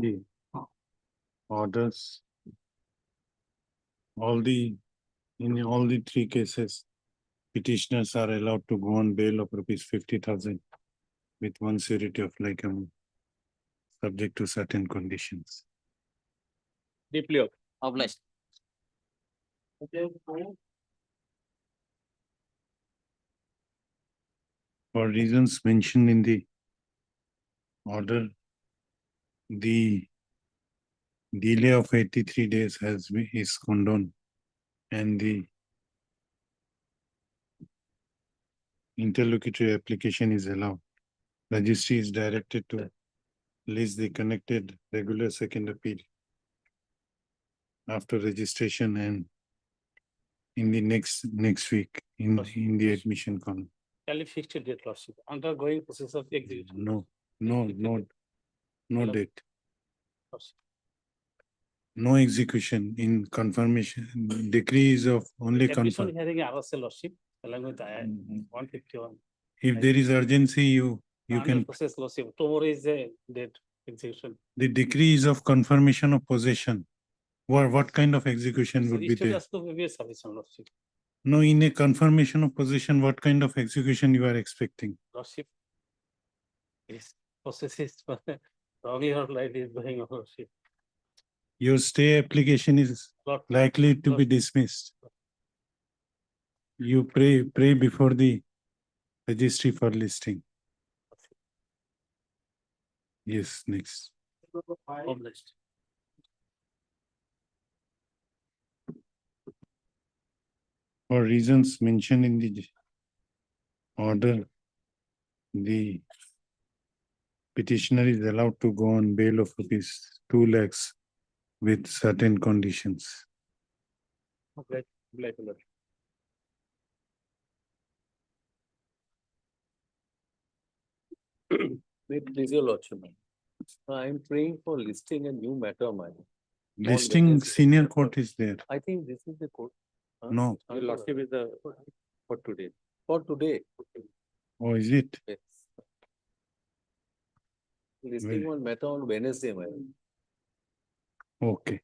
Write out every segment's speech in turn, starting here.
the orders, in all the three cases, petitioners are allowed to go on bail of rupees 50,000 with one surety of like subject to certain conditions. Deeply Obliged. For reasons mentioned in the order, the delay of 83 days is condoned, and the interlocutory application is allowed. Registry is directed to list the connected regular second appeal after registration and in the next week in the admission column. Shall we fix date, Lordship, undergoing process of execution. No date. Lordship. No execution in confirmation. Decree is of only Admission confirm. hearing RSL, Lordship, along with I 151. If there is urgency, you can. Process, Lordship. Tomorrow is the date execution. The decree is of confirmation of possession. What kind of execution would be History there? has to be sufficient, Lordship. No, in a confirmation of possession, what kind of execution you are expecting? Lordship. Yes, process is wrongly or lightly is going on, Lordship. Your stay application is likely to be dismissed. You pray before the registry for listing. Yes, next. Obliged. For reasons mentioned in the order, the petitioner is allowed to go on bail of rupees 2 lakhs with certain conditions. Obliged, Lordship. Please, your Lordship. I am praying for listing a new matter, man. Listing Wednesday. senior court is there. I think this is the court. Huh? No. Your Lordship is the for today. For today. Oh, is it? Yes. Listing one matter on Wednesday, man. Okay.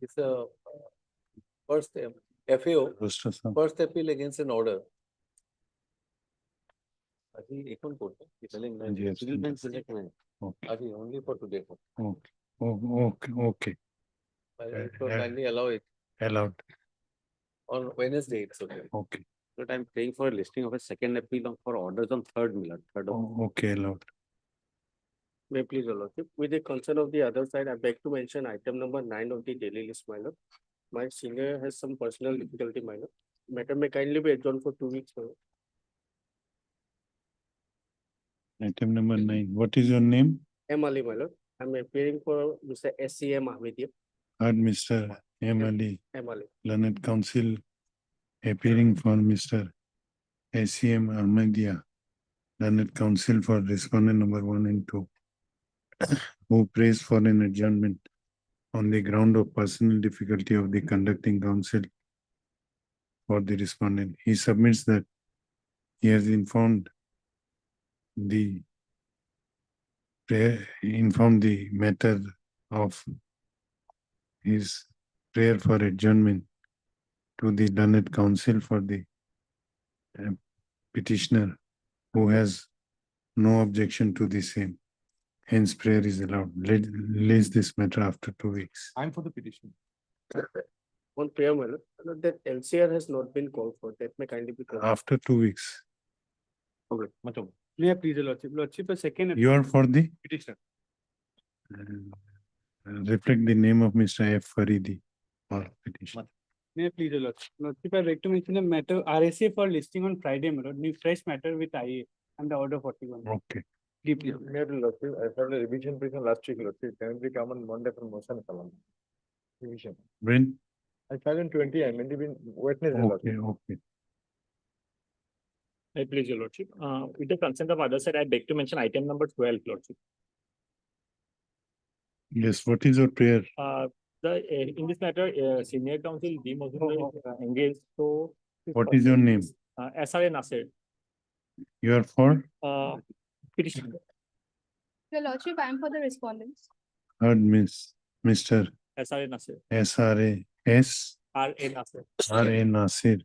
It's a first FAO, Roster sum. first appeal against an order. I think Ekon court. Yes. Civil bench project mein. Okay. I think only for today. Okay. Okay. Kindly allow it Allowed. on Wednesday. It's okay. Okay. But I'm praying for a listing of a second appeal for orders on third Millard. Okay, allowed. May please, Your Lordship. With the consent of the other side, I beg to mention item number 9 of the daily list, my lord. My senior has some personal difficulty, my lord. Matter may kindly be adjourned for 2 weeks, my lord. Item number 9. What is your name? M. Ali, my lord. I'm appearing for Mr. SCM Ahmedia. Heard Mr. M. Ali, M. Ali. Learned Counsel, appearing for Mr. SCM Ahmedia, Learned Counsel for respondent number 1 and 2, who prays for an adjournment on the ground of personal difficulty of the conducting counsel for the respondent. He submits that he has informed the matter of his prayer for adjournment to the learned counsel for the petitioner, who has no objection to the same. Hence, prayer is allowed. Lays this matter after 2 weeks. I'm for the petition. One prayer, my lord. That LCR has not been called for. That may kindly be called. After 2 weeks. Okay, much over. May I please, Your Lordship? Lordship, a second You are for the petitioner. reflect the name of Mr. F. Faridi or petition. May I please, Your Lordship? Lordship, I beg to mention a matter RSA for listing on Friday, my lord. New fresh matter with IA and the order 41. Okay. Deeply. I filed a revision petition last week, Lordship. Can we come on Monday for motion? Revision. When? I filed in 20, I meant to be in Wednesday, Okay, Lordship. okay. I please, Your Lordship. With the consent of other side, I beg to mention item number 12, Lordship. Yes, what is your prayer? In this matter, senior counsel D. Mazumdar engaged. So, What is your name? SRA Nasir. You are for? Petition. Your Lordship, I am for the respondents. Heard Mr. SRA Nasir, SRAS RA Nasir. R.A. Nasir,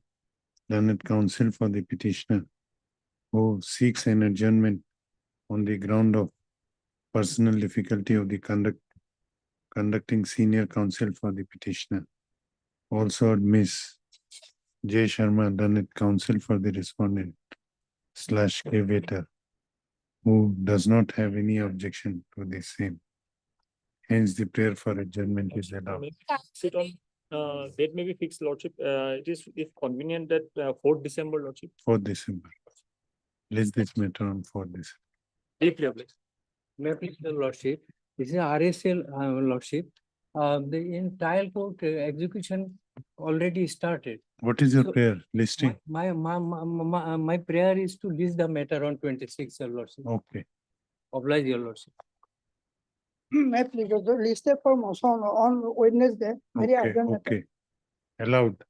learned counsel for the petitioner, who seeks an adjournment on the ground of personal difficulty of the conducting senior counsel for the petitioner. Also Miss J. Sharma, learned counsel for the respondent / cavator, who does not have any objection to the same. Hence, the prayer for adjournment is allowed. Sit on, date may be fixed, Lordship. It is if convenient that 4th December, Lordship. 4th December. List this matter on 4th December. Briefly, please. May I please, your lordship, this is RSL, lordship. The in trial court execution already started. What is your So- prayer listing? My prayer is to list the matter on 26th, your lordship. Okay. Oblige, your lordship. May please also list it for motion on Wednesday, very Okay, urgent matter. okay. Allowed.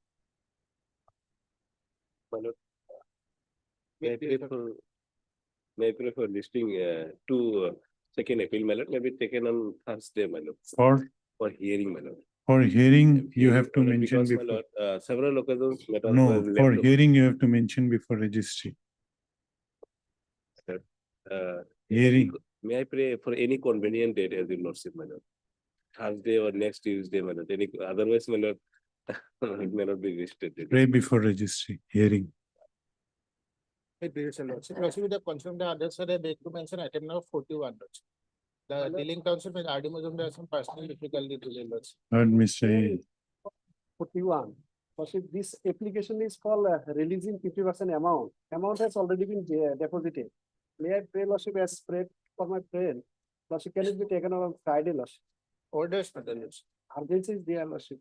May I prefer listing to second appeal, my lord, may be taken on Thursday, my lord, for hearing, my lord. For hearing, you have to My lord, mention because, my before. lord, several occasions. matters were No, left for to- hearing, you have to mention before registry. uh, Hearing, May I pray for any convenient date as your lordship, my lord? Thursday or next Tuesday, my lord, any, otherwise, my lord, it may not be restricted. pray before registry, hearing. Lordship, with the confirm the other side, I beg to mention item number 41. Lordship. The dealing council with RD Mazumdar has some personal difficulty today, Lordship. Heard Mr. A. 41. Lordship, this application is for releasing 50% amount. Amount has already been deposited. May I pray, Lordship, as prayed for my prayer. Lordship, can it be taken on Friday, Lordship? Orders, Madam Lordship. Urgency is there, Lordship.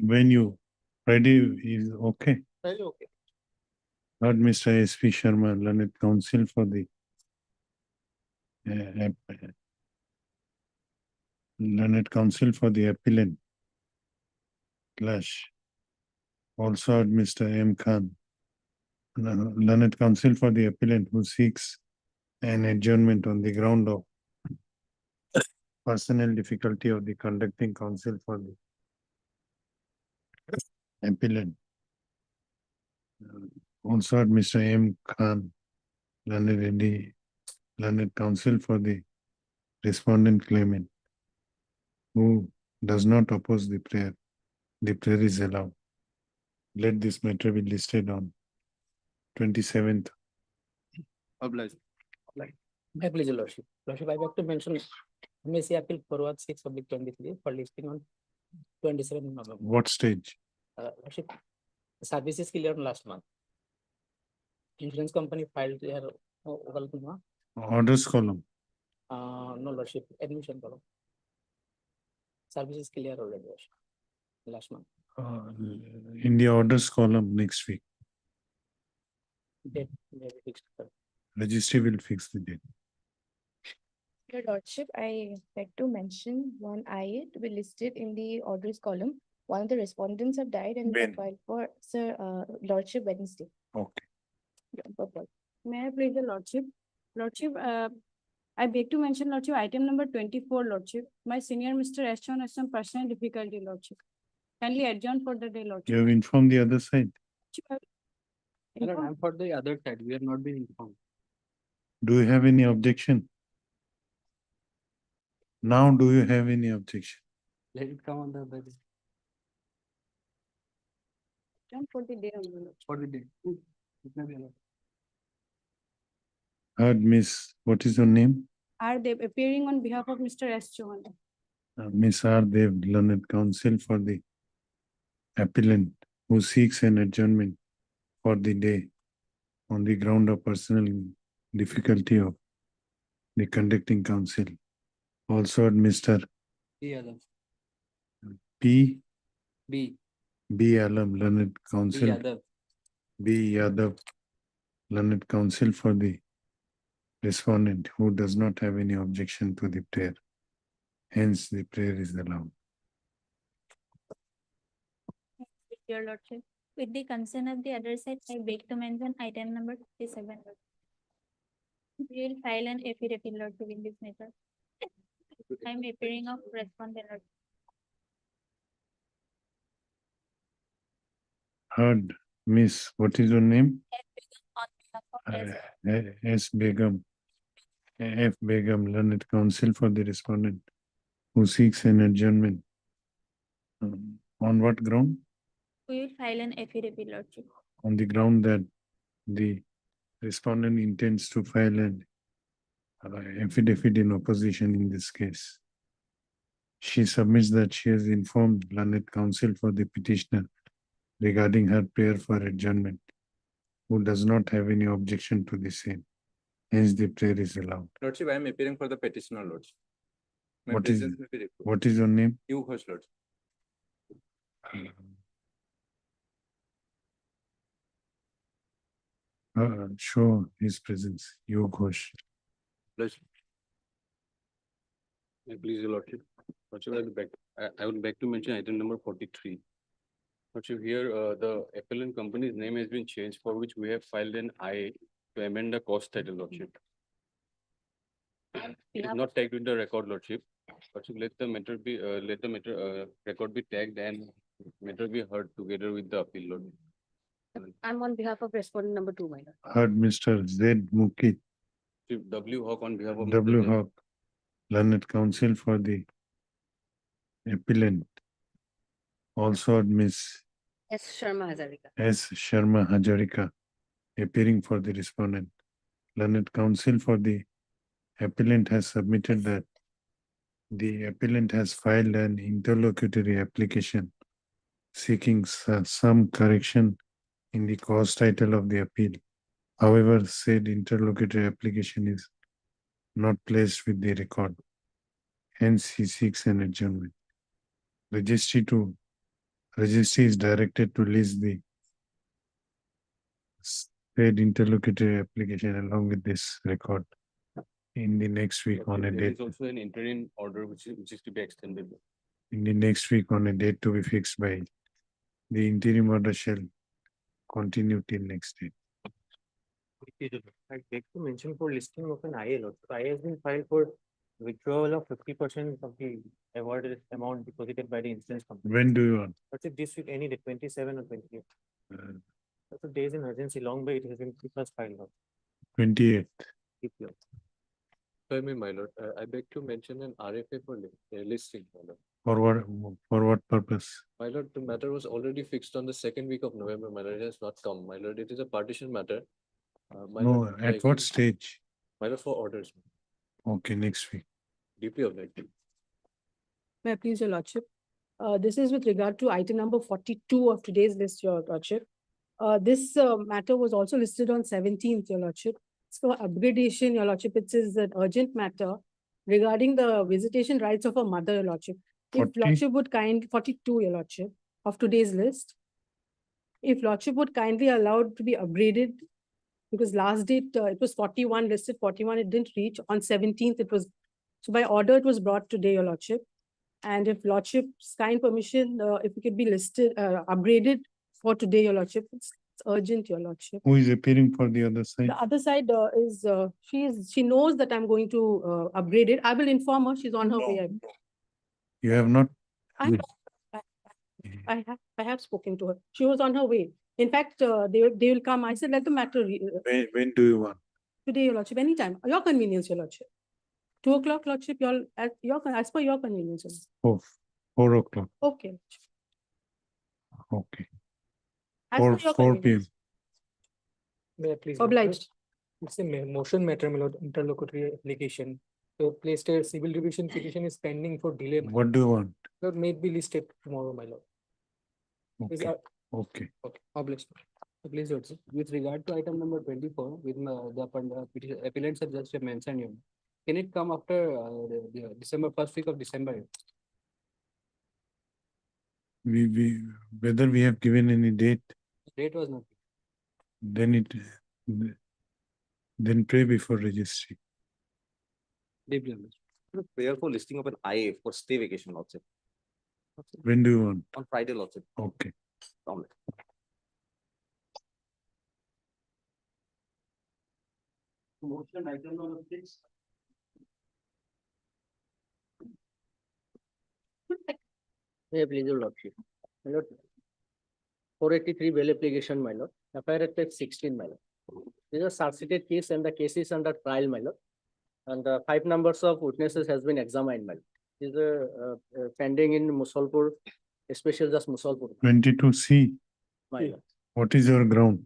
When you, Friday is okay. Very okay. Heard Mr. S. P. Sharma, learned counsel for the learned counsel for the appellant. Clash. Also heard Mr. M. Khan, learned counsel for the appellant, who seeks an adjournment on the ground of personal difficulty of the conducting counsel for the appellant. Also heard Mr. M. Khan, learned counsel for the respondent claimant, who does not oppose the prayer. The prayer is allowed. Let this matter be listed on 27th. Oblige. My pleasure, Lordship. Lordship, I beg to mention MSC appeal forward 6/23 for listing on 27 November. What stage? Lordship, the service is clear last month. Insurance company filed their Orders column. no, Lordship, admission column. Service is clear already, Lordship, last month. In the orders column next week. Date may be fixed. Registry will fix the date. Your Lordship, I beg to mention one IA to be listed in the orders column. One of the respondents have died and we have When? filed for Sir Lordship Wednesday. Okay. May I please the Lordship? Lordship, I beg to mention Lordship, item number 24, Lordship. My senior Mr. Ashton has some personal difficulty, Lordship. Kindly adjourn for the day, You Lordship. have informed the other side. My lord, I'm for the other side. We are not being informed. Do you have any objection? Now, do you have any objection? Let it come on the other day, Adjourn for the day only, Lordship. for the day. It may be allowed. Heard Miss, what is your name? Are they appearing on behalf of Mr. S. Chauhan? Miss R. Dev, learned counsel for the appellant, who seeks an adjournment for the day on the ground of personal difficulty of the conducting counsel. Also heard Mr. B. Adam. P. B. B. Alam, learned B. counsel. Adam. B. Yadav, learned counsel for the respondent, who does not have any objection to the prayer. Hence, the prayer is allowed. Your Lordship, with the consent of the other side, I beg to mention item number 57. We will file an affidavit, Lordship, in this matter. I am appearing of respondent, Lordship. Heard, Miss, what is your name? On behalf of S. Begum. F. Begum, learned counsel for the respondent who seeks an adjournment. On what ground? We will file an affidavit, Lordship. On the ground that the respondent intends to file an affidavit in opposition in this case. She submits that she has informed learned counsel for the petitioner regarding her prayer for adjournment, who does not have any objection to the same. Hence, the prayer is allowed. Lordship, I am appearing for the petitioner, Lordship. My What is- presence may be required. What is your name? You host, Lordship. Show his presence. You Ghosh. Lordship. Please, your Lordship. Lordship, I would beg to mention item number 43. Lordship, here, the appellant company's name has been changed, for which we have filed an IA to amend the cost title, Lordship. It is not tagged with the record, Lordship. Lordship, let the matter be, record be tagged and matter be heard together with the appeal, Lord. I'm on behalf of respondent number 2, my lord. Heard Mr. Z. Mukit, Chief W Hawk on behalf of. W. Mr. J. Hawk, learned counsel for the appellant. Also, Miss S. Sharma Hazarika. S. Sharma Hajarika, appearing for the respondent. Learned counsel for the appellant has submitted that the appellant has filed an interlocutory application seeking some correction in the cause title of the appeal. However, said interlocutory application is not placed with the record. Hence, he seeks an adjournment. Registry is directed to list the said interlocutory application along with this record in the next week on a There date. is also an interim order which is to be extended. In the next week on a date to be fixed by the interim order shall continue till next date. I beg to mention for listing of an IA, Lordship. IA has been filed for withdrawal of 50% of the awarded amount deposited by the insurance company. When do you want? Lordship, this week, any day, 27 or 28. Uh, So days in urgency, long by it has been first filed. Lord. 28th. Keep your- Pardon me, my lord, I beg to mention an RFA for listing, my lord. For what purpose? My lord, the matter was already fixed on the second week of November, my lord, it has not come, my lord, it is a partition matter. My No, lord, at what stage? My lord, for orders, Okay, next week. deeply objective. May I please, your lordship? This is with regard to item number 42 of today's list, your lordship. This matter was also listed on 17th, your lordship. It's for upgradation, your lordship. It is an urgent matter regarding the visitation rights of a mother, your lordship. If 40? lordship would 42, your lordship, of today's list. If lordship would kindly allow it to be upgraded, because last date, it was 41, listed 41, it didn't reach. On 17th, it was, so by order, it was brought today, your lordship. And if lordship's kind permission, if it could be listed, upgraded for today, your lordship, it's urgent, your lordship. Who is appearing for the other side? The other side is, she knows that I'm going to upgrade it. I will inform her, she's on her way. You have not? I have spoken to her. She was on her way. In fact, they will come. I said, let the matter When do you want? today, your lordship, anytime, your convenience, your lordship. 2 o'clock, lordship, as per your convenience. Your lordship. 4 o'clock. Okay. Okay. As 4 per your 4 p.m. convenience. May I please? Obliged. It's a motion matter, my lord, interlocutory application. So placed a civil division petition is pending for delay. my What do you want? lord. May it be listed tomorrow, my lord. Is, Okay. Okay. Okay, obliged. So please, lordship, with regard to item number 24, with the appellants have just mentioned, can it come after the December, first week of December? Whether we have given any date, Date was not. then pray before registry. Deeply understood. Prayer for listing of an IA for stay vacation, lordship, When do you want? on Friday, lordship. Okay. Dominant. Motion item number 6. May I please your lordship. My lord, 483 bail application, my lord. FIR at page 16, my lord. This is a succeeded case and the case is under trial, my lord. And the 5 numbers of witnesses has been examined, my lord. This is pending in Musalpur, especially just Musalpur, 22C, my lord. what is your ground?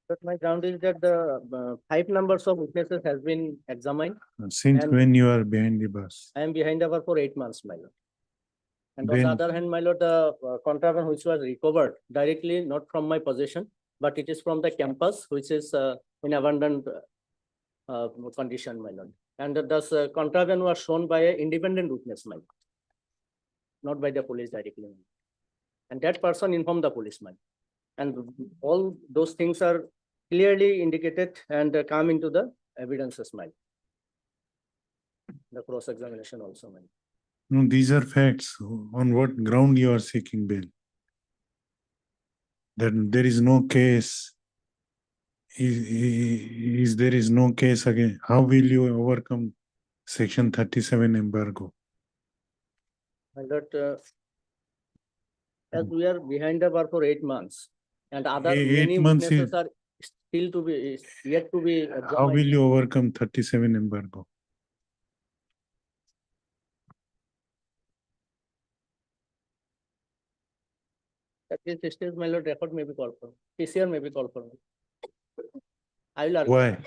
But my ground is that the 5 numbers of witnesses has been examined. Since And- when you are behind the bars? I am behind the bar for 8 months, my lord. And on the Then- other hand, my lord, the contraband which was recovered directly, not from my possession, but it is from the campus, which is in abundant condition, my lord. And thus contraband was shown by an independent witness, my lord, not by the police directly. my lord. And that person informed the policeman. And all those things are clearly indicated and come into the evidences, my lord. The cross examination also, my lord. No, these are facts. On what ground you are seeking bail? That there is no case. Is there is no case again? How will you overcome section 37 embargo? My lord, as we are behind the bar for 8 months and other 8 many months witnesses is- are still to be, yet to be How examined. will you overcome 37 embargo? At least stage, my lord, record may be called for. PCR may be called for. I will argue Why?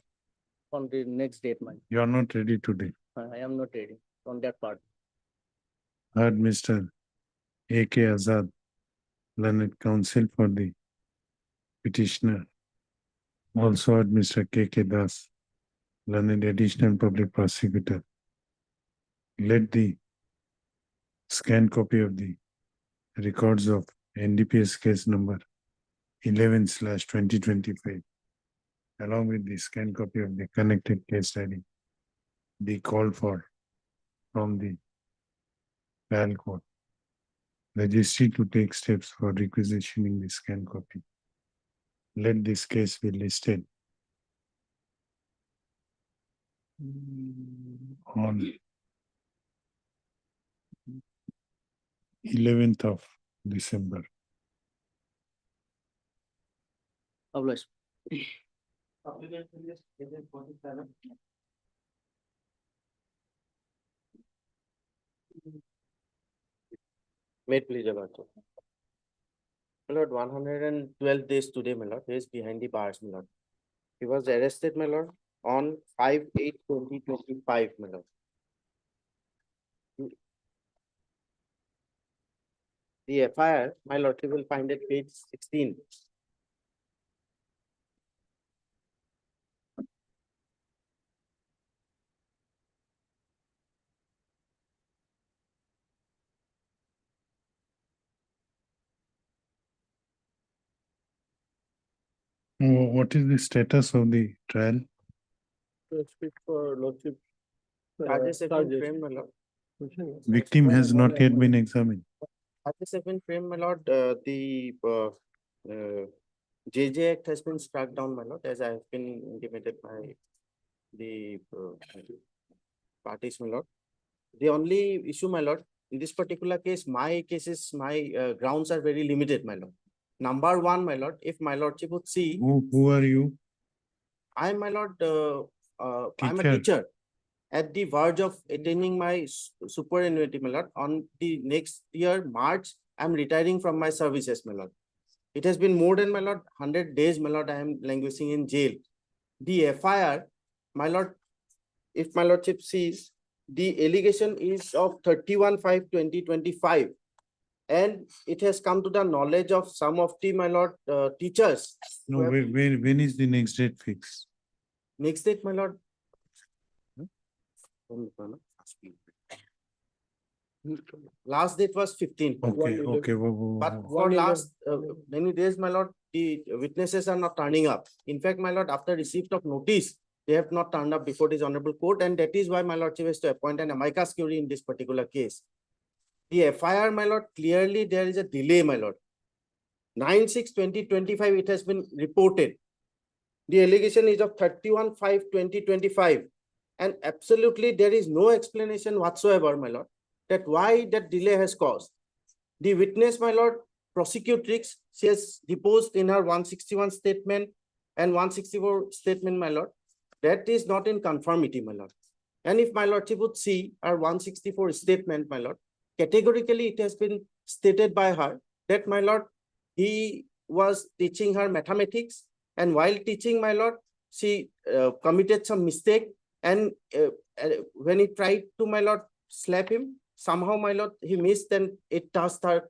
on the next date, my. You are not ready today. I am not ready on that part. Heard Mr. A.K. Azad, learned counsel for the petitioner. Also heard Mr. K.K. Das, learned additional public prosecutor. Let the scanned copy of the records of NDPS case number 11/2025, along with the scanned copy of the connected case study, be called for from the trial court. Registry to take steps for requisitioning the scanned copy. Let this case be listed on 11th of December. Obliged. Wait, please, your lordship. My lord, 112 days today, my lord, he is behind the bars, my lord. He was arrested, my lord, on 5/8/2025, my lord. The FIR, my lord, you will find at page 16. What is the status of the trial? To speak for lordship. Charges have been framed, my lord. Victim has not yet been examined. Charges have been framed, my lord. The JJ Act has been struck down, my lord, as I have been intimated by the parties, my lord. The only issue, my lord, in this particular case, my grounds are very limited, my lord. Number one, my lord, if my lordship would see, Who are you? I am, my lord, I'm a Teacher. teacher at the verge of attaining my superannuity, my lord. On the next year, March, I'm retiring from my services, my lord. It has been more than, my lord, 100 days, my lord, I am languishing in jail. The FIR, my lord, if my lordship sees, the allegation is of 31/5/2025. And it has come to the knowledge of some of the, my lord, teachers. No, who have- when is the next date fixed? Next date, my lord. Last date was 15th. Okay. But for last many days, my lord, the witnesses are not turning up. In fact, my lord, after receipt of notice, they have not turned up before this honorable court, and that is why my lordship has to appoint an amicus curiae in this particular case. The FIR, my lord, clearly there is a delay, my lord. 9/6/2025, it has been reported. The allegation is of 31/5/2025. And absolutely there is no explanation whatsoever, my lord, that why that delay has caused. The witness, my lord, prosecutrix, she has deposed in her 161 statement and 164 statement, my lord. That is not in conformity, my lord. And if my lordship would see our 164 statement, my lord, categorically it has been stated by her that, my lord, he was teaching her mathematics, and while teaching, my lord, she committed some mistake, and when he tried to, my lord, slap him, somehow, my lord, he missed and it touched her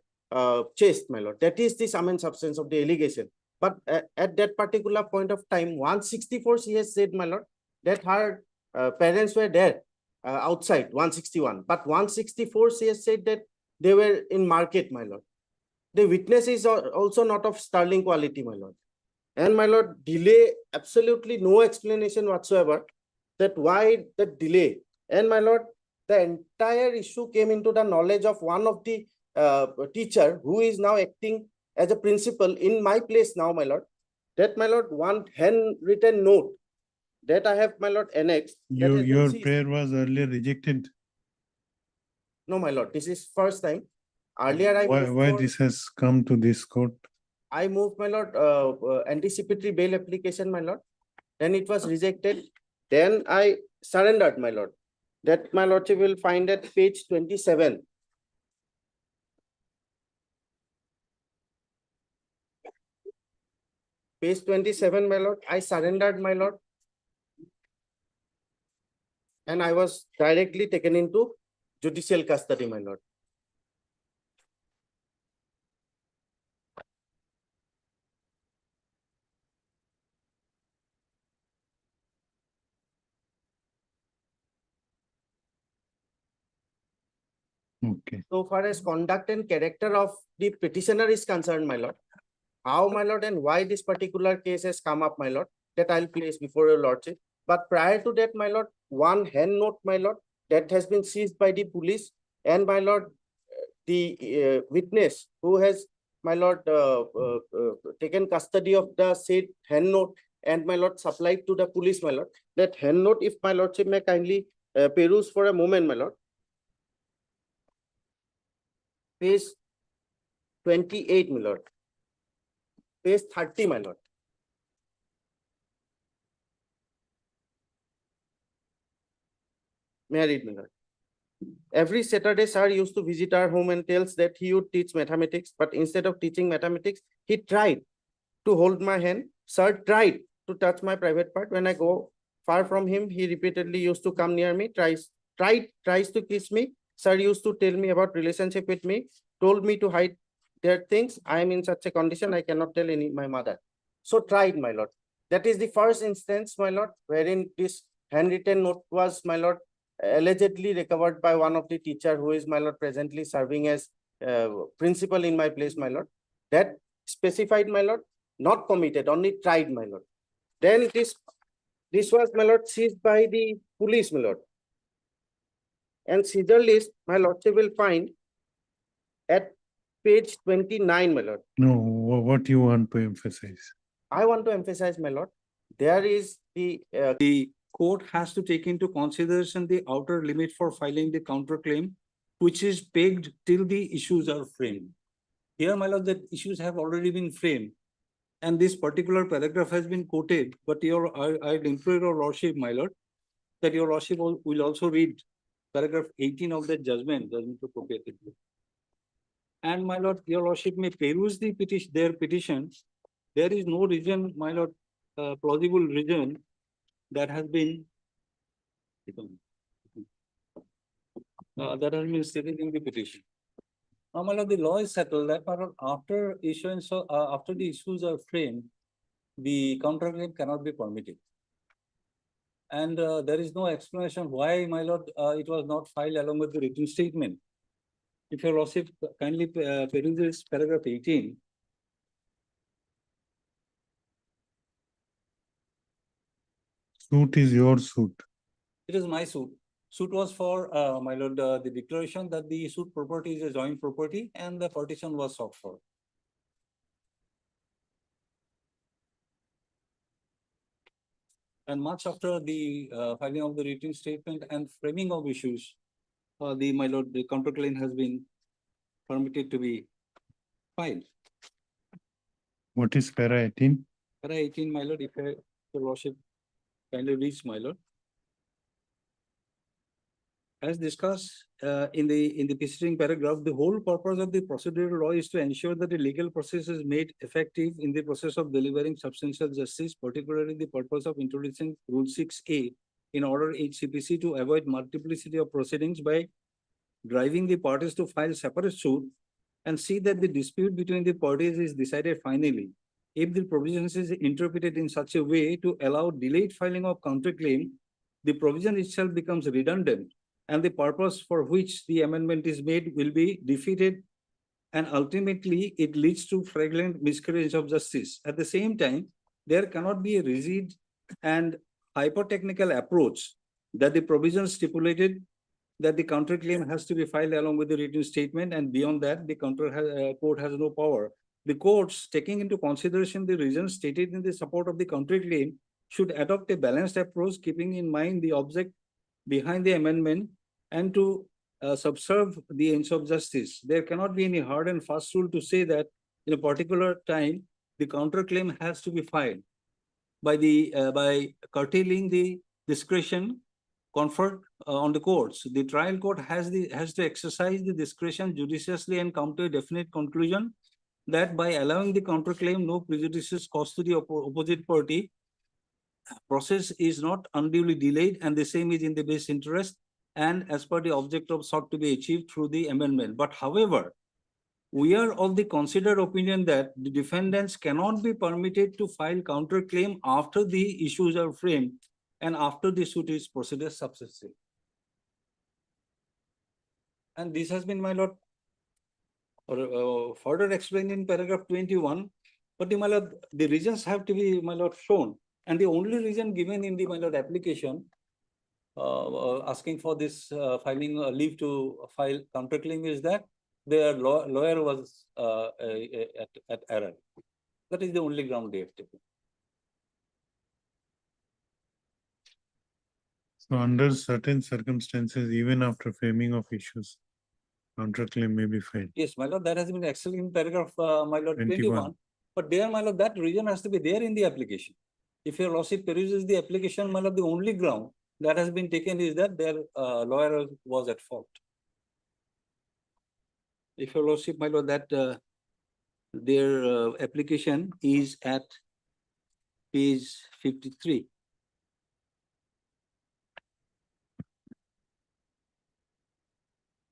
chest, my lord. That is the sum and substance of the allegation. But at that particular point of time, 164, she has said, my lord, that her parents were there outside 161. But 164, she has said that they were in market, my lord. The witness is also not of sterling quality, my lord. And my lord, delay, absolutely no explanation whatsoever that why the delay. And my lord, the entire issue came into the knowledge of one of the teacher who is now acting as a principal in my place now, my lord. That, my lord, one handwritten note that I have, my lord, annexed. that has been Your seized. prayer was earlier rejected. No, my lord, this is first time. Earlier I Why moved for- this has come to this court? I moved, my lord, anticipatory bail application, my lord. Then it was rejected. Then I surrendered, my lord. That, my lordship, will find at page 27. Page 27, my lord, I surrendered, my lord. And I was directly taken into judicial custody, my lord. Okay. So far as conduct and character of the petitioner is concerned, my lord, how, my lord, and why this particular case has come up, my lord, that I'll place before your lordship. But prior to that, my lord, one hand note, my lord, that has been seized by the police, and, my lord, the witness who has, my lord, taken custody of the said hand note and, my lord, supplied to the police, my lord. That hand note, if my lordship may kindly peruse for a moment, my lord. Page 28, my lord. Page 30, my lord. May I read, my lord? Every Saturday, sir used to visit our home and tells that he would teach mathematics, but instead of teaching mathematics, he tried to hold my hand. Sir tried to touch my private part. When I go far from him, he repeatedly used to come near me, tries to kiss me. Sir used to tell me about relationship with me, told me to hide their things. I am in such a condition, I cannot tell my mother. So tried, my lord. That is the first instance, my lord, wherein this handwritten note was, my lord, allegedly recovered by one of the teacher who is, my lord, presently serving as principal in my place, my lord. That specified, my lord, not committed, only tried, my lord. Then this was, my lord, seized by the police, my lord. And seizure list, my lordship will find at page 29, my lord. No, what you want to emphasize? I want to emphasize, my lord, there is The court has to take into consideration the outer limit for filing the counterclaim, which is pegged till the issues are framed. Here, my lord, the issues have already been framed, and this particular paragraph has been quoted, but I implore your lordship, my lord, that your lordship will also read paragraph 18 of the judgment to copy it. And, my lord, your lordship may peruse their petition. There is no reason, my lord, plausible reason that has been stated in the petition. Now, my lord, the law is settled that, my lord, after issuance, after the issues are framed, the counterclaim cannot be permitted. And there is no explanation why, my lord, it was not filed along with the written statement. If your lordship kindly peruses paragraph 18. Suit is your suit. It is my suit. Suit was for, my lord, the declaration that the suit property is a joint property and the partition was sought for. And much after the filing of the written statement and framing of issues, my lord, the counterclaim has been permitted to be filed. What is para 18? Para 18, my lord, if your lordship kindly reads, my lord. As discussed in the preceding paragraph, the whole purpose of the procedural law is to ensure that the legal process is made effective in the process of delivering substantial justice, particularly the purpose of introducing Rule 6A in order HCPC to avoid multiplicity of proceedings by driving the parties to file separate suit and see that the dispute between the parties is decided finally. If the provisions is interpreted in such a way to allow delayed filing of counterclaim, the provision itself becomes redundant and the purpose for which the amendment is made will be defeated, and ultimately it leads to flagrant miscarriage of justice. At the same time, there cannot be a rigid and hyper-technical approach that the provision stipulated that the counterclaim has to be filed along with the written statement, and beyond that, the court has no power. The courts, taking into consideration the reasons stated in the support of the counterclaim, should adopt a balanced approach, keeping in mind the object behind the amendment and to subserve the ends of justice. There cannot be any hard and fast rule to say that in a particular time, the counterclaim has to be filed by curtailing the discretion conferred on the courts. The trial court has to exercise the discretion judiciously and come to a definite conclusion that by allowing the counterclaim, no prejudice is caused to the opposite party. Process is not unduly delayed, and the same is in the best interest and as per the objective sought to be achieved through the amendment. But however, we are of the considered opinion that the defendants cannot be permitted to file counterclaim after the issues are framed and after the suit is proceeded successfully. And this has been, my lord, further explained in paragraph 21. But my lord, the reasons have to be, my lord, shown. And the only reason given in the, my lord, application asking for this filing leave to file counterclaim is that their lawyer was at error. That is the only ground they have taken. So under certain circumstances, even after framing of issues, counterclaim may be filed. Yes, my lord, that has been explained in paragraph, my lord, 21. 21. But there, my lord, that reason has to be there in the application. If your lordship peruses the application, my lord, the only ground that has been taken is that their lawyer was at fault. If your lordship, my lord, that their application is at page 53.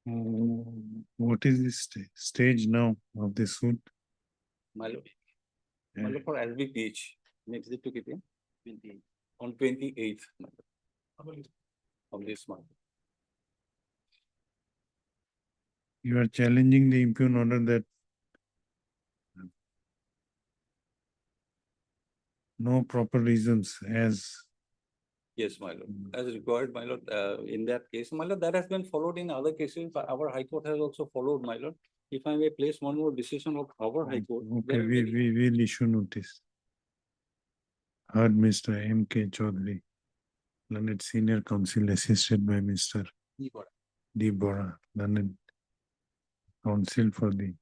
What is the stage now of the suit? My lord, my lord, for LBPH, next day to keep in 28. On 28th, my lord, of this month. You are challenging the impugn order that no proper reasons as. Yes, my lord, as required, my lord, in that case, my lord, that has been followed in other cases, but our High Court has also followed, my lord. If I may place one more decision of our High Court. Okay, we will issue notice. Heard Mr. M.K. Chaudhary, learned senior counsel assisted by Mr. D. Bora, learned counsel for the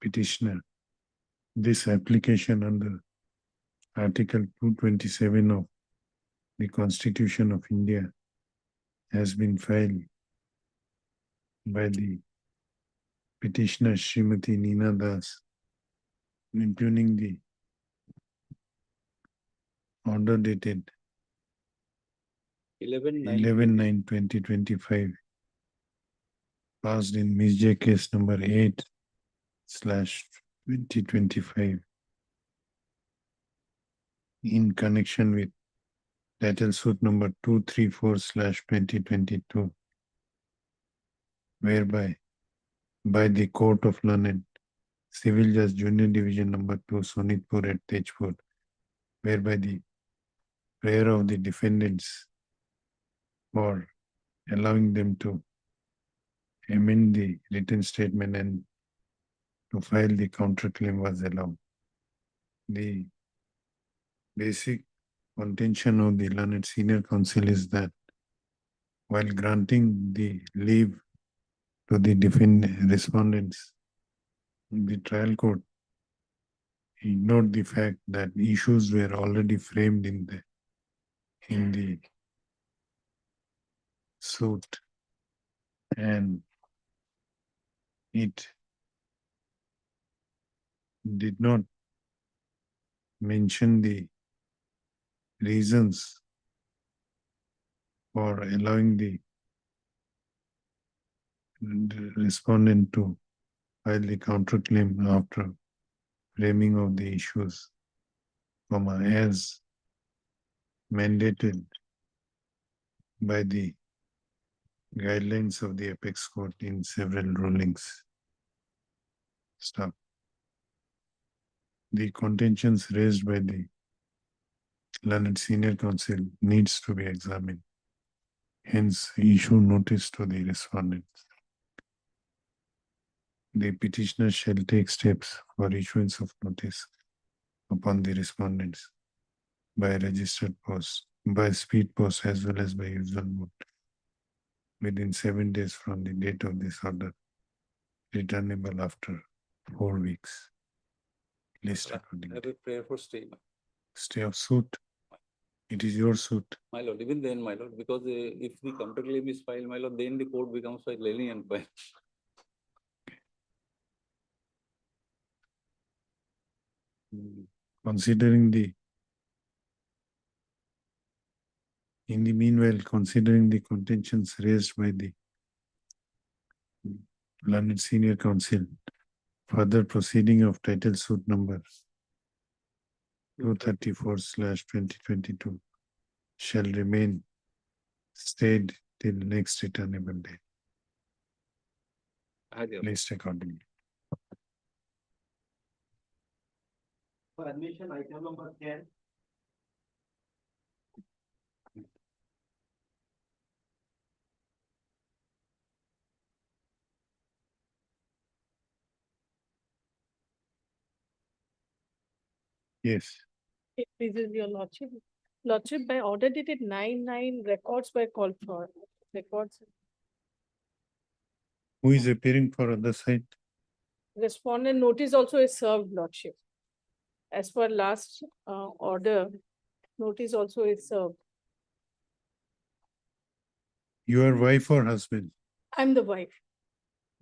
petitioner. This application under Article 227 of the Constitution of India has been filed by the petitioner Srimati Neena Das, impugning the order dated 11/9/2025, passed in Ms. J case number 8/2025 in connection with title suit number 234/2022, whereby by the Court of Learned, Civil Judge Junior Division number 2, Sonitpur at Tejpur, whereby the prayer of the defendants for allowing them to amend the written statement and to file the counterclaim was allowed. The basic contention of the learned senior counsel is that while granting the leave to the respondents, the trial court ignored the fact that issues were already framed in the suit, and it did not mention the reasons for allowing the respondent to file the counterclaim after framing of the issues, as mandated by the guidelines of the apex court in several rulings. Stop. The contentions raised by the learned senior counsel needs to be examined. Hence, issue notice to the respondents. The petitioner shall take steps for issuance of notice upon the respondents by registered post, by speed post as well as by usual mode within 7 days from the date of this order, returnable after 4 weeks. List I accordingly. have a prayer for stay, Stay of suit. It is your suit. my lord, even then, my lord, because if the counterclaim is filed, my lord, then the court becomes a lenient by. Considering in the meanwhile, considering the contentions raised by the learned senior counsel, further proceeding of title suit number 234/2022 shall remain stayed till next returnable date. List accordingly. For admission, item number 10. Yes. This is your lordship. Lordship, by order dated 9/9, records were called for. Records, Who is appearing for other side? respondent notice also is served, lordship. As per last order, notice also is served. Your wife or husband? I'm the wife.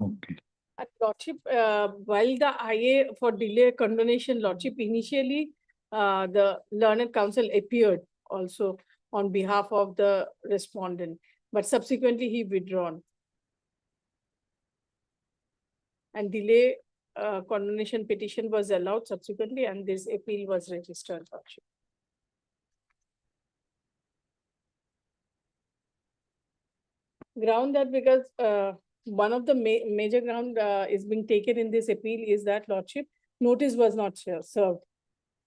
Okay. At lordship, while the IA for delay condonation, lordship, initially, the learned counsel appeared also on behalf of the respondent, but subsequently he withdrawn. And delay condonation petition was allowed subsequently, and this appeal was registered, lordship. Ground that because one of the major ground is being taken in this appeal is that lordship, notice was not served.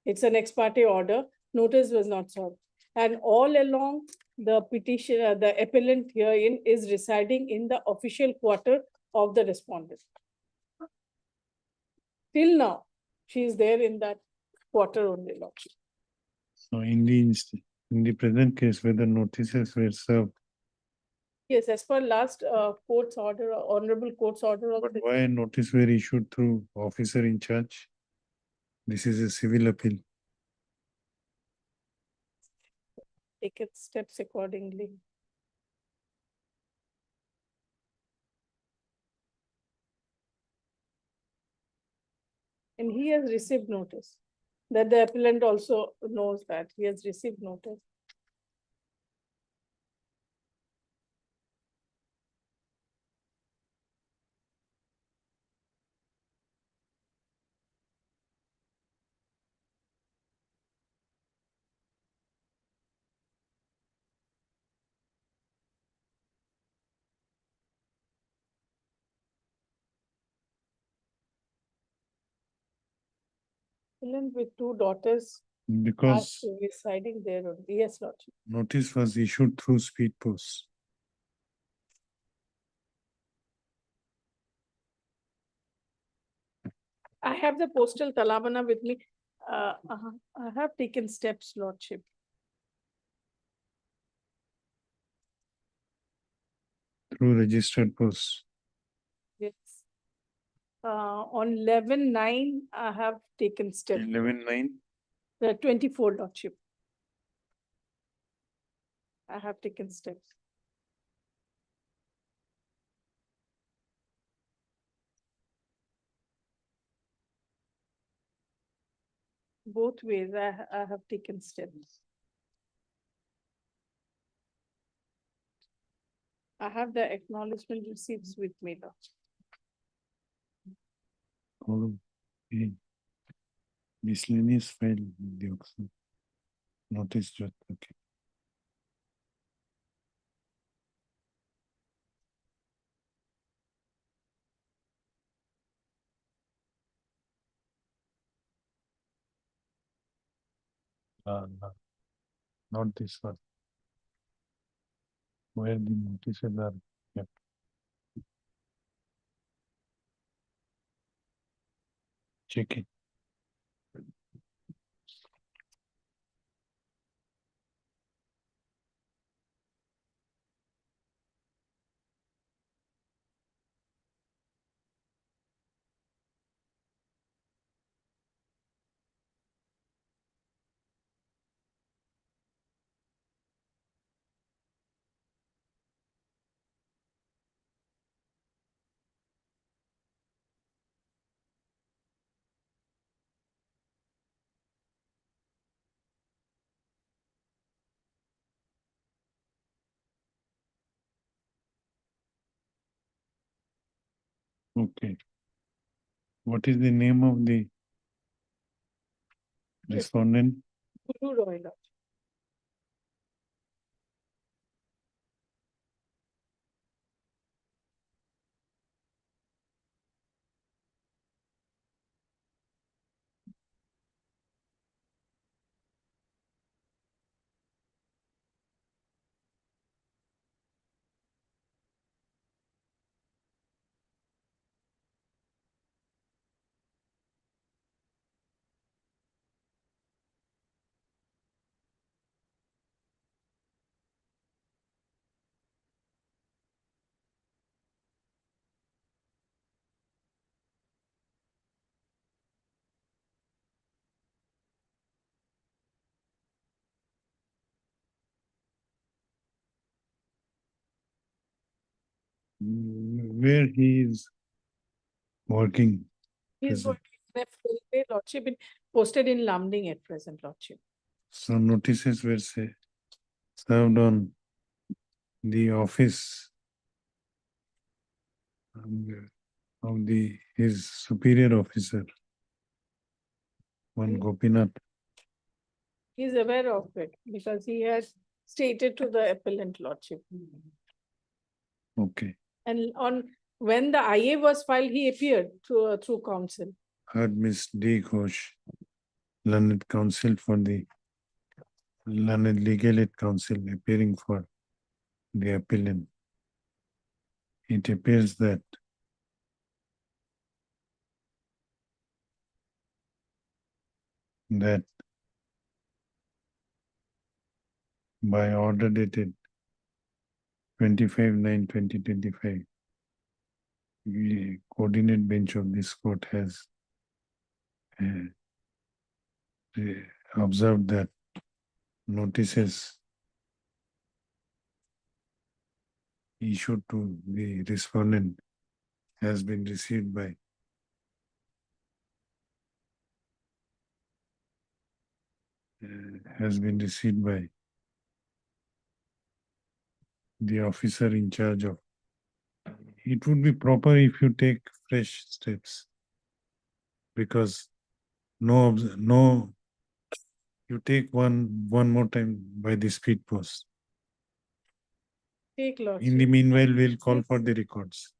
It's an ex parte order, notice was not served. And all along the petition, the appellant herein is residing in the official quarter of the respondent. Till now, she is there in that quarter only, lordship. So in the present case, whether notices were served, Yes, as per last court's order, honorable court's order of but the why notice were issued through officer in charge? This is a civil appeal. taken steps accordingly. And he has received notice. That the appellant also knows that he has received notice. Appellant with 2 daughters are Because residing there only. Yes, Lordship. notice was issued through speed post. I have the postal Talabana with me. I have taken steps, Lordship. through registered post. Yes. On 11/9, I have taken step, 11/9. the 24 lordship. I have taken steps. Both ways, I have taken steps. I have the acknowledgement receipts with me, lordship. Column A. Miscellaneous file, the Oxford. Notice just, okay. No, not this one. Where the notices are kept. Check it. Okay. What is the name of the respondent? Guru Roy, lordship. Where he is working. He's Present. working in a lordship, posted in Lamding at present, lordship. So notices were served on the office of his superior officer, one Gopinath. He's aware of it because he has stated to the appellant lordship. Okay. And when the IA was filed, he appeared through counsel. Heard Miss D. Ghosh, learned counsel for the learned legal aid counsel appearing for the appellant. It appears that by order dated 25/9/2025, the coordinate bench of this court has observed that notices issued to the respondent has been received by the officer in charge of. It would be proper if you take fresh steps, because you take one more time by the speed post. Take lordship. In the meanwhile, we'll call for the records.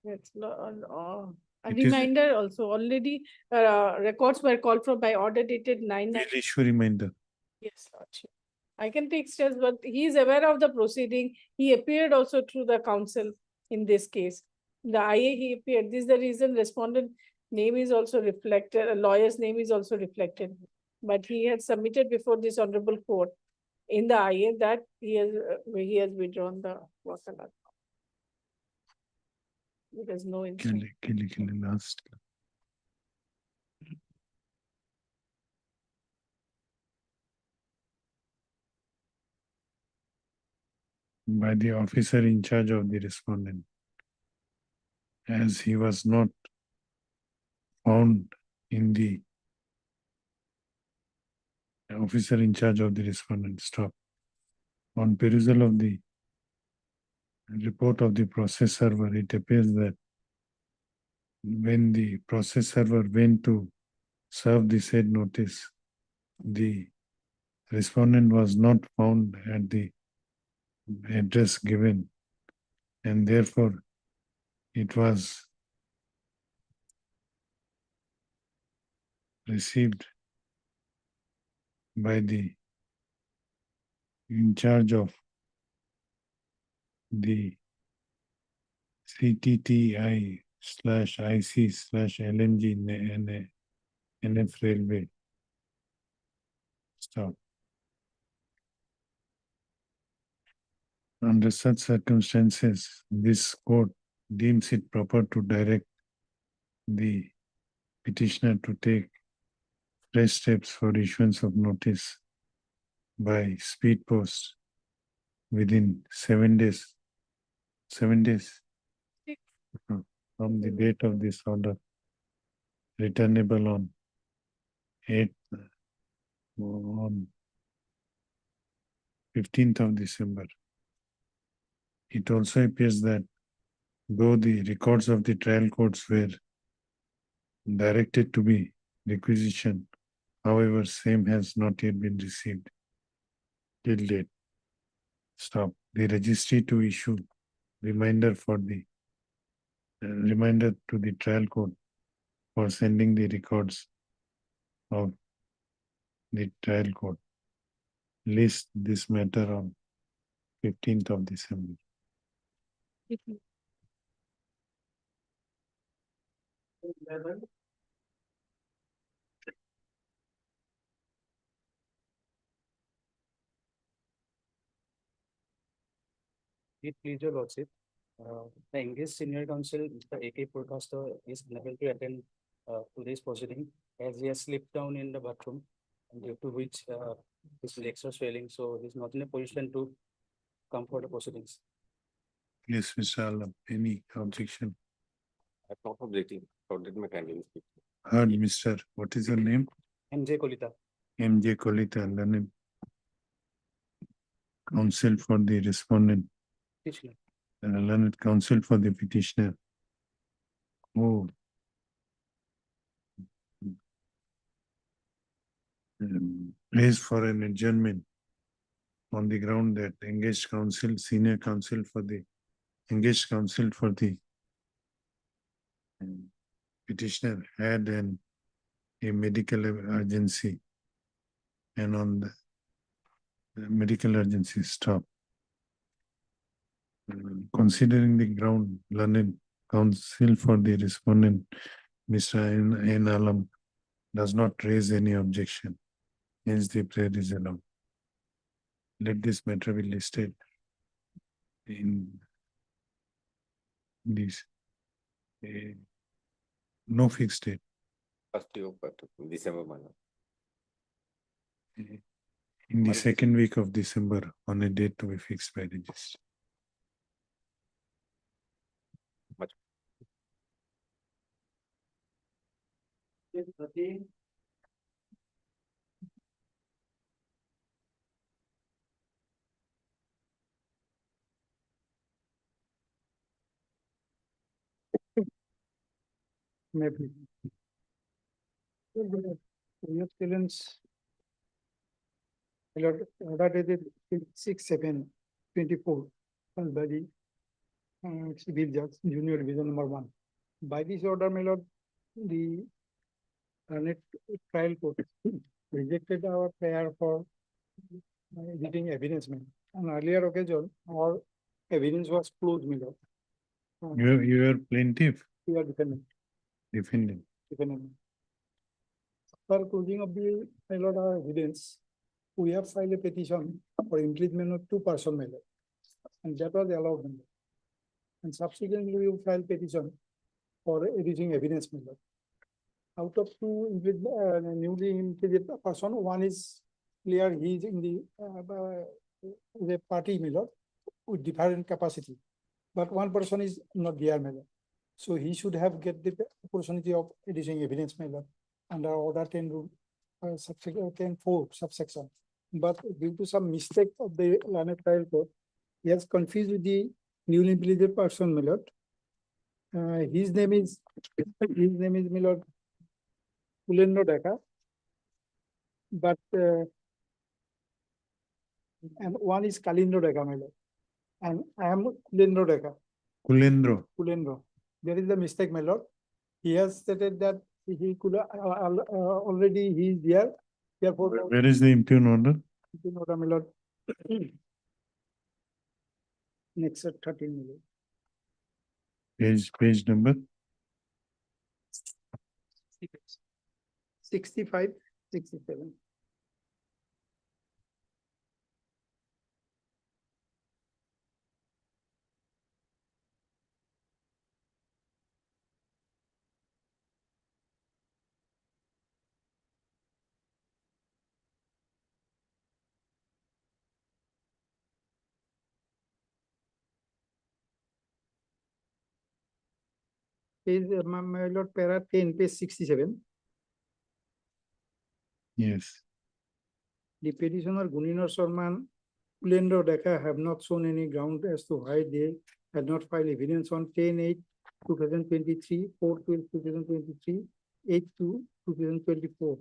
Yes, a It is- reminder also, already records were called for by order dated 9/9. We'll issue reminder. Yes, lordship. I can take steps, but he is aware of the proceeding. He appeared also through the counsel in this case. The IA, he appeared. This is the reason respondent name is also reflected, a lawyer's name is also reflected. But he had submitted before this honorable court in the IA that he has withdrawn the work. Because no instruction. last. By the officer in charge of the respondent, as he was not found in the officer in charge of the respondent. Stop. On perusal of the report of the process server, it appears that when the process server went to serve the said notice, the respondent was not found at the address given, and therefore it was received by the in charge of the CTTI/IC/LNG NF Railway. Stop. Under such circumstances, this court deems it proper to direct the petitioner to take fresh steps for issuance of notice by speed post within 7 days. 7 days from the date of this order, returnable on 15th of December. It also appears that though the records of the trial courts were directed to be requisitioned, however, same has not yet been received till date. Stop. The registry to issue reminder for the reminder to the trial court for sending the records of the trial court. List this matter on 15th of December. It please your lordship. The engaged senior counsel, Mr. A.K. Purkaster, is unable to attend today's proceeding as he has slipped down in the bathroom, and due to which his legs are swelling, so he's not in a position to come for the proceedings. Yes, Mr. Alam, any objection? I'm not objecting. Let me kindly speak. Heard, Mr. What is your name? M.J. Kolita. MJ Kolita, learned counsel for the respondent, Petitioner. learned counsel for the petitioner. Oh. Place for an adjournment on the ground that engaged counsel, senior counsel for the engaged counsel for the petitioner had a medical urgency, and on the medical urgency stop. Considering the ground, learned counsel for the respondent, Mr. N. Alam, does not raise any objection. Hence, the prayer is allowed. Let this matter be listed in this. No fixed date. First of December, my lord. In the second week of December, on a date to be fixed by registry. Maybe. Your students. Order dated 6/7/24, by the civil judge, junior division number 1. By this order, my lord, the trial court rejected our prayer for editing evidence. On earlier occasion, our evidence was closed, my lord. You are plaintiff, We are defendant. defendant. After closing of the my lord, our evidence, we have filed a petition for impeachment of 2 persons, my lord, and that was allowed. and subsequently we will file petition for editing evidence, my lord. Out of two newly implicated person, one is clear, he is in the party, my lord, with different capacity. But one person is not there, my lord. So he should have get the opportunity of editing evidence, my lord, under order 10 rule, subsection 10(4) subsection. But due to some mistake of the learned trial court, he has confused with the newly implicated person, my lord. His name is my lord Kulendra Deka. But and one is Kalindra Deka, my lord. And I am Kulendra Deka. Kulendro. There is a mistake, my lord. He has stated that he could already he is there. Therefore, Where is the impugn order? my lord. Next at 13 million. Page number? 65, 67. Page, my lord, para 10, page 67. Yes. The petitioner Guniner Sharma, Kulendra Deka have not shown any ground as to why they had not filed evidence on 10/8/2023, 4/12/2023, 8/2/2024.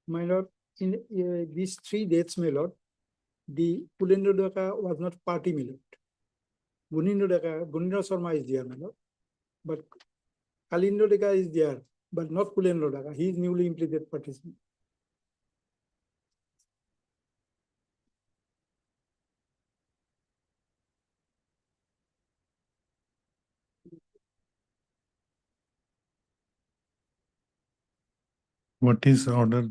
My lord, in these 3 dates, my lord, the Kulendra Deka was not party, my lord. Guniner Sharma is there, my lord. But Kalindra Deka is there, but not Kulendra Deka. He is newly implicated participant. What is order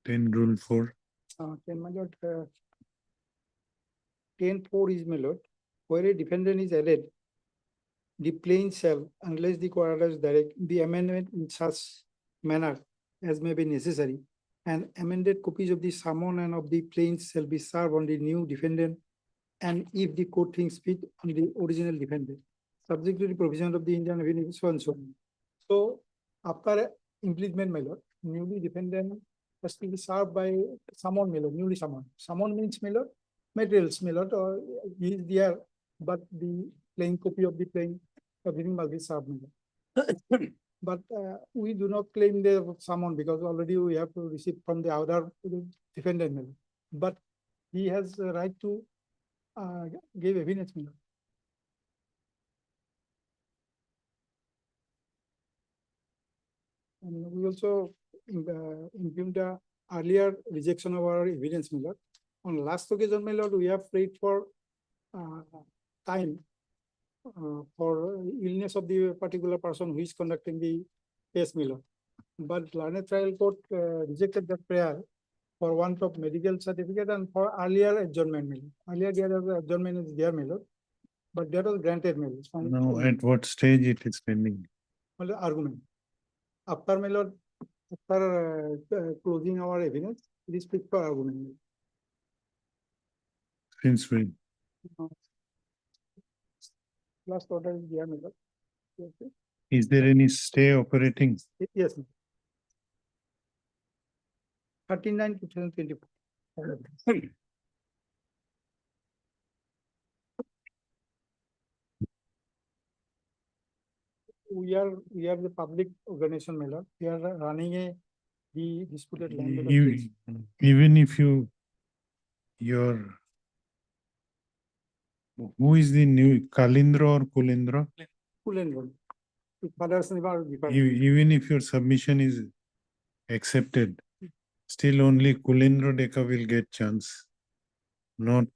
10 rule 4? 10, my lord, 10(4) is, my lord, where a defendant is added, the plain shall, unless the court orders direct, the amendment in such manner as may be necessary, and amended copies of the summon and of the plains shall be served on the new defendant, and if the court thinks fit, on the original defendant, subject to the provision of the Indian Revenue, so and so on. So after implement, my lord, newly defendant has to be served by summon, my lord, newly summoned. Summon means, my lord, materials, my lord, or he is there, but the plain copy of the plain, everything must be served, my lord. But we do not claim the summon because already we have to receive from the other defendant, my lord. But he has the right to give evidence, my lord. And we also impugned the earlier rejection of our evidence, my lord. On last occasion, my lord, we have prayed for time for illness of the particular person who is conducting the case, my lord. But learned trial court rejected that prayer for want of medical certificate and for earlier adjournment, my lord. Earlier there was adjournment is there, my lord, but that was granted, my lord. Now, at what stage it is pending? My lord, argument. After, my lord, after closing our evidence, it is fit for argument. Since when? Last order is there, my lord. Okay. Is there any stay operating? Yes. 39/2024. We are the public organization, my lord. We are running the disputed land. Even if who is the new Kalindra or Kulendra? Kulendra. Even if your submission is accepted, still only Kulendra Deka will get chance, not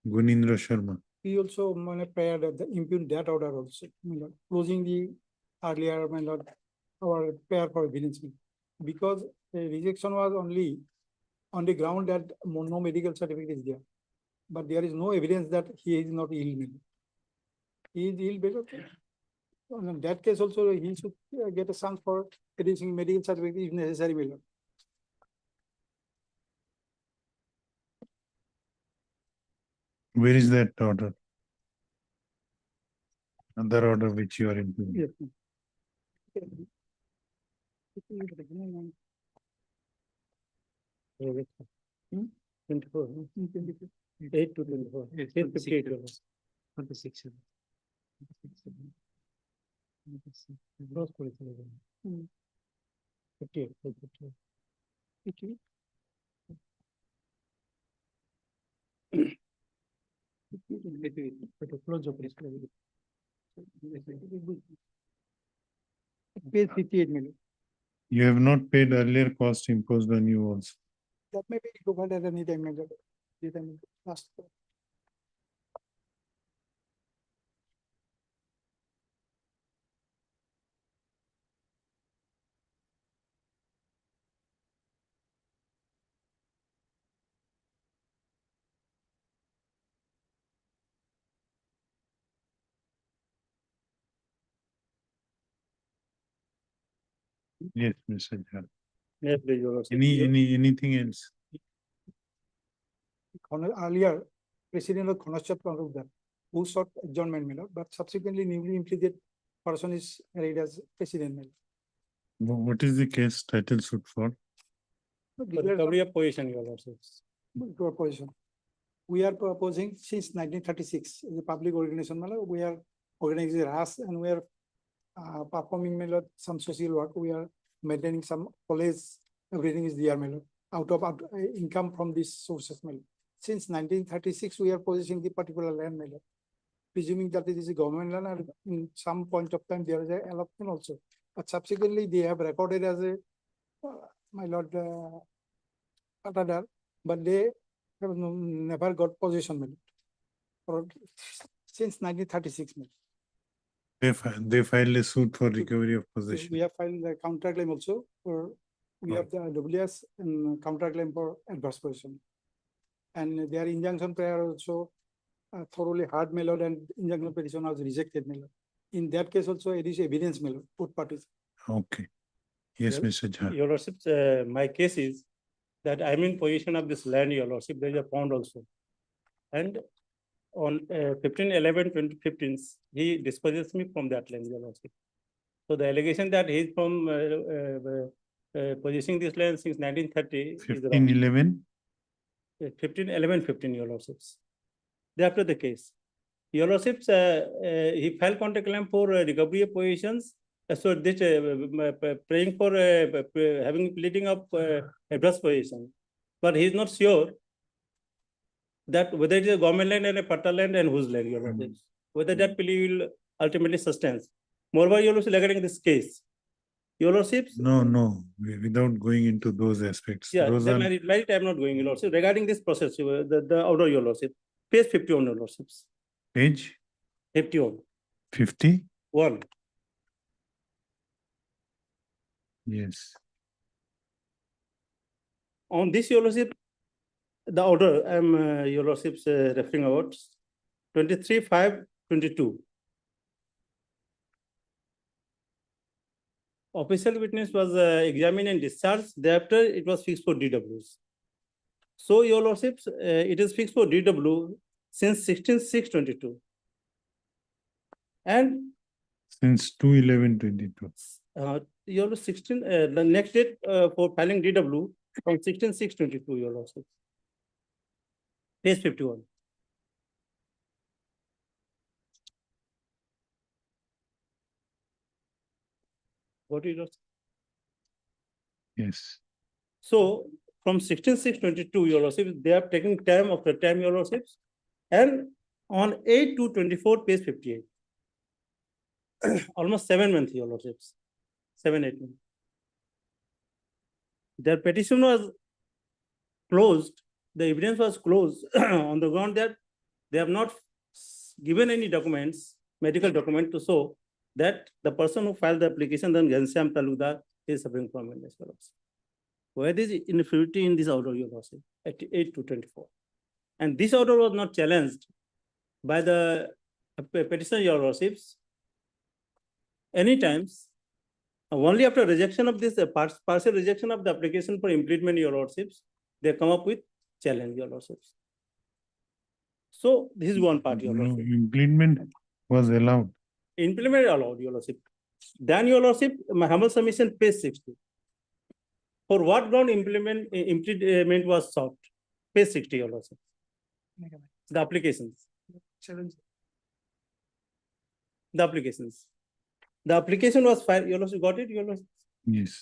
Gunindra Sharma. We also prayer that impugn that order also, my lord, closing the earlier, my lord, our prayer for evidence. Because the rejection was only on the ground that no medical certificate is there. but there is no evidence that he is not ill. He is ill better. In that case also, he should get a chance for producing medical certificate if necessary, my lord. Where is that order? Another order which you are into. Yes. Hmm? 24, no? 8 to 24. 58 dollars. 26. Gross 47. Hmm. 58, 58. Okay. But close the place. Page 58 million. You have not paid earlier cost imposed on you also. That may be recovered at any time, my lord. Anytime last. Yes, Mr. Jha. Yes, please, your lordship. Anything else? Earlier, President of Constitutional Court of that, who sought adjournment, my lord, but subsequently newly implemented person is arraigned as president, my lord. What is the case title suit for? For recovery of position, your lordship. To opposition. We are proposing since 1936, the public organization, my lord, we are organizing RAS and we are performing, my lord, some social work. We are maintaining some college, everything is there, my lord, out of income from these sources, my lord. Since 1936, we are possessing the particular land, my lord. Presuming that it is a government land, and in some point of time, there is a allotment also. But subsequently, they have recorded as a, my lord, but they have never got possession, my lord. Since 1936, my lord. They filed a suit for recovery of possession. We have filed a counterclaim also for, we have the WS and counterclaim for adverse possession. And their injunction prayer also thoroughly hard, my lord, and injunction petition was rejected, my lord. In that case also, it is evidence, my lord, both parties. Okay. Yes, Well, Mr. Jha. Your lordship, my case is that I'm in possession of this land, your lordship, there is a pond also. And on 15/11/2015, he disposes me from that land, your lordship. So the allegation that he is from possessing this land since 1930 is wrong. 15/11? 15/11/15, your lordships. Thereafter the case. Your lordships, he filed counterclaim for recovery of positions. So this praying for having pleading of adverse position. But he is not sure that whether it is a government land and a patta land and whose land, your lordships. Whether that plea will ultimately sustain. Moreover, your lordship, regarding this case, your lordships. No, without going into those aspects. Yeah, Those then are, merit I'm not going, your lordship. Regarding this process, the order, your lordship, page 51, your lordships. page 51. 50? 1. Yes. On this, your lordship, the order I'm your lordships referring about 23/5/22. Official witness was examined and discharged. Thereafter, it was fixed for DWs. So, your lordships, it is fixed for DW since 16/6/22. And Since 2/11/22. your 16, the next date for filing DW from 16/6/22, your lordship. Page 51. What is your? Yes. So from 16/6/22, your lordships, they are taking time after time, your lordships. And on 8/2/24, page 58. Almost 7 months, your lordships. 7-8 months. Their petition was closed. The evidence was closed on the ground that they have not given any documents, medical document to show that the person who filed the application, then Ghanshyam Talukdar, is suffering from illness, your lordship. Where is inferiority in this order, your lordship, at 8/2/24? And this order was not challenged by the petitioner, your lordships. Any times, only after rejection of this, partial rejection of the application for implement, your lordships, they come up with challenge, your lordships. So this is one part, your No, lordship. implement was allowed. Implement allowed, your lordship. Then your lordship, my humble submission, page 60. For what ground implement was sought? Page 60, your lordship. The applications. The applications. The application was filed, your lordship got it, your lordship? Yes.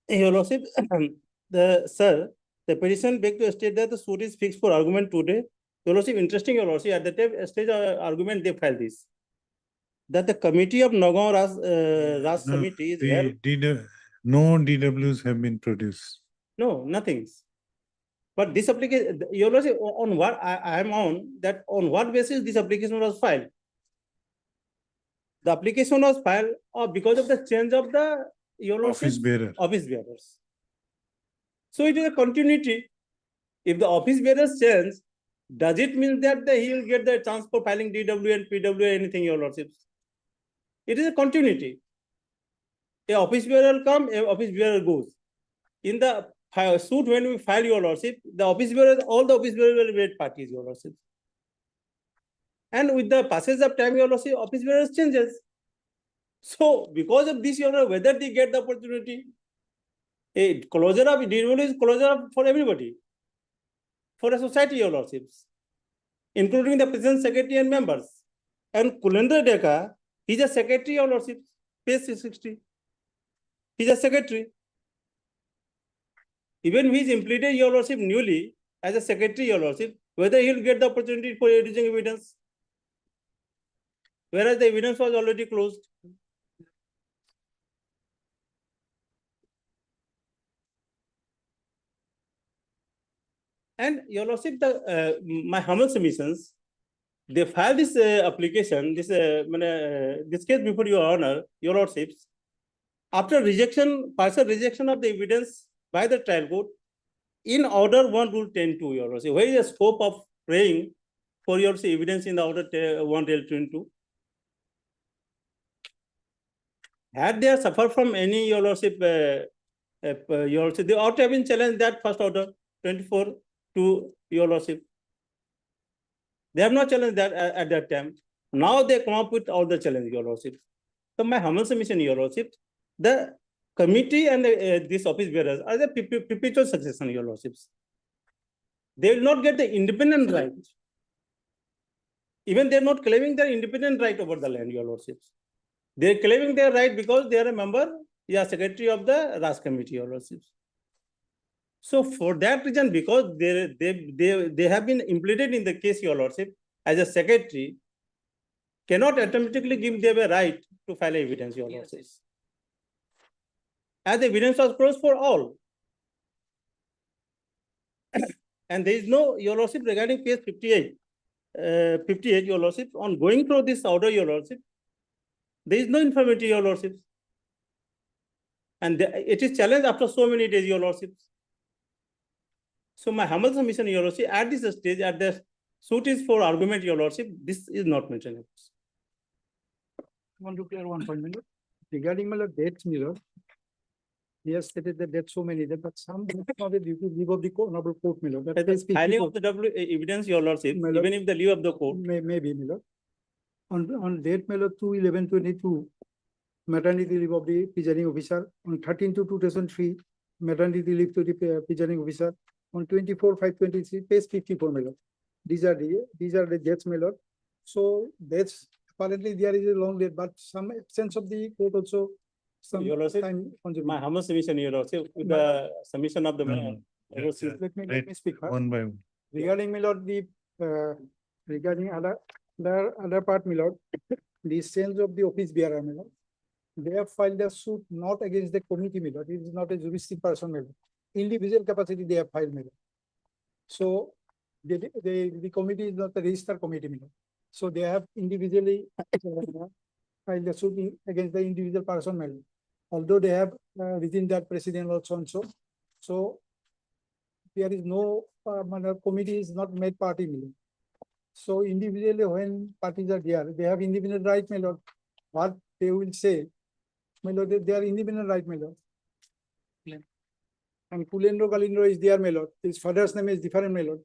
Your lordship, the petition begged to state that the suit is fixed for argument today. Your lordship, interesting, your lordship, at the time stage of argument, they filed this. That the committee of Nagaon Ras No, committee is held. no DWs have been produced. No, nothing. But this application, your lordship, on what I am on, that on what basis this application was filed? The application was filed because of the change of the, your lordship, Office bearer. office bearers. So it is a continuity. If the office bearers change, does it mean that he will get the chance for filing DW and PW, anything, your lordships? It is a continuity. A office bearer will come, a office bearer goes. In the suit, when we file, your lordship, the office bearers, all the office bearers will be parties, your lordship. And with the passage of time, your lordship, office bearers changes. So because of this, your lordship, whether they get the opportunity, a closure of DW is closure for everybody, for a society, your lordships, including the president, secretary, and members. And Kulendra Deka, he's a secretary, your lordships, page 60. He's a secretary. Even if he's implemented, your lordship, newly as a secretary, your lordship, whether he'll get the opportunity for reducing evidence, whereas the evidence was already closed. And your lordship, my humble submissions, they filed this application, this case before your honor, your lordships, after rejection, partial rejection of the evidence by the trial court, in order 1 rule 10(2), your lordship, where is the scope of praying for your evidence in the order 1 rule 10(2)? Had they suffered from any, your lordship, they ought to have been challenged that first order 24 to your lordship. They have not challenged that at that time. Now they come up with all the challenges, your lordship. So my humble submission, your lordship, the committee and these office bearers are the perpetual succession, your lordships. They will not get the independent right. Even they are not claiming their independent right over the land, your lordships. They are claiming their right because they are a member, secretary of the RAS committee, your lordships. So for that reason, because they have been implemented in the case, your lordship, as a secretary, cannot automatically give them a right to file evidence, your lordship. As the evidence was closed for all. And there is no, your lordship, regarding case 58, your lordship, on going through this order, your lordship, there is no infirmity, your lordship. And it is challenged after so many days, your lordship. So my humble submission, your lordship, at this stage, at the suit is for argument, your lordship, this is not mentioned. I want to clear one point, my lord. Regarding my lord dates, my lord, he has stated that there's so many, but some of the due to leave of the honorable court, my lord. That is Filing of the evidence, your lordship, My lord. even if the leave of the court. Maybe, my lord. On date, my lord, 2/11/22, maternity leave of the presiding officer. On 13/2/2003, maternity leave to the presiding officer. On 24/5/23, page 54, my lord. These are the dates, my lord. So that's apparently there is a long date, but some absence of the court also. Some Your lordship, time consuming. my humble submission, your lordship, with the submission of the Let me speak first. One by one. Regarding, my lord, the regarding other part, my lord, the sense of the office bearer, my lord. They have filed a suit not against the committee, my lord. It is not a juristic person, my lord. Individual capacity they have filed, my lord. So the committee is not a registered committee, my lord. So they have individually filed a suit against the individual person, my lord. Although they have within that president also and so there is no committee is not made party, my lord. So individually, when parties are there, they have independent right, my lord. What they will say, my lord, they are independent right, my lord. And Kulendra Kalindra is there, my lord. His father's name is different, my lord.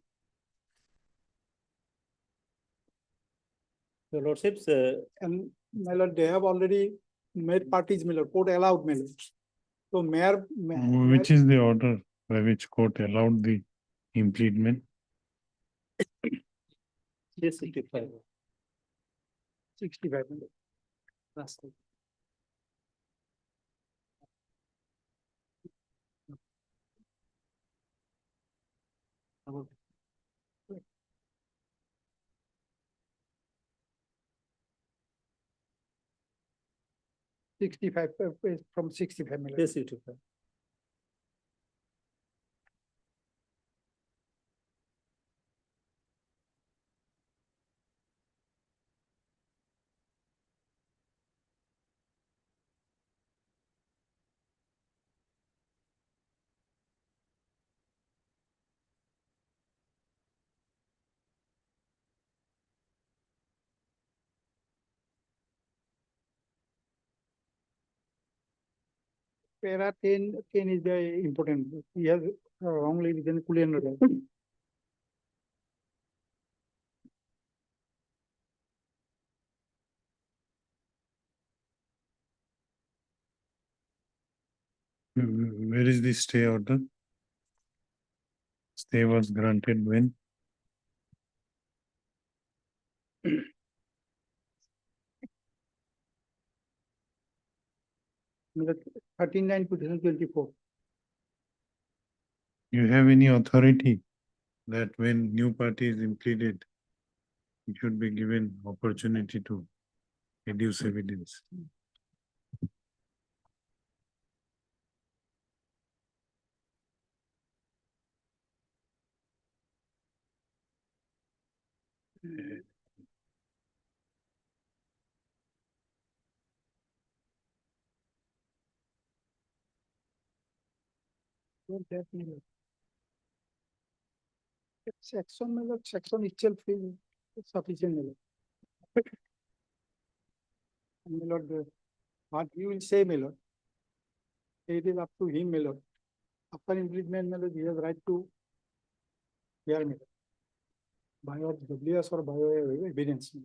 Your lordships, And my lord, they have already made parties, my lord, court allowed, my lord. So mayor. Which is the order by which court allowed the impleadment? yes, 65. 65, my lord. Last time. About 65, from 65, my lord. Yes, 65. Para 10 is the important. He has wrongly written Kulendra. Where is the stay order? Stay was granted when? My lord, 39/2024. You have any authority that when new party is impleaded, it should be given opportunity to adduce evidence? Don't have, my lord. Section, my lord, section itself is sufficient, my lord. And my lord, what he will say, my lord, it is up to him, my lord. After imprisonment, my lord, he has right to hear, my lord. Bio WS or bio evidence.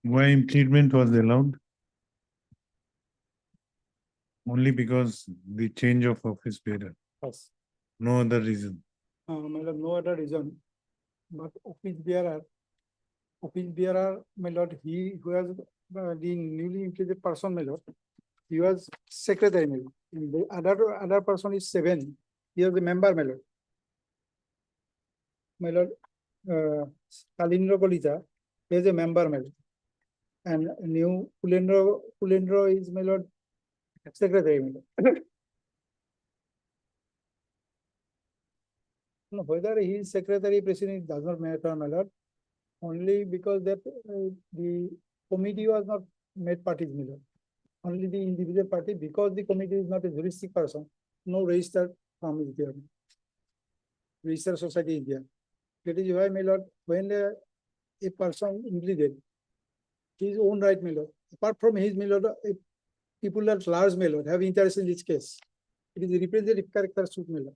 Why impleadment was allowed? Only because the change of office bearer, Yes. no other reason. My lord, no other reason. But office bearer, my lord, he who has the newly implemented person, my lord, he was secretary, my lord. And the other person is 7. He is a member, my lord. My lord, Kalindra Kolita, he is a member, my lord. And new Kulendra is, my lord, secretary, my lord. No, whether he is secretary, president, it does not matter, my lord. Only because that the committee was not made parties, my lord. Only the individual party, because the committee is not a juristic person, no registered firm is there. Registered society is there. That is why, my lord, when a person impleaded, his own right, my lord. Apart from his, my lord, people at large, my lord, have interest in this case. It is a representative character suit, my lord.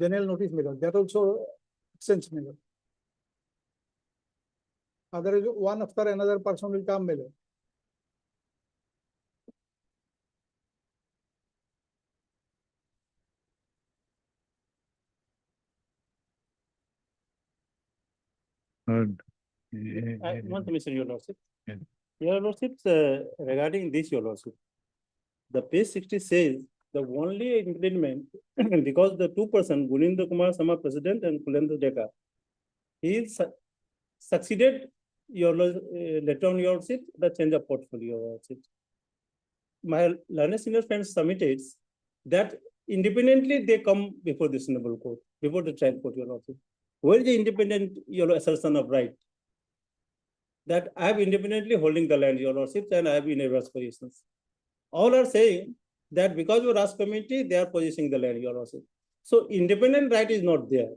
General notice, my lord, that also sense, my lord. Otherwise, one after another person will come, my lord. Heard. One thing, Mr. Your Lordship. Yeah. Your Lordship, regarding this, Your Lordship, the page 60 says the only impediment, because the two person, Gunindra Kumar Sama president and Kulendra Deka, he is succeeded your letter on your lordship, the change of portfolio, your lordship. My learned senior friends submitted that independently they come before this noble court, before the trial court, your lordship. Where is the independent, your assertion of right? That I have independently holding the land, your lordships, and I have been in positions. All are saying that because of Raj committee, they are possessing the land, your lordship. So independent right is not there.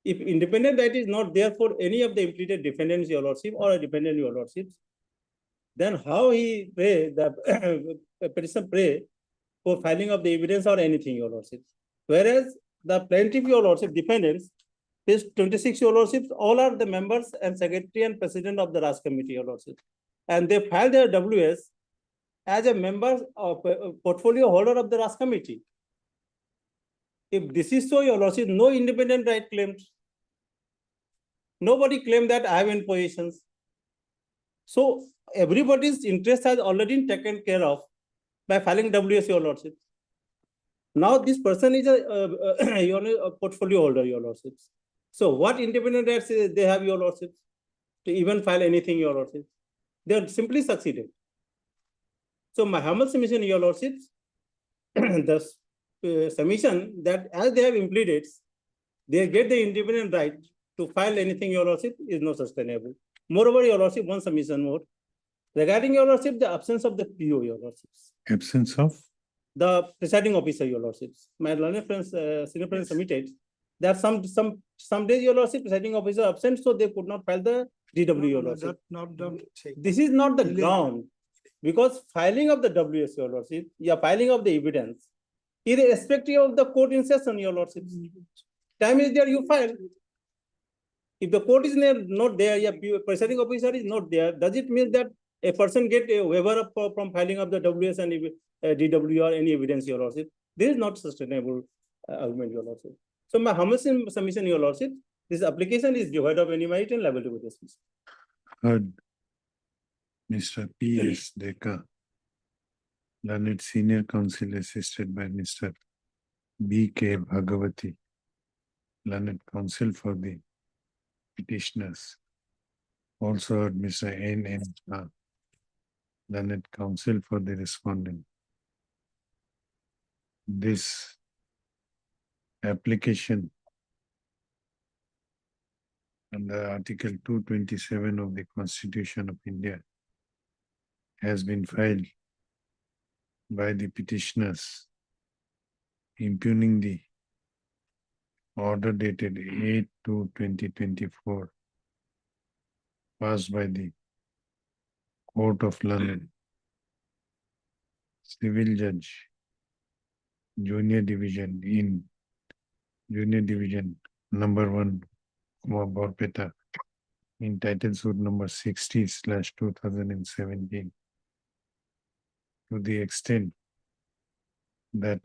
If independent right is not there for any of the implicated defendants, your lordship, or a defendant, your lordships, then how he pray, the petition pray for filing of the evidence or anything, your lordships. Whereas the plaintiff, your lordship, defendants, page 26, your lordships, all are the members and secretary and president of the Raj committee, your lordship. And they filed their WS as a member of portfolio holder of the Raj committee. If this is so, your lordship, no independent right claimed. Nobody claimed that I have in positions. So everybody's interest has already been taken care of by filing WS, your lordship. Now this person is a portfolio holder, your lordships. So what independent rights they have, your lordships, to even file anything, your lordships? They are simply succeeded. So my humble submission, your lordships, the submission that as they have implemented, they get the independent right to file anything, your lordship, is not sustainable. Moreover, your lordship, one submission more. Regarding your lordship, the absence of the PO, your lordships. Absence of? The presiding officer, your lordships. My learned friends, senior friends submitted that some days, your lordship, presiding officer absent, so they could not file the DW, your lordship. This is not the ground, because filing of the WS, your lordship, yeah, filing of the evidence, irrespective of the court in session, your lordship. Time is there, you file. If the court is not there, yeah, presiding officer is not there, does it mean that a person get a waiver from filing of the WS and DW or any evidence, your lordship? This is not sustainable argument, your lordship. So my humble submission, your lordship, this application is devoid of any merit and liable to be dismissed. Heard Mr. P.S. Deka, learned senior counsel assisted by Mr. B.K. Bhagavati, learned counsel for the petitioners. Also heard Mr. N.N. Shah, learned counsel for the respondent. This application under Article 227 of the Constitution of India has been filed by the petitioners, impugning the order dated 8/2/2024 passed by the Court of London, Civil Judge, Junior Division number 1, Borpeta, in title suit number 60/2017, to the extent that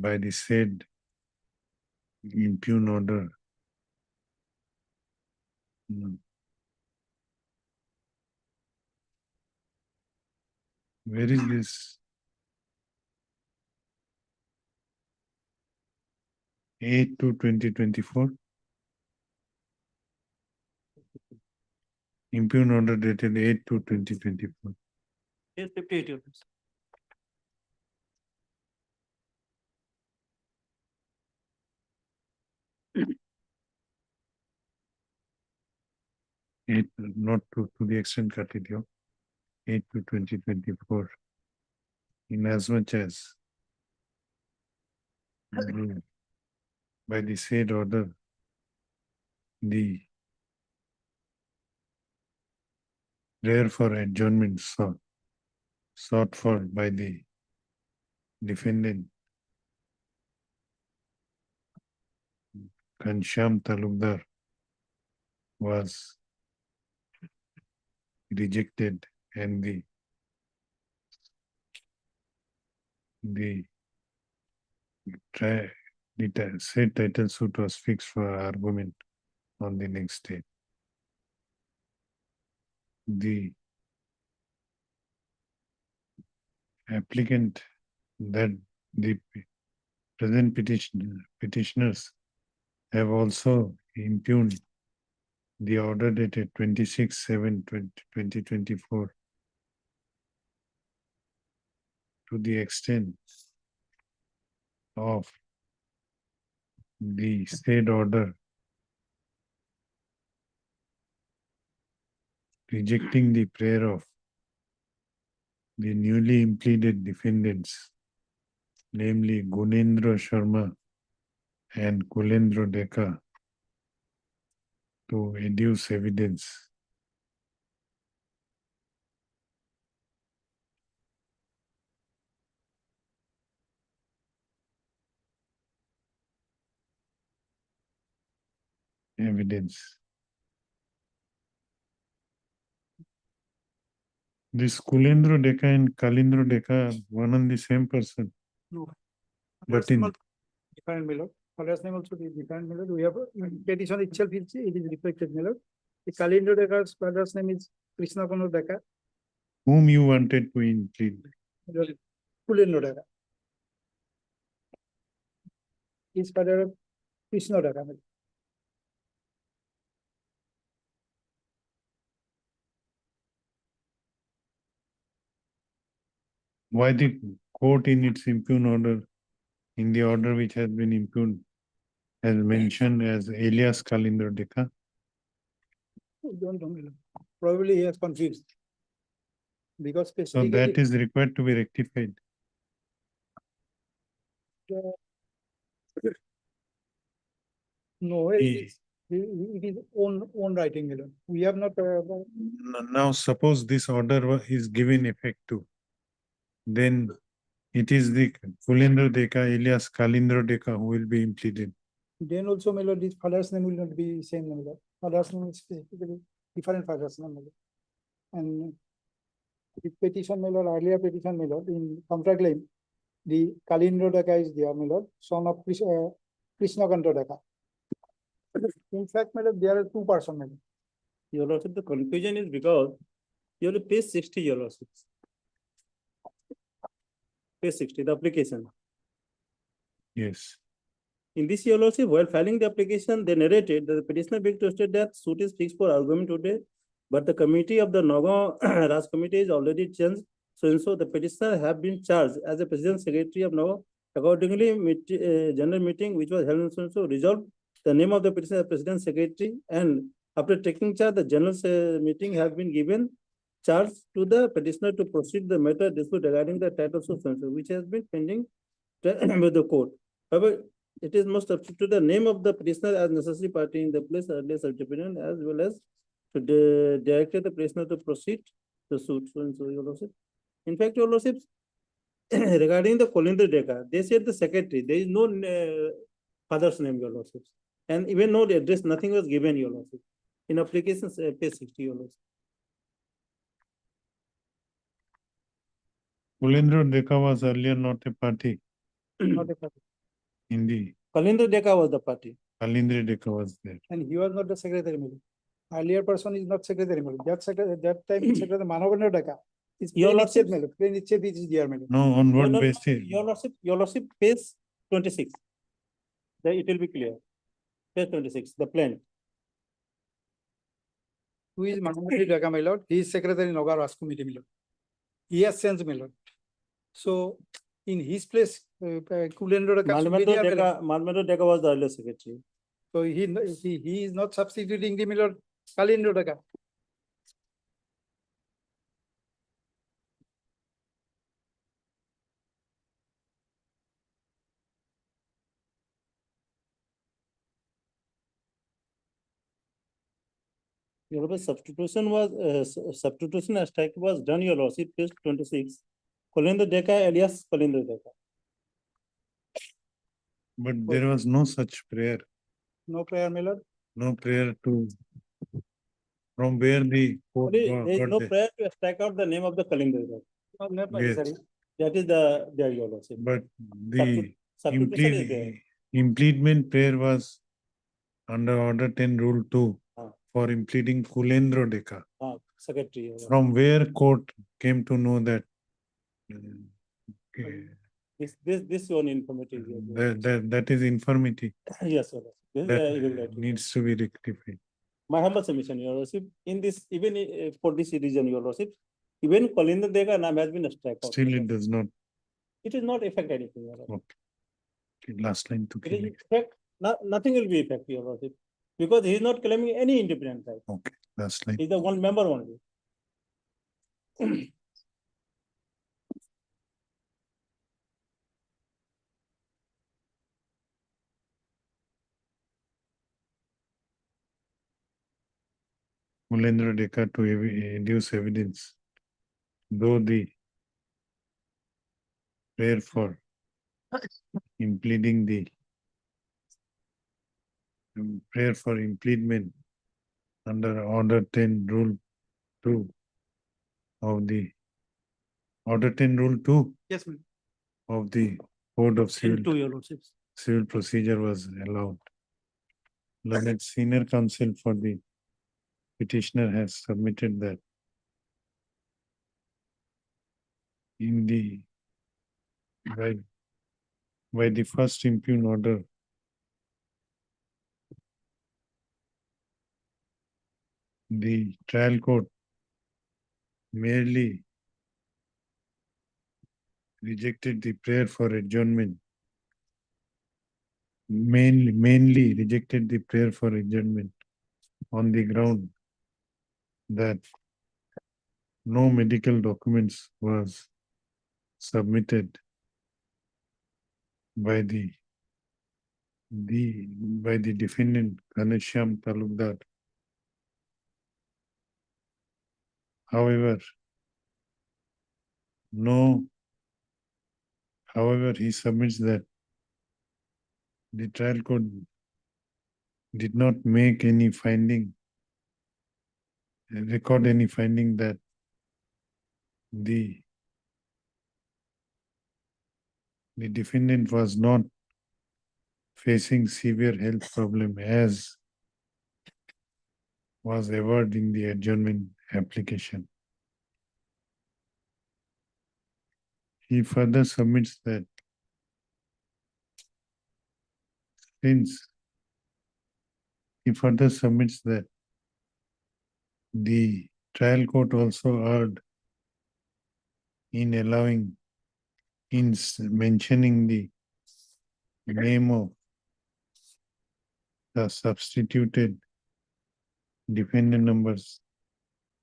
by the said impugn order, where is this? 8/2/2024. Impugn order dated 8/2/2024. Yes, 58 euros. Not to the extent cut it here. 8/2/2024. In as much as by the said order, the prayer for adjournment sought for by the defendant Ghanshyam Talukdar was rejected, and the said title suit was fixed for argument on the next day. The applicant that the present petitioners have also impugned the order dated 26/7/2024 to the extent of the said order rejecting the prayer of the newly impleaded defendants, namely Gunendra Sharma and Kulendra Deka, to adduce evidence. Evidence. This Kulendra Deka and Kalindra Deka are one and the same person. No. But in Different Miller, father's name also is different Miller. We have petition itself, it is reflected Miller. The Kalindra Deka's father's name is Krishna Kanu Deka. whom you wanted to implead. Kulendra Deka. His father Krishna Deka. Why the court in its impugned order, in the order which has been impugned, has mentioned as alias Kalindra Deka? Don't know, Miller. Probably he has confused. Because So specifically. that is required to be rectified. No, it is own writing, Miller. We have not. Now suppose this order is given effect to, then it is the Kulendra Deka alias Kalindra Deka who will be impleaded. Then also, Miller, this father's name will not be same Miller. Father's name is specifically different father's name, Miller. And the petition, Miller, earlier petition, Miller, in counterclaim, the Kalindra Deka is there, Miller, son of Krishna Kanta Deka. In fact, Miller, there are two persons, Miller. Your Lordship, the confusion is because you have page 60, Your Lordship. Page 60, the application. Yes. In this, Your Lordship, while filing the application, they narrated that the petitioner begged to state that suit is fixed for argument today, but the committee of the Nagaon Raj Committee is already changed. So the petitioner have been charged as the President Secretary of Nagaon. Accordingly, general meeting which was held in so resolved the name of the petitioner as President Secretary, and after taking charge, the general meeting has been given charge to the petitioner to proceed the matter dispute regarding the title of which has been pending with the court. However, it is most substitute the name of the petitioner as necessary party in the place earlier certification, as well as to direct the petitioner to proceed the suit. So, Your Lordship. In fact, Your Lordship, regarding the Kulendra Deka, they said the secretary. There is no father's name, Your Lordship, and even no address. Nothing was given, Your Lordship. In applications, page 60, Your Lordship. Kulendra Deka was earlier not a party Not a party. in the Kalindra Deka was the party. Kalindra Deka was there. And he was not the secretary, Miller. Earlier person is not secretary, Miller. That time secretary Manavendra Deka. Is Your plain Lordship. itself, Miller. Plain itself is there, Miller. No, on what No, basis? Your Lordship, page 26. Then it will be clear. Page 26, the plan. Who is Manavendra Deka, my lord? He is secretary in Nagaon Raj Committee, Miller. He has changed, Miller. So in his place, Kulendra Deka should be there, Miller. Manavendra Deka was the earlier secretary. So he is not substituting the Miller Kalindra Deka. Your Lordship, substitution strike was done, Your Lordship, page 26. Kulendra Deka alias Kulendra Deka. But there was no such prayer, No prayer, Miller. no prayer to, from where the court There is got no there. prayer to strike out the name of the Kulendra Deka. Not Yes. necessary. That is there, Your Lordship. But the Substitution is there. impleadment prayer was under order 10 rule 2 Ah. for impleading Kulendra Deka. Secretary. Your Lordship. From where court came to know that This one informative. Your Lordship. that is infirmity Yes, Your Lordship. This is that irregularity. needs to be rectified. My humble submission, Your Lordship, in this, even for this reason, Your Lordship, even Kulendra Deka name has been struck out. Still it does not. It is not affect anything, Your Lordship. Okay. Last line to It is kill it. effect, nothing will be effective, Your Lordship, because he is not claiming any independent right. Okay, last line. He is the one member only. Mulendra Dekar to adduce evidence, though the prayer for impleading the prayer for impleadment under Order 10, Rule 2 of the Order 10, Rule 2 Yes, ma'am. of the Code of Civil, To Your Lordship. Civil Procedure was allowed. Learned Senior Counsel for the petitioner has submitted that in the by the first impugned order, the trial court merely rejected the prayer for adjournment. Mainly rejected the prayer for adjournment on the ground that no medical documents was submitted by the defendant Ghanshyam Talukdar. However, he submits that the trial court did not make any finding, record any finding that the defendant was not facing severe health problem as was averred in the adjournment application. He further submits that the trial court also erred in mentioning the name of the substituted defendant number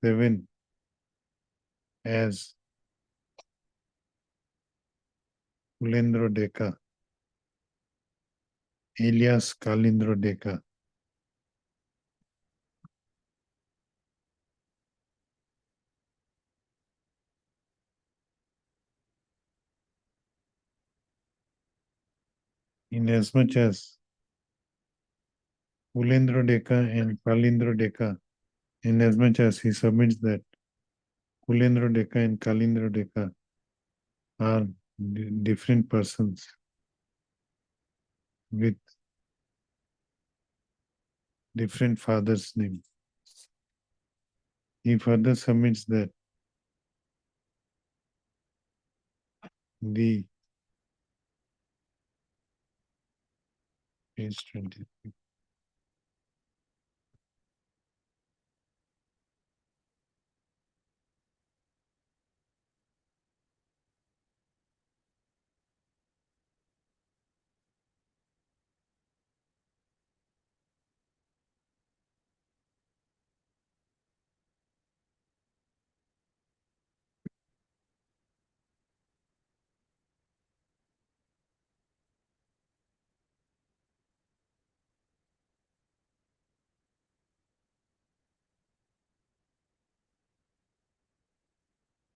7 as Kulendra Dekar, alias Kalindra Dekar. Inasmuch as Kulendra Dekar and Kalindra Dekar, inasmuch as he submits that Kulendra Dekar and Kalindra Dekar are different persons with different father's name. He further submits that the page 20.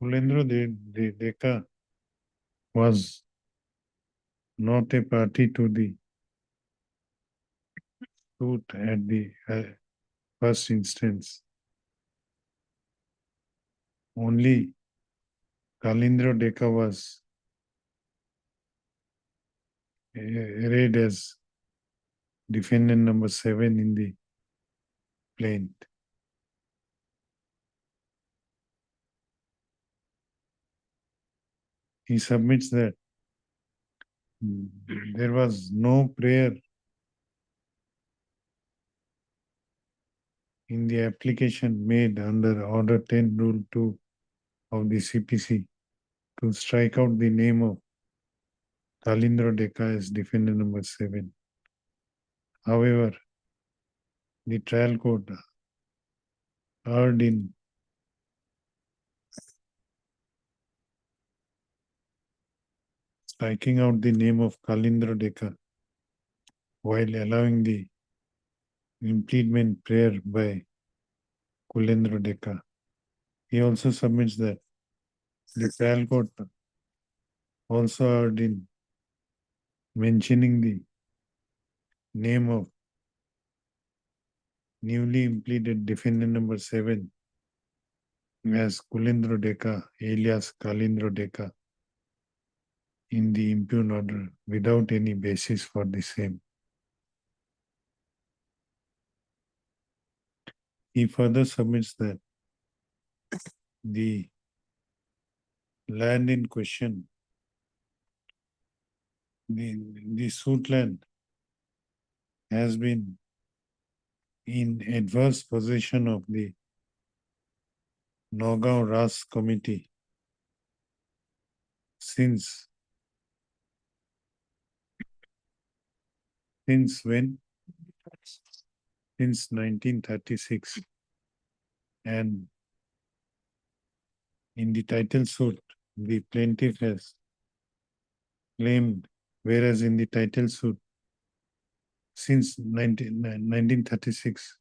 Kulendra Dekar was not a party to the suit at the first instance. Only Kalindra Dekar was arrayed as defendant number 7 in the plaint. He submits that there was no prayer in the application made under Order 10, Rule 2 of the CPC to strike out the name of Kalindra Deka as defendant number 7. However, the trial court erred in striking out the name of Kalindra Deka while allowing the impleadment prayer by Kulendra Deka. He also submits that the trial court also erred in mentioning the name of newly impleaded defendant number 7 as Kulendra Deka alias Kalindra Deka in the impugned order without any basis for the same. He further submits that the land in question, the suit land has been in adverse possession of the Nagaon Ras Committee since when? Since 1936. And in the title suit, the plaintiff has claimed, whereas in the title suit, since 1936,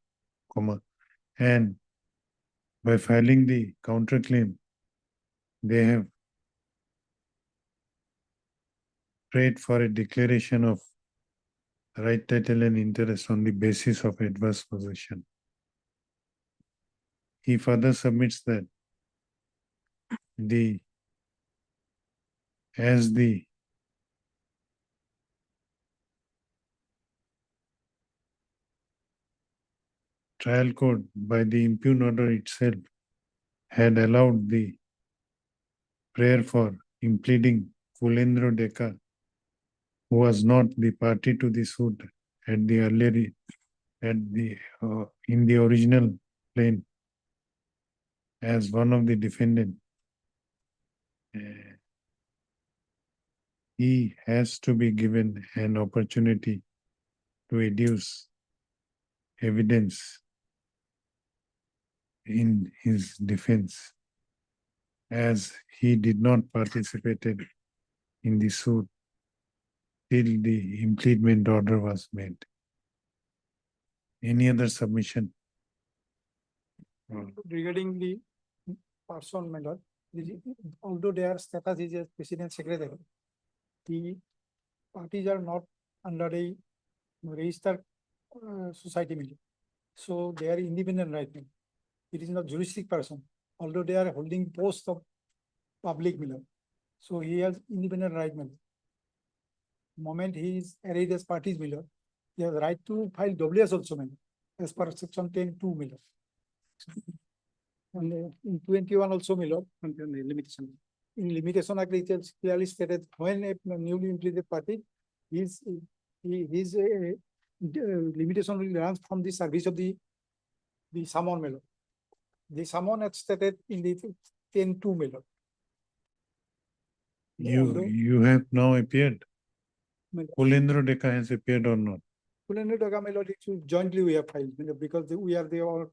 and by filing the counterclaim, they have prayed for a declaration of right title and interest on the basis of adverse possession. He further submits that as the trial court by the impugned order itself had allowed the prayer for impleading Kulendra Deka, who was not the party to the suit at the earlier, in the original plain as one of the defendants. He has to be given an opportunity to adduce evidence in his defense, as he did not participate in the suit till the impleadment order was made. Any other submission? Regarding the person matter, although their status is as president secretary, the parties are not under a registered society meeting. So they are independent right now. It is not juristic person, although they are holding post of public miller. So he has independent right miller. Moment he is arrayed as parties miller, he has right to file WS also miller, as per section 10(2) miller. And in 21 also miller, and then the limitation. In limitation act, it is clearly stated when a newly implemented party his limitation will run from the service of the summon miller. The summon is stated in the 10(2) miller. You have now appeared. Kulendra Deka has appeared or not? Kulendra Deka miller, jointly we have filed because we are the all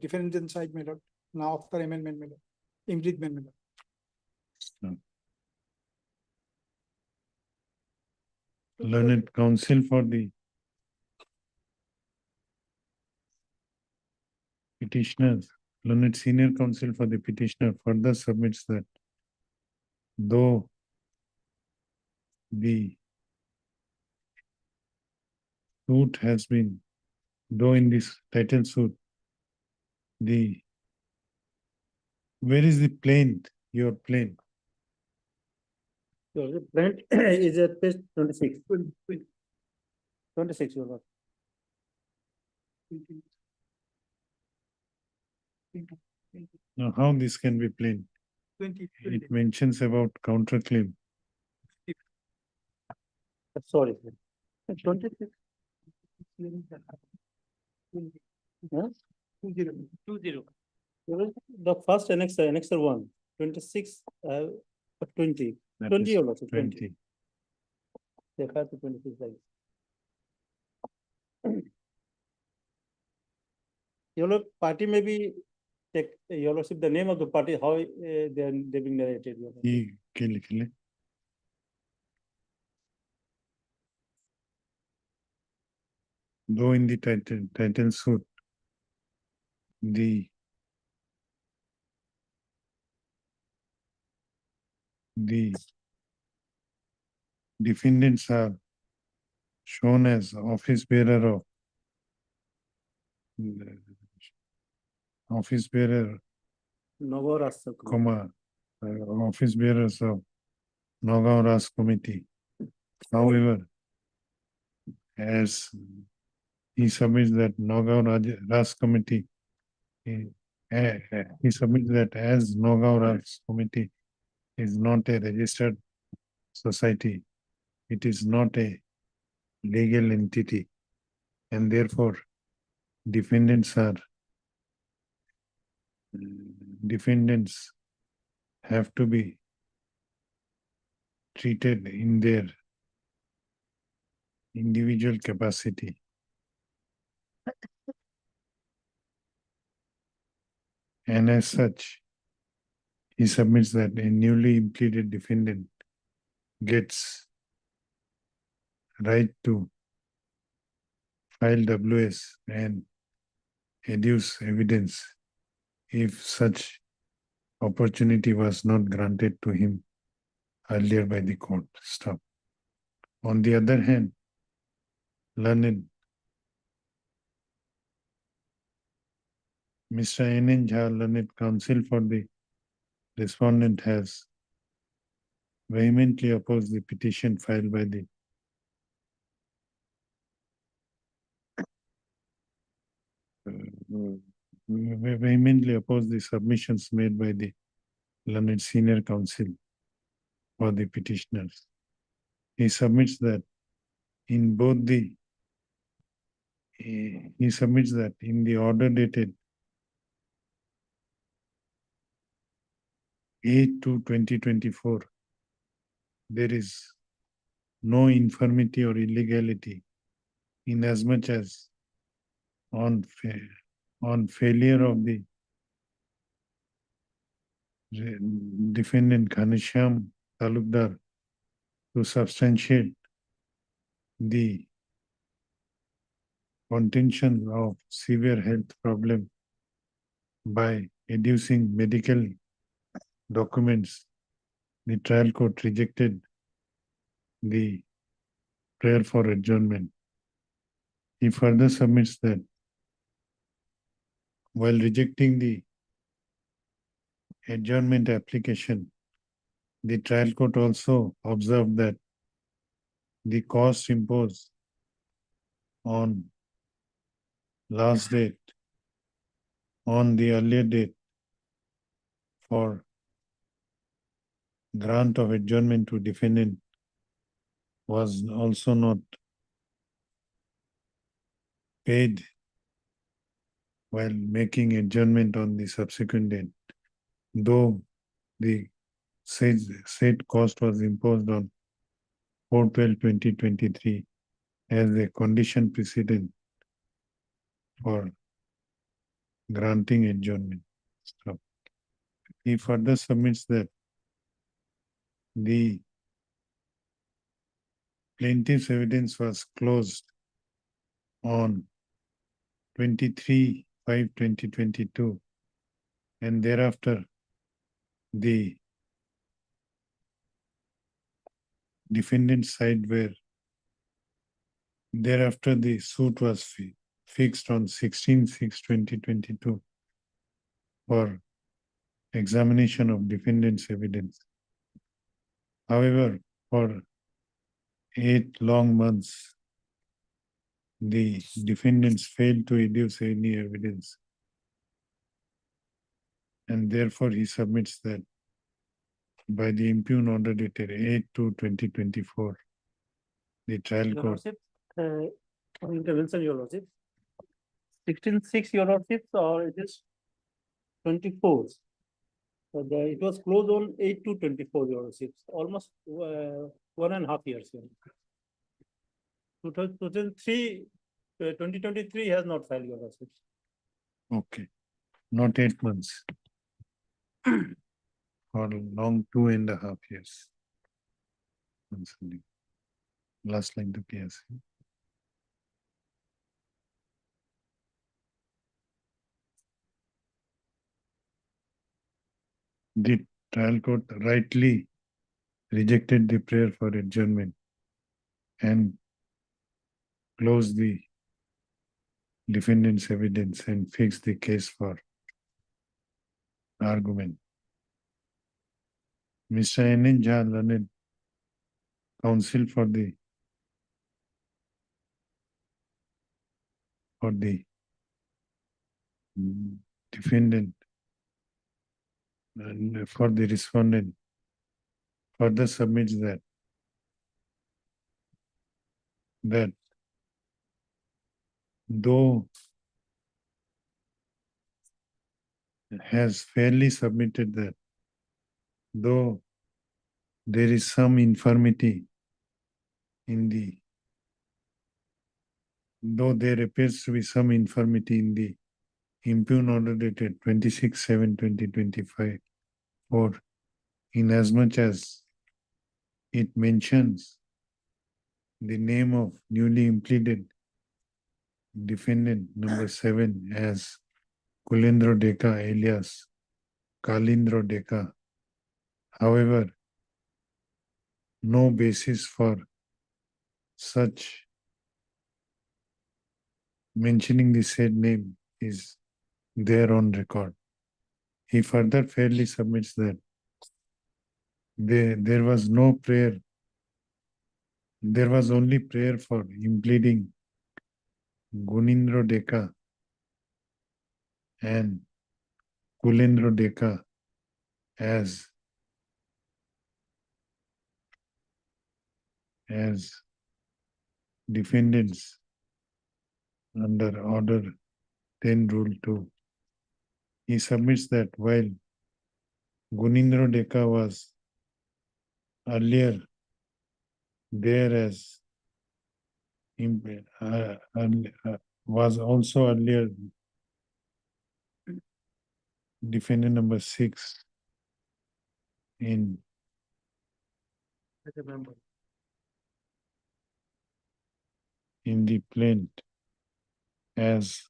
different side miller now after amendment miller, impleadment miller. No. Learned counsel for the petitioners, learned senior counsel for the petitioner further submits that though the suit has been, though in this title suit, where is the plaintiff, your plaintiff? So the plan is at page 26. 26, your lord. Now, how this can be plain? 20. It mentions about counterclaim. Sorry. 26. Huh? 20. The first annexer 1, 26, 20. That 20 is or also 20. 20. The FIR to 26 days. Your Lord, party may be, take, Your Lordship, the name of the party, how they're being narrated. Your Lordship. ये के लिख ले though in the title suit the defendants are shown as office bearer Nagaur Rasa Committee. comma office bearers of Nagaon Ras Committee. However, as he submits that Nagaon Ras Committee, he submits that as Nagaon Ras Committee is not a registered society, it is not a legal entity, and therefore defendants have to be treated in their individual capacity. And as such, he submits that a newly implemented defendant gets right to file WS and adduce evidence if such opportunity was not granted to him earlier by the court. Stop. On the other hand, learned Mr. N.N. Jha, learned counsel for the respondent, has vehemently opposed the petition filed by the vehemently opposed the submissions made by the learned senior counsel for the petitioners. He submits that in both the he submits that in the order dated 8/2/2024, there is no infirmity or illegality inasmuch as on failure of the defendant Ghanshyam Talukdar to substantiate the contention of severe health problem by adducing medical documents, the trial court rejected the prayer for adjournment. He further submits that while rejecting the adjournment application, the trial court also observed that the cost imposed on last date, on the earlier date for grant of adjournment to defendant was also not paid while making adjournment on the subsequent date, though the said cost was imposed on 4/12/2023 as a condition precedent for granting adjournment. So he further submits that the plaintiff's evidence was closed on 23/5/2022, and thereafter the defendant's side thereafter the suit was fixed on 16/6/2022 for examination of defendant's evidence. However, for 8 long months, the defendants failed to adduce any evidence, and therefore he submits that by the impugned order dated 8/2/2024, the trial Your court Lordship, intervention, Your Lordship. 16/6, Your Lordship, or it is 24. So it was closed on 8/2/24, Your Lordship, almost 1.5 years. 2003, 2023 has not filed, your lordship. Okay, not 8 months. For a long 2.5 years. Concerning. Last like the case. The trial court rightly rejected the prayer for adjournment and closed the defendant's evidence and fixed the case for argument. Mr. N. Jha, learned counsel for the defendant and for the respondent further submits that though has fairly submitted that though there is some infirmity in the though there appears to be some infirmity in the impugn order dated 26/7/2025, or inasmuch as it mentions the name of newly impleaded defendant number 7 as Kulendro Deka alias Kalindro Deka. However, no basis for such mentioning the said name is there on record. He further fairly submits that there was no prayer, there was only prayer for impleading Gunindro Deka and Kulendro Deka as defendants under Order 10 Rule 2. He submits that while Gunindro Deka was earlier there as was also earlier defendant number 6 in the plaint as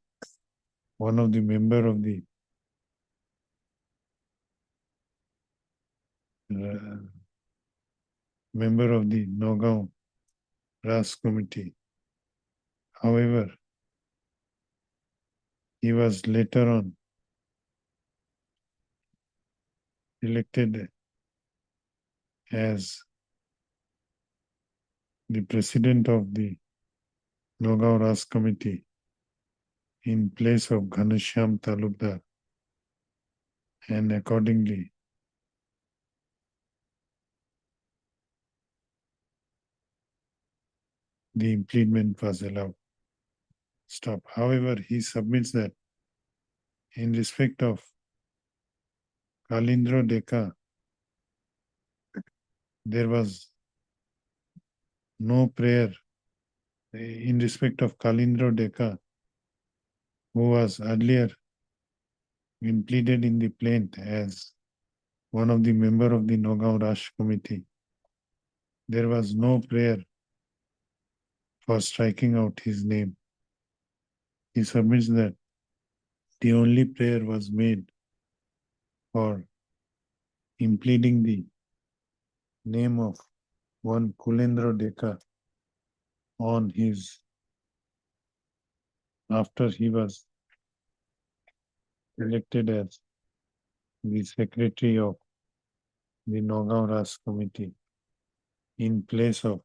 one of the member of the Nagaon RAS committee. However, he was later on elected as the president of the Nagaon RAS committee in place of Ghanshyam Talukdar, and accordingly the impleadment was allowed. Stop. However, he submits that in respect of Kalindro Deka, there was no prayer in respect of Kalindro Deka, who was earlier impleaded in the plaint as one of the member of the Nagaon RAS committee. There was no prayer for striking out his name. He submits that the only prayer was made for impleading the name of one Kulendro Deka on his after he was elected as the secretary of the Nagaon RAS committee in place of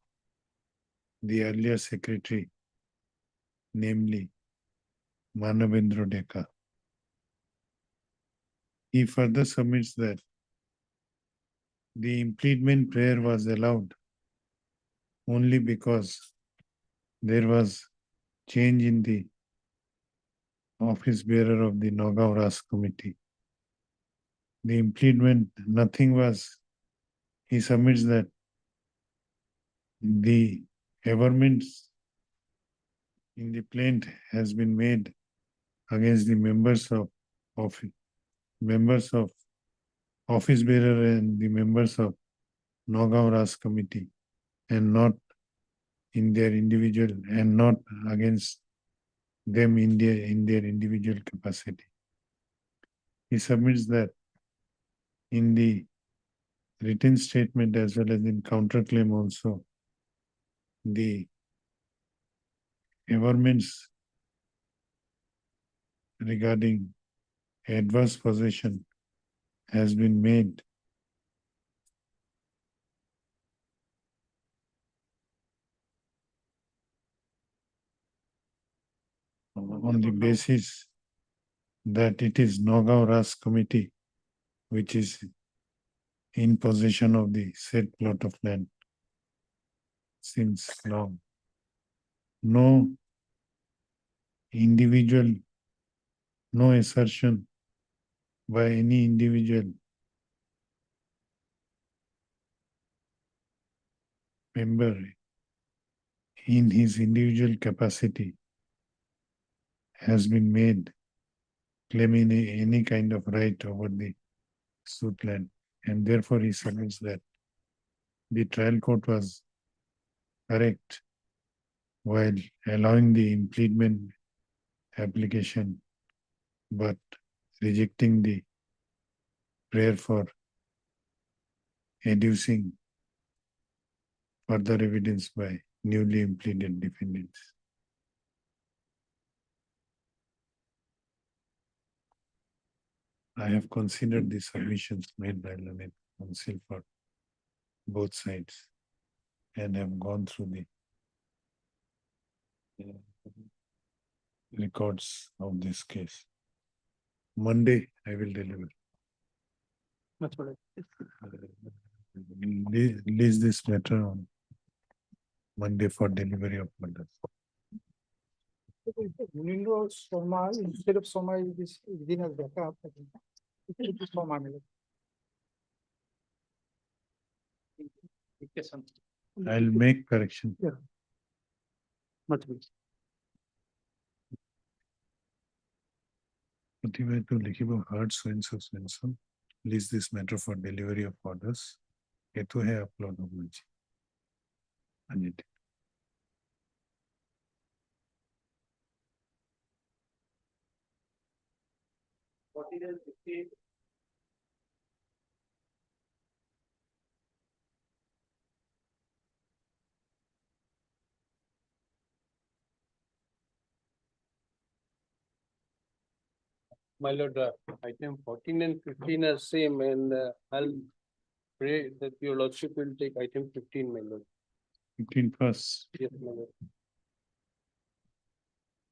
the earlier secretary, namely Manavendra Deka. He further submits that the impleadment prayer was allowed only because there was change in the office bearer of the Nagaon RAS committee. The impleadment, nothing was, he submits that the averments in the plaint has been made against the members of office bearer and the members of Nagaon Ras Committee, and not in their individual, and not against them in their individual capacity. He submits that in the written statement as well as in counterclaim also, the averments regarding adverse possession has been made on the basis that it is Nagaon Ras Committee which is in possession of the said plot of land since long. No individual, no assertion by any individual member in his individual capacity has been made claiming any kind of right over the suit land, and therefore he submits that the trial court was correct while allowing the impleadment application but rejecting the prayer for adducing further evidence by newly impleaded defendants. I have considered the submissions made by learned counsel for both sides and have gone through the records of this case. Monday, I will deliver. Release this letter on Monday for delivery of orders. Munindo Soma, instead of Soma, is this within as backup. I think. It should be Soma. I'll make correction. Yeah. Much better. Motivate to Likibo heard so and so. Release this matter for delivery of orders. Hetu hai upload होना चाहिए. Anit. My lord, item 14 and 15 are same, and I'll pray that your lordship will take item 15, my lord. 15 first. Yes, my lord.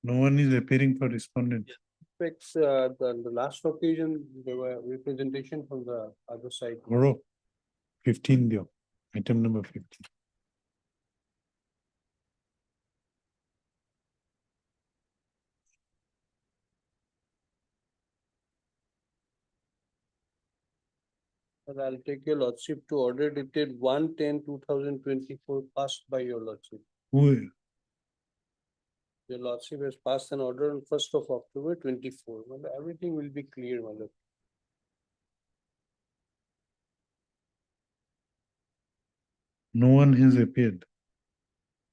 No one is appearing for respondent. Expects, the last occasion, there were representation from the other side. Goro. 15 dio. Item number 15. And I'll take your lordship to order dated 1/10/2024 passed by your lordship. Who, Your lordship has passed an order on 1st of October 24. My lord, everything will be clear, my lord. no one has appeared.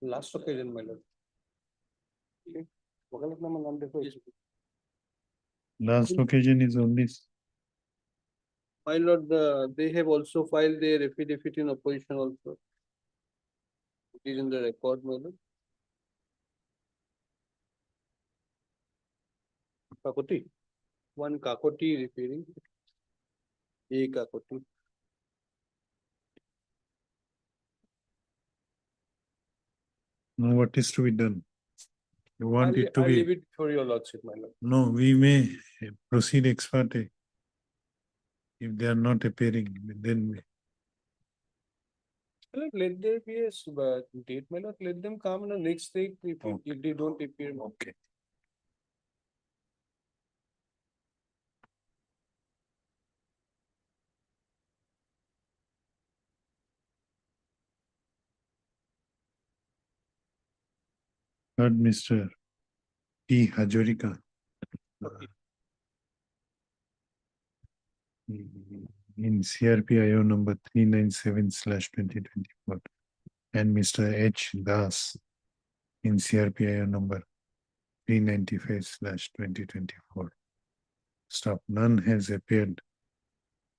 Last occasion, my lord. Okay. वकालत नामा नाम देखो इसमें। Last occasion is only My lord, they have also filed their affidavit in opposition also. It is in the record, my lord. Kakoti, one Kakoti repairing. A Kakoti. no what is to be done. You want it to I'll leave be, it for your lordship, my lord. no, we may proceed ex parte. If they are not appearing, then we. My lord, let there be a date, my lord. Let them come on the next date if they don't appear. my lord. Okay. Heard Mr. P. Hajorika. In CRPIO number 397/2024 and Mr. H. Das in CRPIO number 395/2024. Stop. None has appeared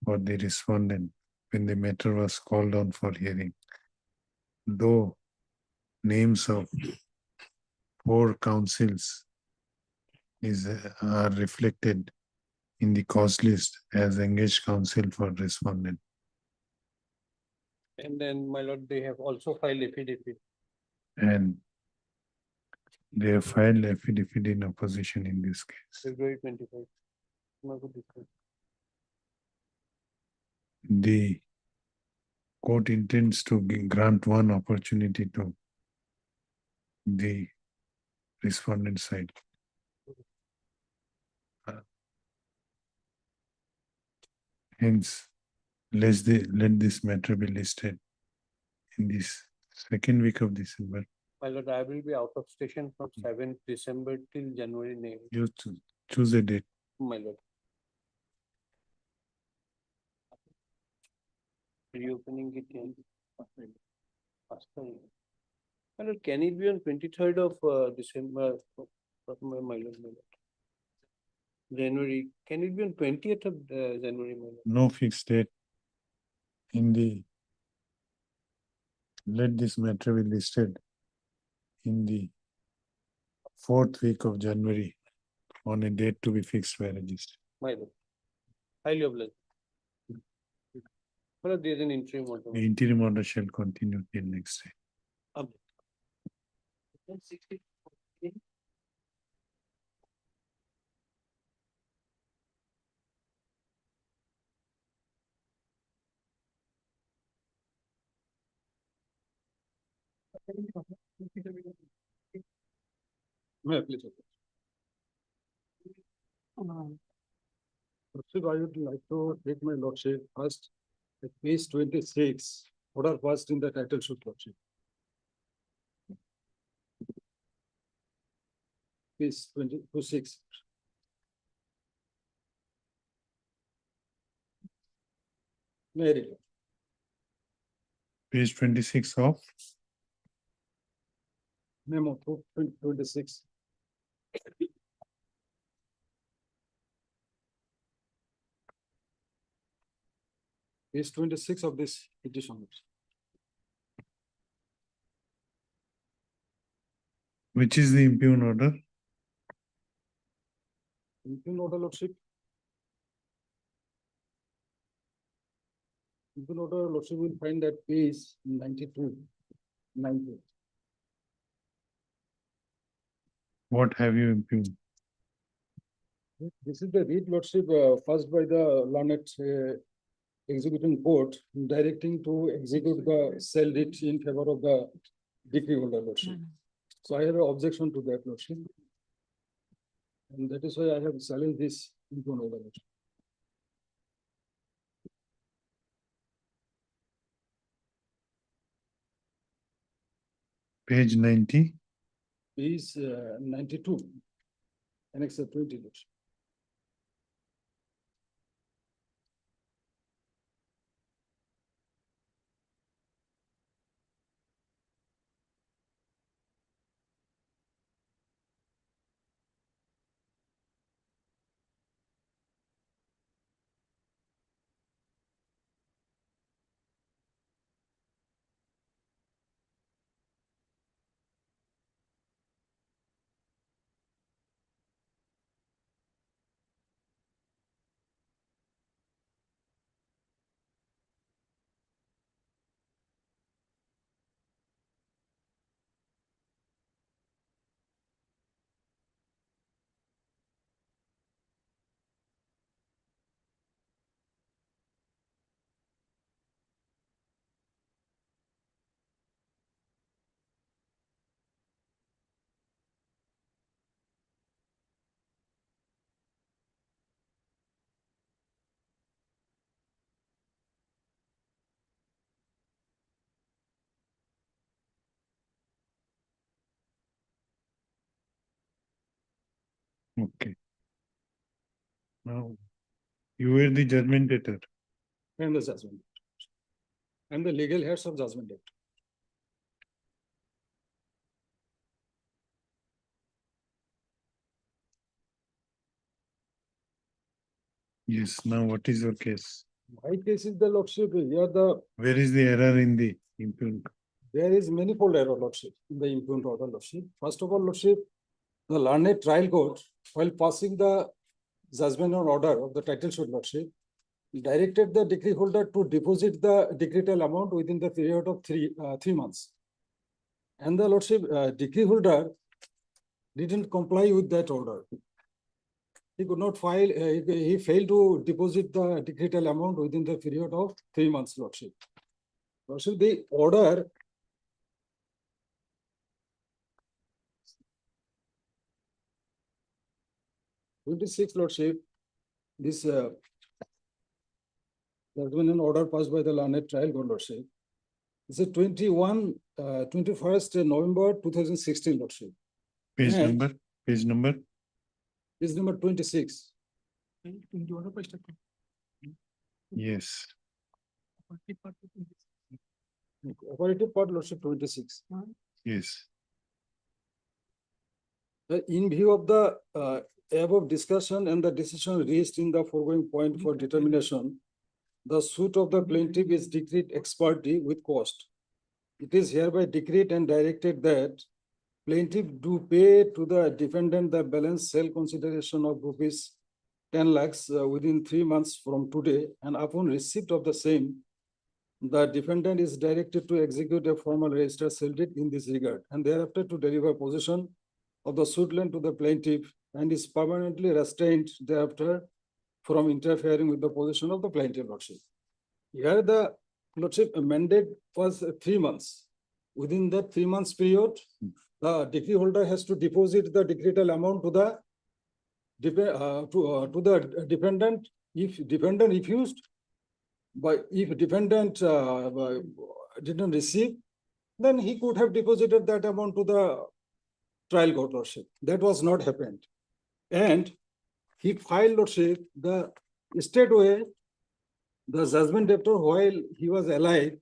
for the respondent when the matter was called on for hearing. Though names of 4 councils are reflected in the cause list as engaged counsel for respondent. And then, my lord, they have also filed affidavit. And they have filed affidavit in opposition in this case. February 25. No good discussion. The court intends to grant one opportunity to the respondent side. Hence, let this matter be listed in this second week of December. My lord, I will be out of station from 7th December till January 9. You choose a date. My lord. Reopening it in. My lord, can it be on 23rd of December? My lord, my lord. January, can it be on 20th of January? My lord? No fixed date. In the let this matter be listed in the 4th week of January on a date to be fixed by registry. My lord. Highly obliged. My lord, there is an interim order. The interim order shall continue till next day. Please. Lordship, I would like to take my lordship first at page 26, order first in the title suit, lordship. Page 26. Mary. Page 26 of Memo 26. Page 26 of this petition. which is the impugn order? Impugn order, lordship. Impugn order, lordship will find that page 92. 90. What have you impugned? This is the read, lordship, first by the learned executing court directing to execute the sale writ in favor of the decree holder, lordship. So I have an objection to that, lordship. And that is why I have challenged this impugn order, lordship. Page 90. Page 92. Annex 20, lordship. Okay. Now, you were the judgment debtor. And the judgment. And the legal heads of judgment debtor. Yes, now what is your case? My case is the lordship, here Where is the error in the impugned? there is manifold error, lordship, in the impugned order, lordship. First of all, lordship, the learned trial court, while passing the judgment or order of the title suit, lordship, directed the decree holder to deposit the decretal amount within the period of 3 months. And the lordship, decree holder didn't comply with that order. He could not file, he failed to deposit the decretal amount within the period of 3 months, lordship. Lordship, the order 26, lordship, this judgment and order passed by the learned trial court, lordship. It's a 21st November 2016, lordship. Page And- number, page number, Is number 26. yes. Operative part, lordship, 26. Yes. In view of the above discussion and the decision reached in the foregoing point for determination, the suit of the plaintiff is decreed ex parte with cost. It is hereby decreed and directed that plaintiff do pay to the defendant the balance sale consideration of rupees 10 lakhs within 3 months from today, and upon receipt of the same, the defendant is directed to execute a formal registered sale deed in this regard, and thereafter to deliver possession of the suit land to the plaintiff, and is permanently restrained thereafter from interfering with the possession of the plaintiff, lordship. Here the lordship mandate was 3 months. Within that 3 months period, the decree holder has to deposit the decretal amount to the defendant. If defendant refused, but if defendant didn't receive, then he could have deposited that amount to the trial court, lordship. That was not happened. And he filed, lordship, the straightway, the judgment debtor, while he was alive,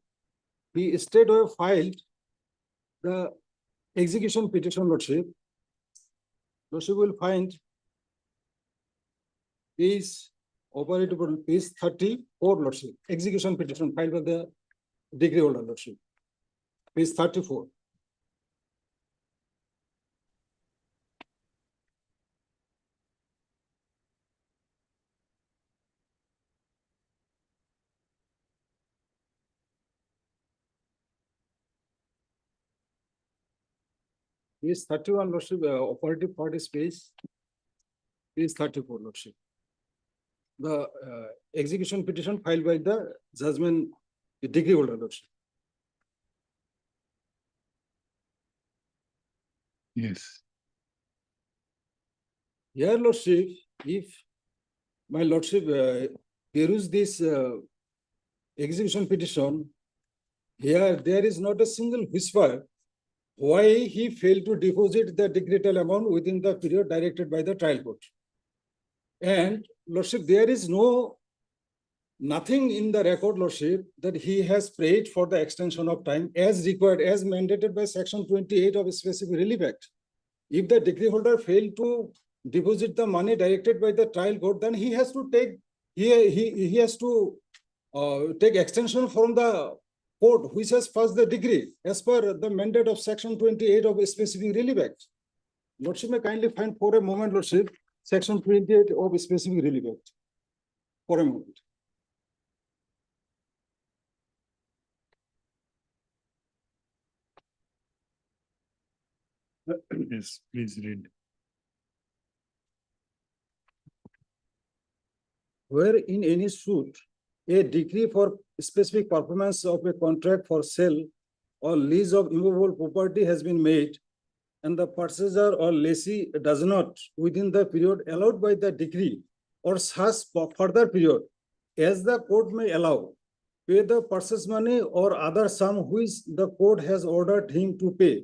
he straightway filed the execution petition, lordship. Lordship will find is operative page 34, lordship, execution petition filed by the decree holder, lordship, page 34. Page 31, lordship, operative part is page 34, lordship. The execution petition filed by the judgment decree holder, lordship. Yes. Here, lordship, if my lordship peruse this execution petition, here there is not a single whisper why he failed to deposit the decretal amount within the period directed by the trial court. And lordship, there is nothing in the record, lordship, that he has prayed for the extension of time as required, as mandated by section 28 of Specific Relief Act. If the decree holder failed to deposit the money directed by the trial court, then he has to take he has to take extension from the court which has passed the decree as per the mandate of section 28 of Specific Relief Act. Lordship may kindly find for a moment, lordship, section 28 of Specific Relief Act. For a moment. Yes, please read. Where in any suit, a decree for specific performance of a contract for sale or lease of immovable property has been made, and the purchaser or lessee does not, within the period allowed by the decree or such further period, as the court may allow, pay the purchase money or other sum which the court has ordered him to pay,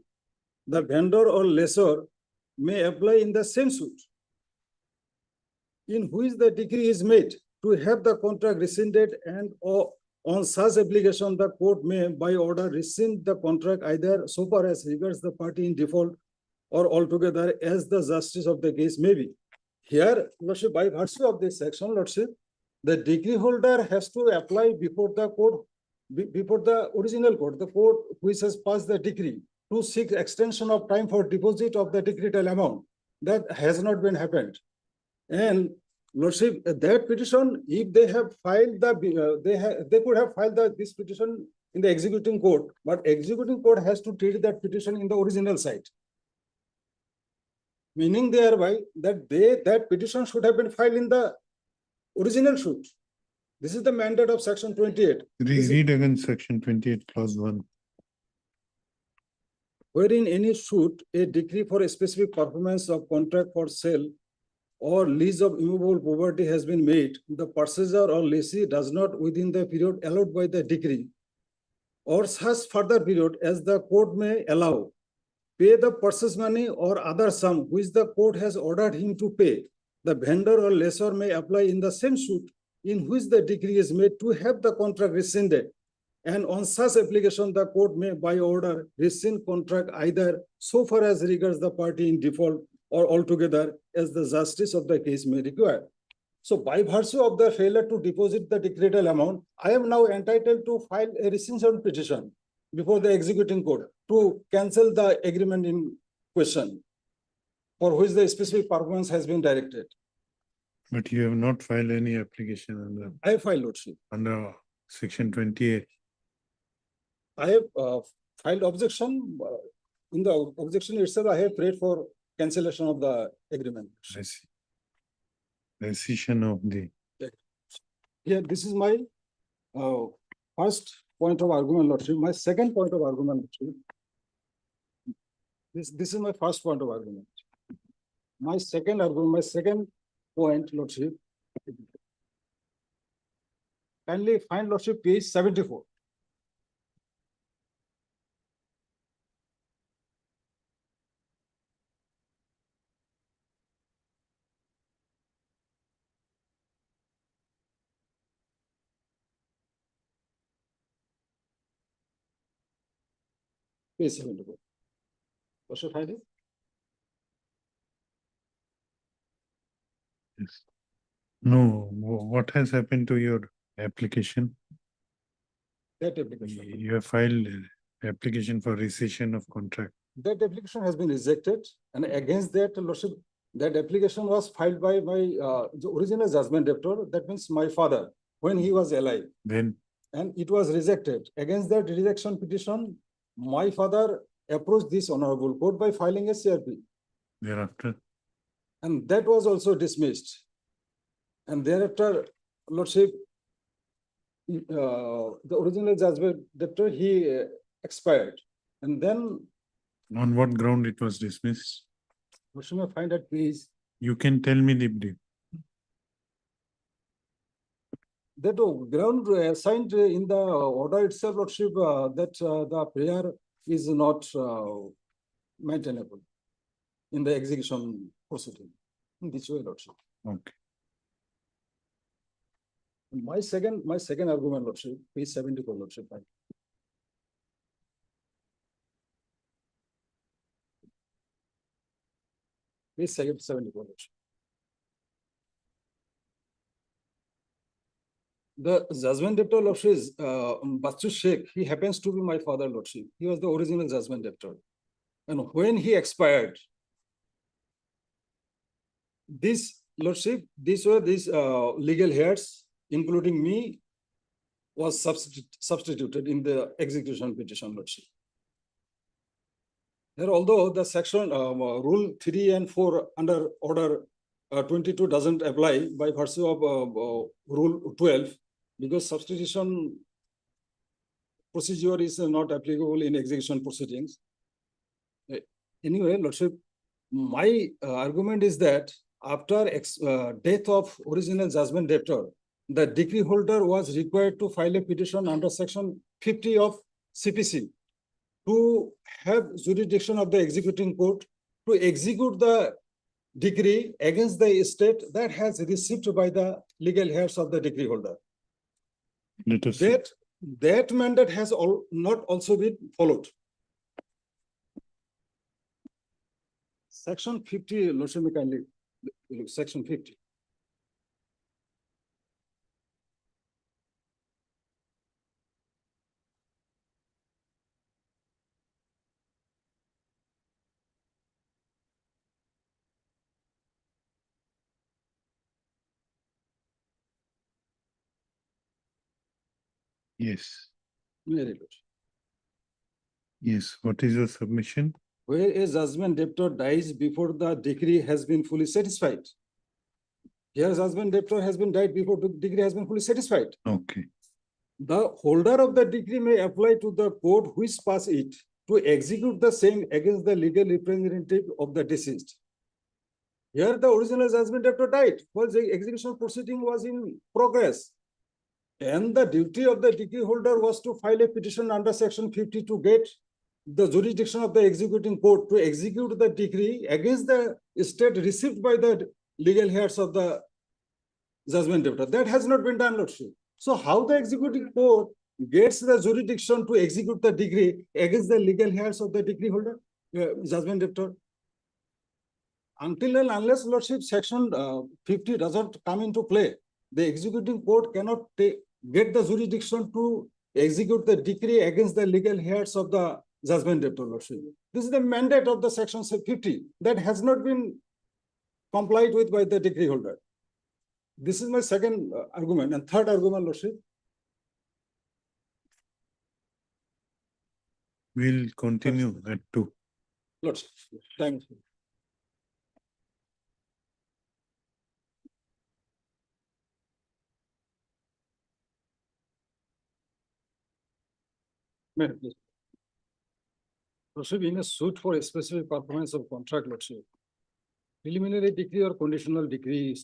the vendor or lessor may apply in the same suit in which the decree is made to have the contract rescinded and or on such application, the court may by order rescind the contract either so far as regards the party in default or altogether as the justice of the case may be. Here, Lordship, by virtue of this section, Lordship, the decree holder has to apply before the court, before the original court, the court which has passed the decree to seek extension of time for deposit of the decretal amount. That has not been happened. And Lordship, that petition, if they have filed the, they could have filed this petition in the executing court, but executing court has to treat that petition in the original site. Meaning thereby that that petition should have been filed in the original suit. This is the mandate of section 28. Read again section 28 clause 1. Wherein any suit, a decree for a specific performance of contract for sale or lease of immovable property has been made, the purchaser or lessee does not within the period allowed by the decree or such further period as the court may allow, pay the purchase money or other sum which the court has ordered him to pay. The vendor or lessor may apply in the same suit in which the decree is made to have the contract rescinded. And on such application, the court may by order rescind contract either so far as regards the party in default or altogether as the justice of the case may require. So by virtue of the failure to deposit the decretal amount, I am now entitled to file a rescission petition before the executing court to cancel the agreement in question for which the specific performance has been directed. But you have not filed any application I have filed, Lordship. under section 28. I have filed objection. In the objection itself, I have prayed for cancellation of the agreement. I see. Rescission of the, Here, this is my first point of argument, Lordship. My second point of argument, Lordship. This is my first point of argument. My second argument, my second point, Lordship. Kindly find, Lordship, page 74. Page 74. Lordship, find it? yes. No, what has happened to your application? That application. You have filed application for rescission of contract. That application has been rejected, and against that, Lordship, that application was filed by my the original judgment debtor, that means my father, when he was alive, Then, and it was rejected. Against that rejection petition, my father approached this honorable court by filing a CRP, thereafter, and that was also dismissed. And thereafter, Lordship, the original judgment debtor, he expired, and then on what ground it was dismissed? Lordship, I find that page. You can tell me the brief. That ground assigned in the order itself, Lordship, that the prayer is not maintainable in the execution proceeding. In this way, Lordship. Okay. My second argument, Lordship, page 74, Lordship. Page 74, Lordship. The judgment debtor, Lordship, is Bachu Sheikh. He happens to be my father, Lordship. He was the original judgment debtor. And when he expired, this, Lordship, these were these legal heirs, including me, was substituted in the execution petition, Lordship. Here, although the section rule 3 and 4 under order 22 doesn't apply by virtue of rule 12, because substitution procedure is not applicable in execution proceedings. Anyway, Lordship, my argument is that after death of original judgment debtor, the decree holder was required to file a petition under section 50 of CPC to have jurisdiction of the executing court to execute the decree against the estate that has received by the legal heirs of the decree holder. Let us see. That mandate has not also been followed. Section 50, Lordship, may kindly look, section 50. Yes, Very good. yes. What is your submission? Where a judgment debtor dies before the decree has been fully satisfied. Here judgment debtor has been died before the decree has been fully satisfied. Okay, The holder of the decree may apply to the court which pass it to execute the same against the legal representative of the deceased. Here the original judgment debtor died while the execution proceeding was in progress. And the duty of the decree holder was to file a petition under section 50 to get the jurisdiction of the executing court to execute the decree against the estate received by the legal heirs of the judgment debtor. That has not been done, Lordship. So how the executing court gets the jurisdiction to execute the decree against the legal heirs of the decree holder, judgment debtor? Until and unless, Lordship, section 50 doesn't come into play, the executing court cannot get the jurisdiction to execute the decree against the legal heirs of the judgment debtor, Lordship. This is the mandate of the section 50 that has not been complied with by the decree holder. This is my second argument. And third argument, Lordship. we'll continue that too. Lordship, thank you. Madam, please. Lordship, in a suit for a specific performance of contract, Lordship, preliminary decree or conditional decree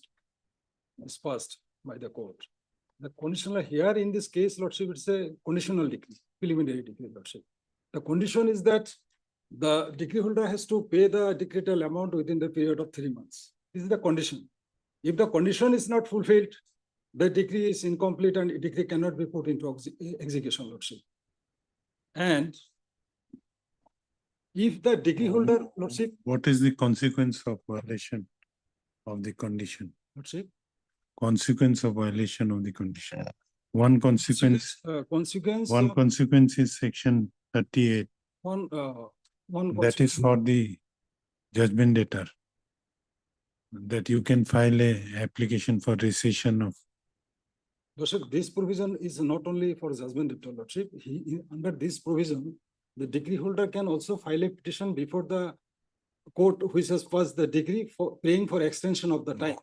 is passed by the court. The conditional here in this case, Lordship, it's a conditional decree, preliminary decree, Lordship. The condition is that the decree holder has to pay the decretal amount within the period of 3 months. This is the condition. If the condition is not fulfilled, the decree is incomplete and decree cannot be put into execution, Lordship. And if the decree holder, Lordship, What is the consequence of violation of the condition? Lordship, Consequence of violation of the condition. One consequence, consequence, one consequence is section 38. one That is for the judgment debtor. That you can file a application for rescission of. Lordship, this provision is not only for judgment debtor, Lordship. Under this provision, the decree holder can also file a petition before the court which has passed the decree for paying for extension of the time.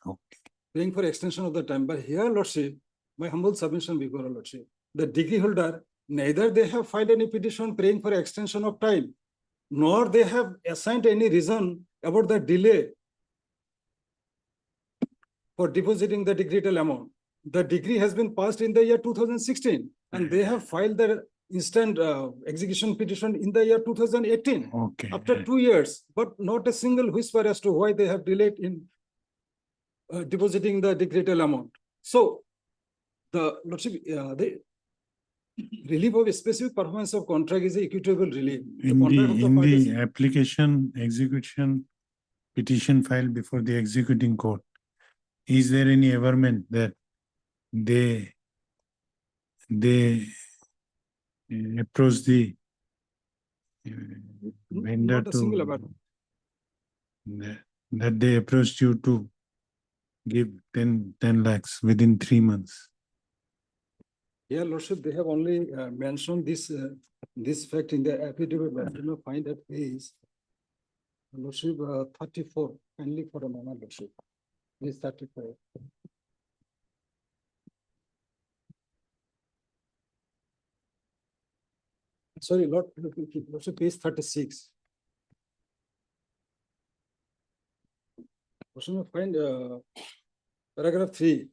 Okay. Paying for extension of the time. But here, Lordship, my humble submission before Lordship, the decree holder, neither they have filed any petition praying for extension of time, nor they have assigned any reason about the delay for depositing the decretal amount. The decree has been passed in the year 2016, and they have filed their instant execution petition in the year 2018. Okay. After 2 years, but not a single whisper as to why they have delayed in depositing the decretal amount. So, the Lordship, the relief of a specific performance of contract is a equitable relief. In contract of the parties- application, execution, petition filed before the executing court, is there any averment that they approach the vendor Not a single to averment. that they approached you to give 10 lakhs within 3 months? Yeah, Lordship, they have only mentioned this fact in the affidavit, but I do not find that page. Lordship, 34, kindly for a moment, Lordship. This 35. Sorry, Lordship, page 36. Lordship, find paragraph 3,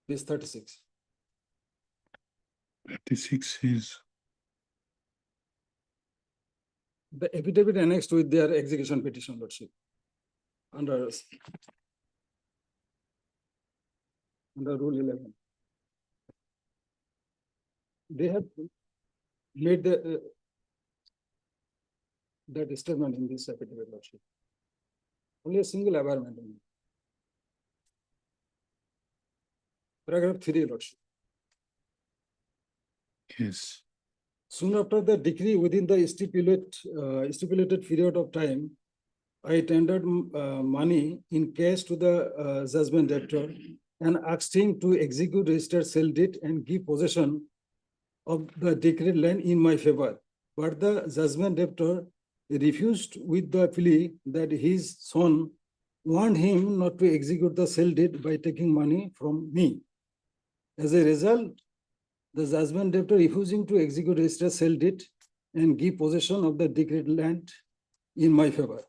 page 36. 36 is, The affidavit annexed with their execution petition, Lordship. under Rule 11. They have made that statement in this affidavit, Lordship. Only a single aberration. in it. Paragraph 3, Lordship. Yes. Soon after the decree, within the stipulated period of time, I tendered money in cash to the judgment debtor and asked him to execute registered sale deed and give possession of the decreed land in my favor. But the judgment debtor refused with the plea that his son warned him not to execute the sale deed by taking money from me. As a result, the judgment debtor refusing to execute registered sale deed and give possession of the decreed land in my favor.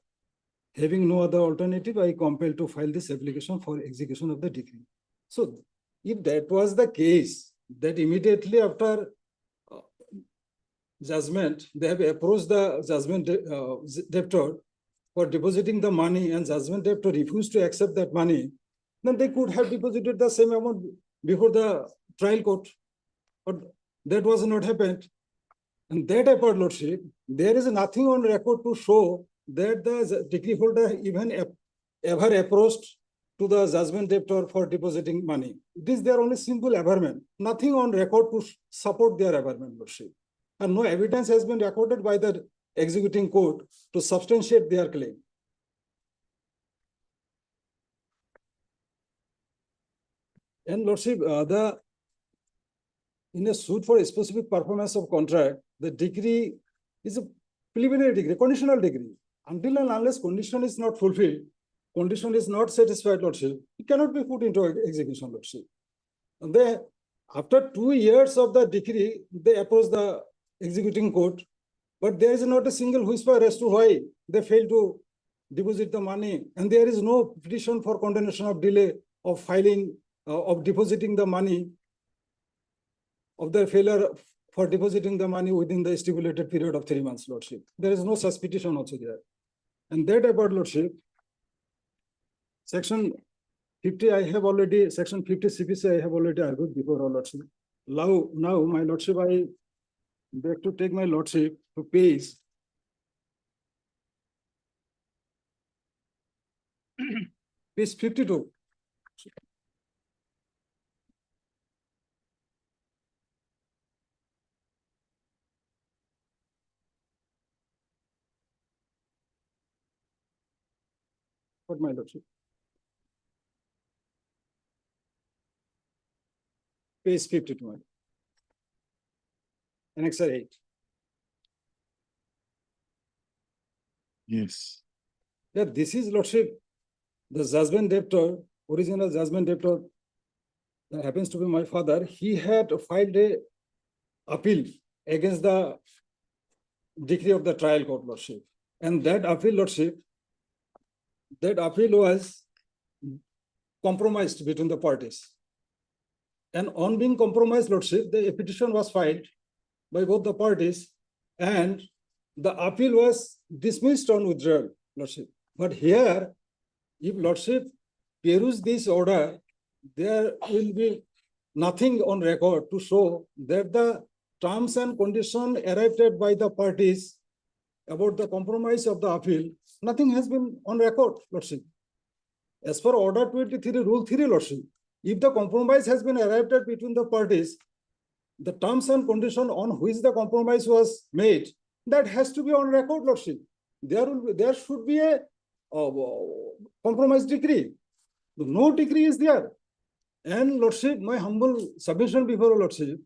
Having no other alternative, I compelled to file this application for execution of the decree. So if that was the case, that immediately after judgment, they have approached the judgment debtor for depositing the money and judgment debtor refused to accept that money, then they could have deposited the same amount before the trial court. But that was not happened. And that apart, Lordship, there is nothing on record to show that the decree holder even ever approached to the judgment debtor for depositing money. It is their only simple averment, nothing on record to support their averment, Lordship. And no evidence has been recorded by the executing court to substantiate their claim. And Lordship, in a suit for a specific performance of contract, the decree is a preliminary decree, conditional decree. Until and unless condition is not fulfilled, condition is not satisfied, Lordship, it cannot be put into execution, Lordship. And they, after 2 years of the decree, they approach the executing court, but there is not a single whisper as to why they failed to deposit the money. And there is no petition for condemnation of delay of filing, of depositing the money, of their failure for depositing the money within the stipulated period of 3 months, Lordship. There is no such petition also there. And that about, Lordship, section 50, I have already, section 50 CPC, I have already argued before, Lordship. Now, my Lordship, I beg to take my Lordship to page page 52. What, my Lordship? Page 52. Annexure 8. Yes. Yeah, this is, Lordship, the judgment debtor, original judgment debtor, that happens to be my father. He had filed a appeal against the decree of the trial court, Lordship. And that appeal, Lordship, that appeal was compromised between the parties. And on being compromised, Lordship, the petition was filed by both the parties and the appeal was dismissed on withdrawal, Lordship. But here, if Lordship peruse this order, there will be nothing on record to show that the terms and conditions arrived at by the parties about the compromise of the appeal, nothing has been on record, Lordship. As per Order 23, Rule 3, Lordship, if the compromise has been arrived at between the parties, the terms and conditions on which the compromise was made, that has to be on record, Lordship. There should be a compromise decree. No decree is there. And Lordship, my humble submission before Lordship,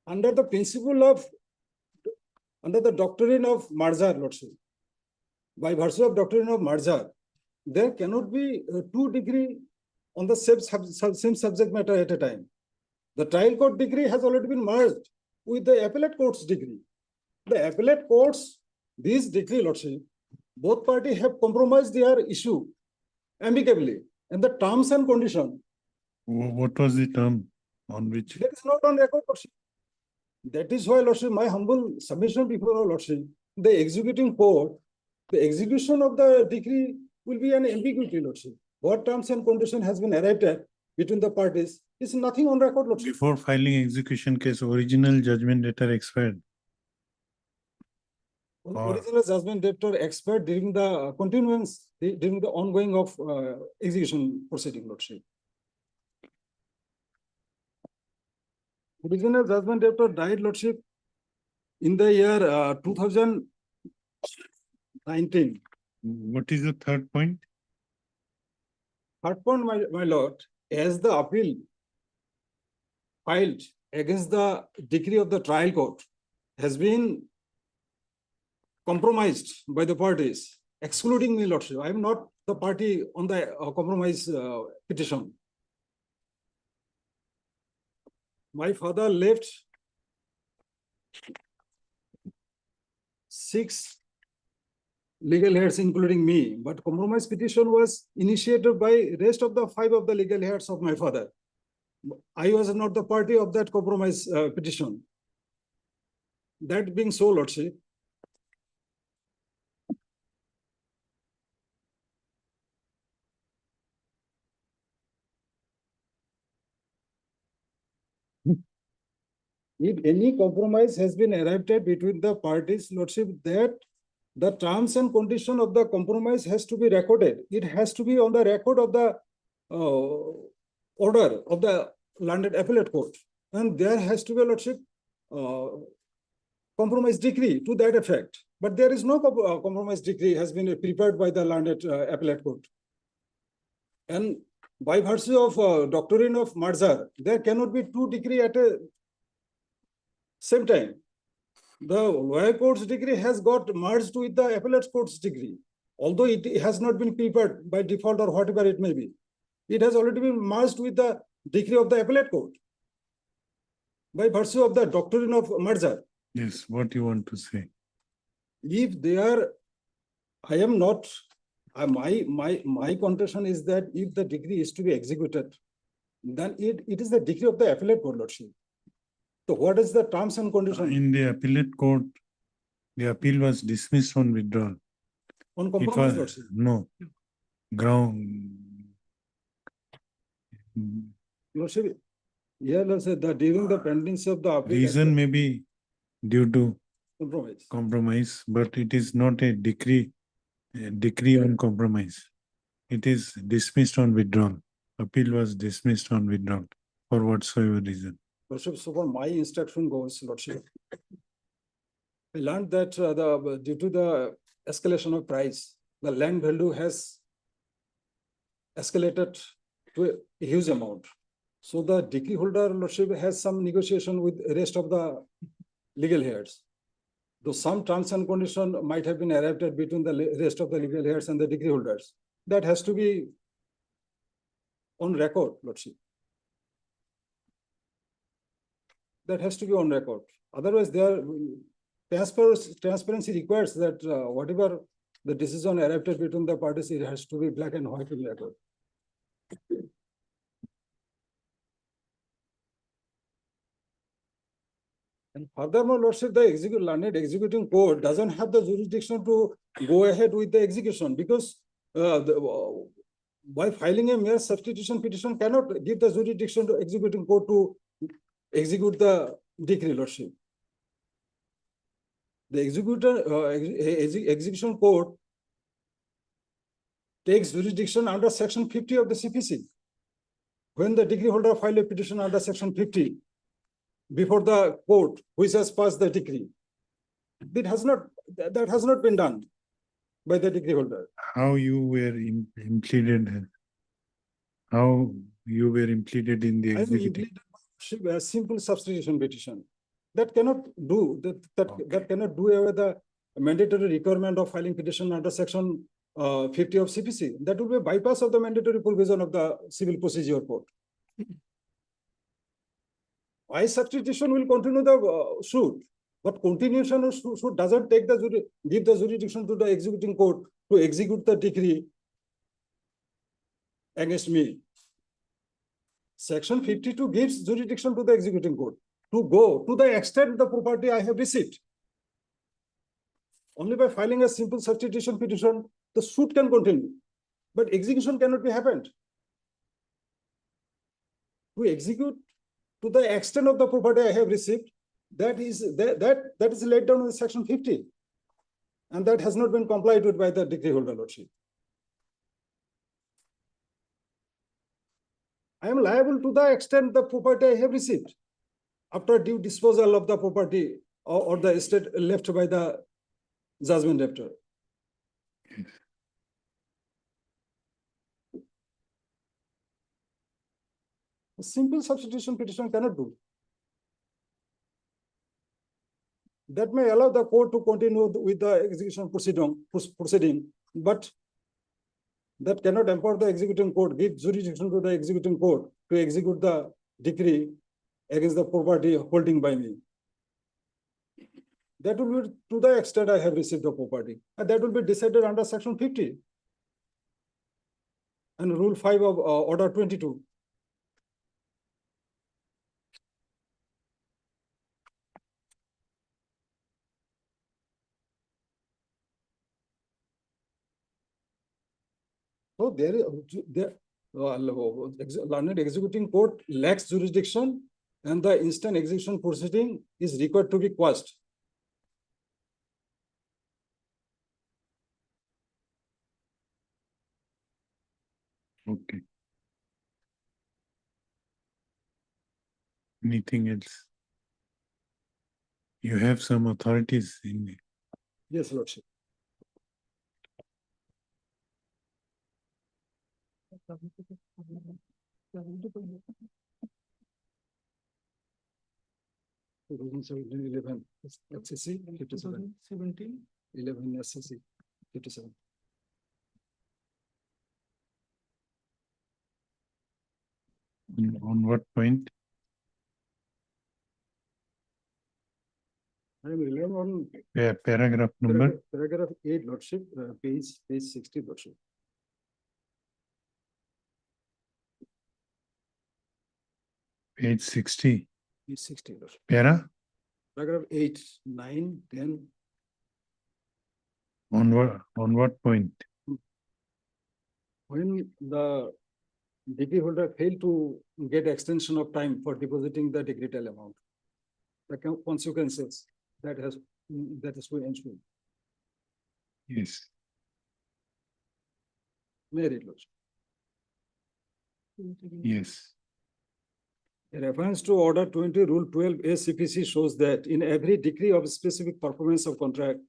under the principle of, under the doctrine of merger, Lordship, by virtue of doctrine of merger, there cannot be 2 decrees on the same subject matter at a time. The trial court decree has already been merged with the appellate court's decree. The appellate courts, this decree, Lordship, both parties have compromised their issue amicably. And the terms and conditions. What was the term on which? That is not on record, Lordship. That is why, Lordship, my humble submission before Lordship, the executing court the execution of the decree will be an ambiguity, Lordship. What terms and condition has been arrived at between the parties is nothing on record, Lordship. Before filing execution case, original judgment letter expired. Or- Original judgment debtor expired during the continuance, during the ongoing of execution proceeding, Lordship. Original judgment debtor died, Lordship, in the year 2019. What is the third point? Third point, my lord, as the appeal filed against the decree of the trial court has been compromised by the parties, excluding me, Lordship. I am not the party on the compromise petition. My father left 6 legal heads, including me, but compromise petition was initiated by rest of the 5 of the legal heads of my father. I was not the party of that compromise petition. That being so, Lordship, if any compromise has been arrived at between the parties, Lordship, that the terms and condition of the compromise has to be recorded. It has to be on the record of the order of the landed appellate court. And there has to be, Lordship, compromise decree to that effect. But there is no compromise decree has been prepared by the landed appellate court. And by virtue of doctrine of merger, there cannot be 2 decrees at a same time. The lower court's decree has got merged with the appellate court's decree, although it has not been prepared by default or whatever it may be. It has already been merged with the decree of the appellate court by virtue of the doctrine of merger. Yes, what you want to say? If they are, I am not, my contention is that if the decree is to be executed, then it is the decree of the appellate court, Lordship. So what is the terms and conditions In the appellate court, the appeal was dismissed on withdrawal. on It compromise, was, Lordship? no, ground. Lordship, yeah, Lordship, during the pendency of the appeal. Reason may be due to Compromise. compromise, but it is not a decree on compromise. It is dismissed on withdrawal. Appeal was dismissed on withdrawal for whatsoever reason. Lordship, so far my instruction goes, Lordship. I learned that due to the escalation of price, the land value has escalated to a huge amount. So the decree holder, Lordship, has some negotiation with the rest of the legal heads. Though some terms and conditions might have been arrived at between the rest of the legal heads and the decree holders. That has to be on record, Lordship. That has to be on record. Otherwise, transparency requires that whatever the decision arrived at between the parties, it has to be black and white in record. And furthermore, Lordship, the landed executing court doesn't have the jurisdiction to go ahead with the execution because by filing a mere substitution petition cannot give the jurisdiction to executing court to execute the decree, Lordship. The execution court takes jurisdiction under section 50 of the CPC. When the decree holder file a petition under section 50 before the court which has passed the decree, that has not been done by the decree holder. How you were implemented? How you were implemented in the I am executive? implemented a simple substitution petition. That cannot do that cannot do away the mandatory requirement of filing petition under section 50 of CPC. That will be a bypass of the mandatory provision of the Civil Procedure Code. Why substitution will continue the suit, but continuation of suit doesn't take give the jurisdiction to the executing court to execute the decree against me. Section 52 gives jurisdiction to the executing court to go to the extent the property I have received. Only by filing a simple substitution petition, the suit can continue, but execution cannot be happened. To execute to the extent of the property I have received, that is laid down in section 50. And that has not been complied with by the decree holder lordship. I am liable to the extent the property I have received after due disposal of the property or the estate left by the judgment debtor. A simple substitution petition cannot do. That may allow the court to continue with the execution proceeding, but that cannot empower the executing court, give jurisdiction to the executing court to execute the decree against the property holding by me. That will be to the extent I have received the property, and that will be decided under section 50 and rule 5 of order 22. So learned executing court lacks jurisdiction, and the instant execution proceeding is required to be quashed. Okay. Anything else? You have some authorities in Yes, lordship. SCC 57. 11 SCC 57. on what point? I am relying on Paragraph number? paragraph 8, lordship, page 60, lordship. Page 60. Page 60, lordship. Paragraph 8, 9, 10. on what point? When the decree holder failed to get extension of time for depositing the decretal amount, the consequences that is to ensue. Yes. May I read, lordship? Yes. A reference to order 20 rule 12 ACPC shows that in every degree of specific performance of contract,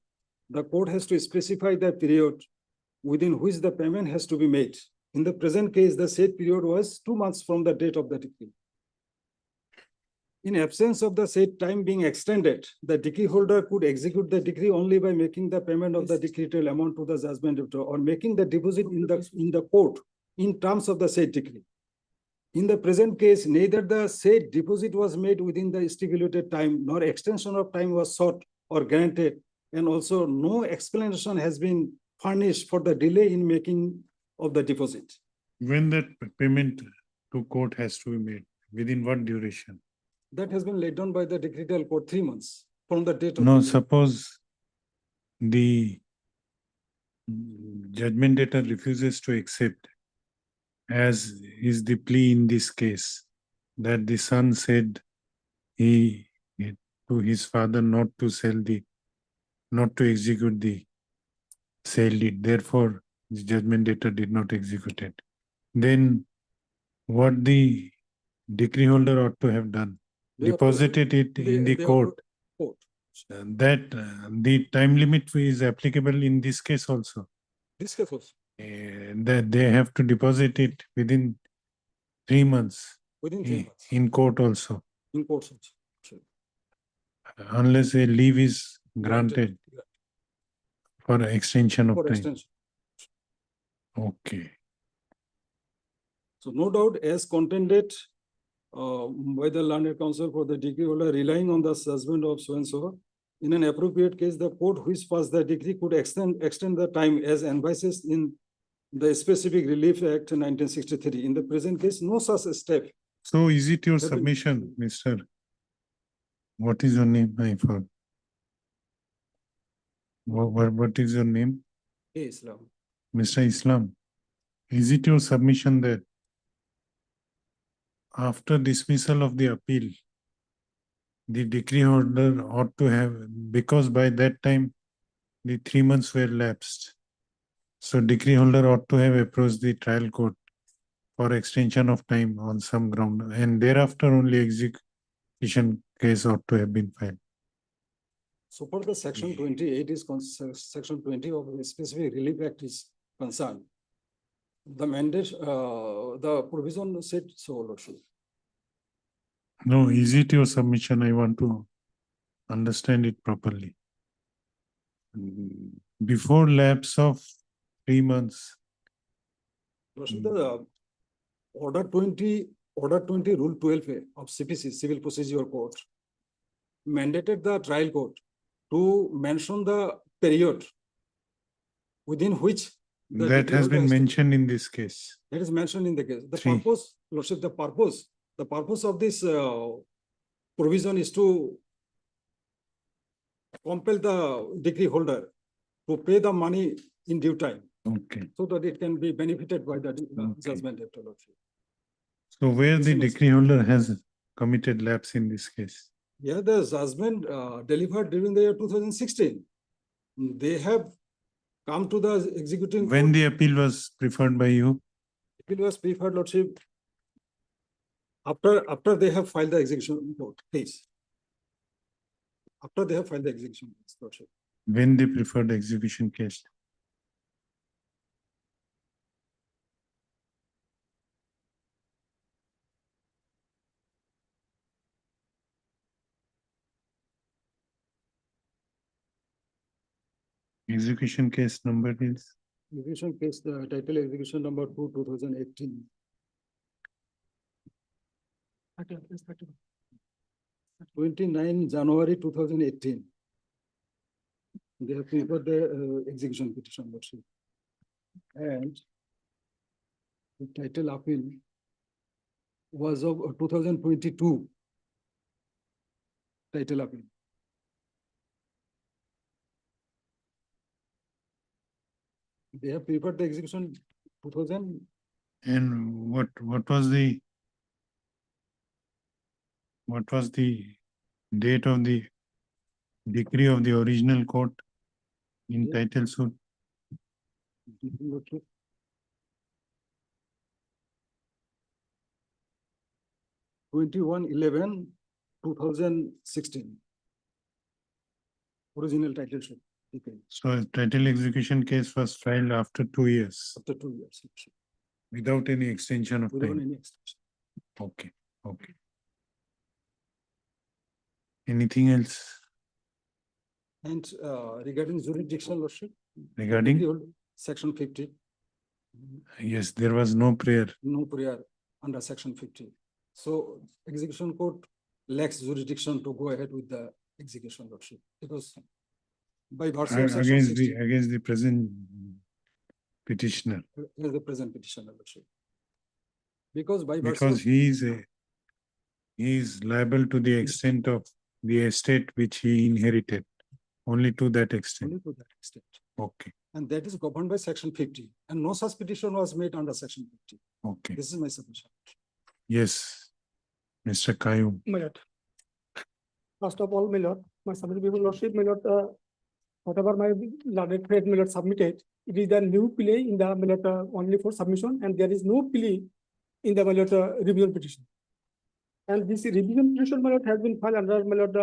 the court has to specify the period within which the payment has to be made. In the present case, the said period was 2 months from the date of the decree. In absence of the said time being extended, the decree holder could execute the decree only by making the payment of the decretal amount to the judgment debtor or making the deposit in the court in terms of the said decree. In the present case, neither the said deposit was made within the stipulated time, nor extension of time was sought or granted, and also no explanation has been furnished for the delay in making of the deposit. When that payment to court has to be made, within what duration? That has been laid down by the decretal court 3 months from the date of. No, the- suppose the judgment debtor refuses to accept, as is the plea in this case, that the son said to his father not to execute the sale deed. Therefore, the judgment debtor did not execute it. Then what the decree holder ought to have done? They have to- Deposited it in the they have to- court. Court. That the time limit is applicable in this case also. This case also, That they have to deposit it within 3 months within 3 months, in court also, in courts also. unless a leave is granted for extension of For time. extension. Okay. So no doubt as contended by the learned counsel for the decree holder relying on the judgment of so and so, in an appropriate case, the court which passed the decree could extend the time as advises in the Specific Relief Act 1963. In the present case, no such step. So is it your Have been- submission, Mr.? What is your name? I forgot. What is your name? Islam. Mr. Islam, is it your submission that after dismissal of the appeal, the decree holder ought to have, because by that time the 3 months were lapsed. So decree holder ought to have approached the trial court for extension of time on some ground, and thereafter only execution case ought to have been filed. So for the section 28 is section 20 of the specific relief act is concerned. The mandate, the provision said so, Lordship. No, is it your submission? I want to understand it properly. Before lapse of 3 months, Lordship, the order 20 rule 12A of CPC, Civil Procedure Code, mandated the trial court to mention the period within which the that decree has holder been to- mentioned in this case. That is mentioned in the case. The Three. purpose, Lordship, the purpose of this provision is to compel the decree holder to pay the money in due time Okay. so that it can be benefited by the Okay. judgment of the Lordship. So where the decree holder has committed lapse in this case? Yeah, the judgment delivered during the year 2016. They have come to the executing. When court. the appeal was preferred by you? Appeal was preferred, Lordship, after they have filed the execution case. After they have filed the execution case, Lordship. When they preferred execution case? Execution case number is? Execution case, the title execution number 2, 2018. 29 January 2018. They have prepared the execution petition, Lordship. And the title appeal was of 2022. Title appeal. They have prepared the execution 2000. And what was the date of the decree of the original court in Yeah. title suit? 21/11/2016. Original title suit. Okay. So title execution case was filed after 2 years After 2 years. without any extension of Without time. any extension. Okay, okay. Anything else And regarding jurisdiction, Lordship. regarding? Section 50, Yes, there was no prayer. no prayer under section 50. So execution court lacks jurisdiction to go ahead with the execution, Lordship, because by virtue of section Against the present petitioner, is the present petitioner, Lordship. Because by virtue. because he is liable to the extent of the estate which he inherited, only to that extent. Only to that extent. Okay, And that is governed by section 50, and no such petition was made under section 50. okay. This is my submission. Yes, Mr. Kayum. My lord. First of all, my lord, my submitted people lordship, my lord, whatever my learned friend, my lord, submitted, it is the new plea in the, my lord, only for submission, and there is no plea in the, my lord, revision petition. And this revision petition, my lord, has been filed under, my lord,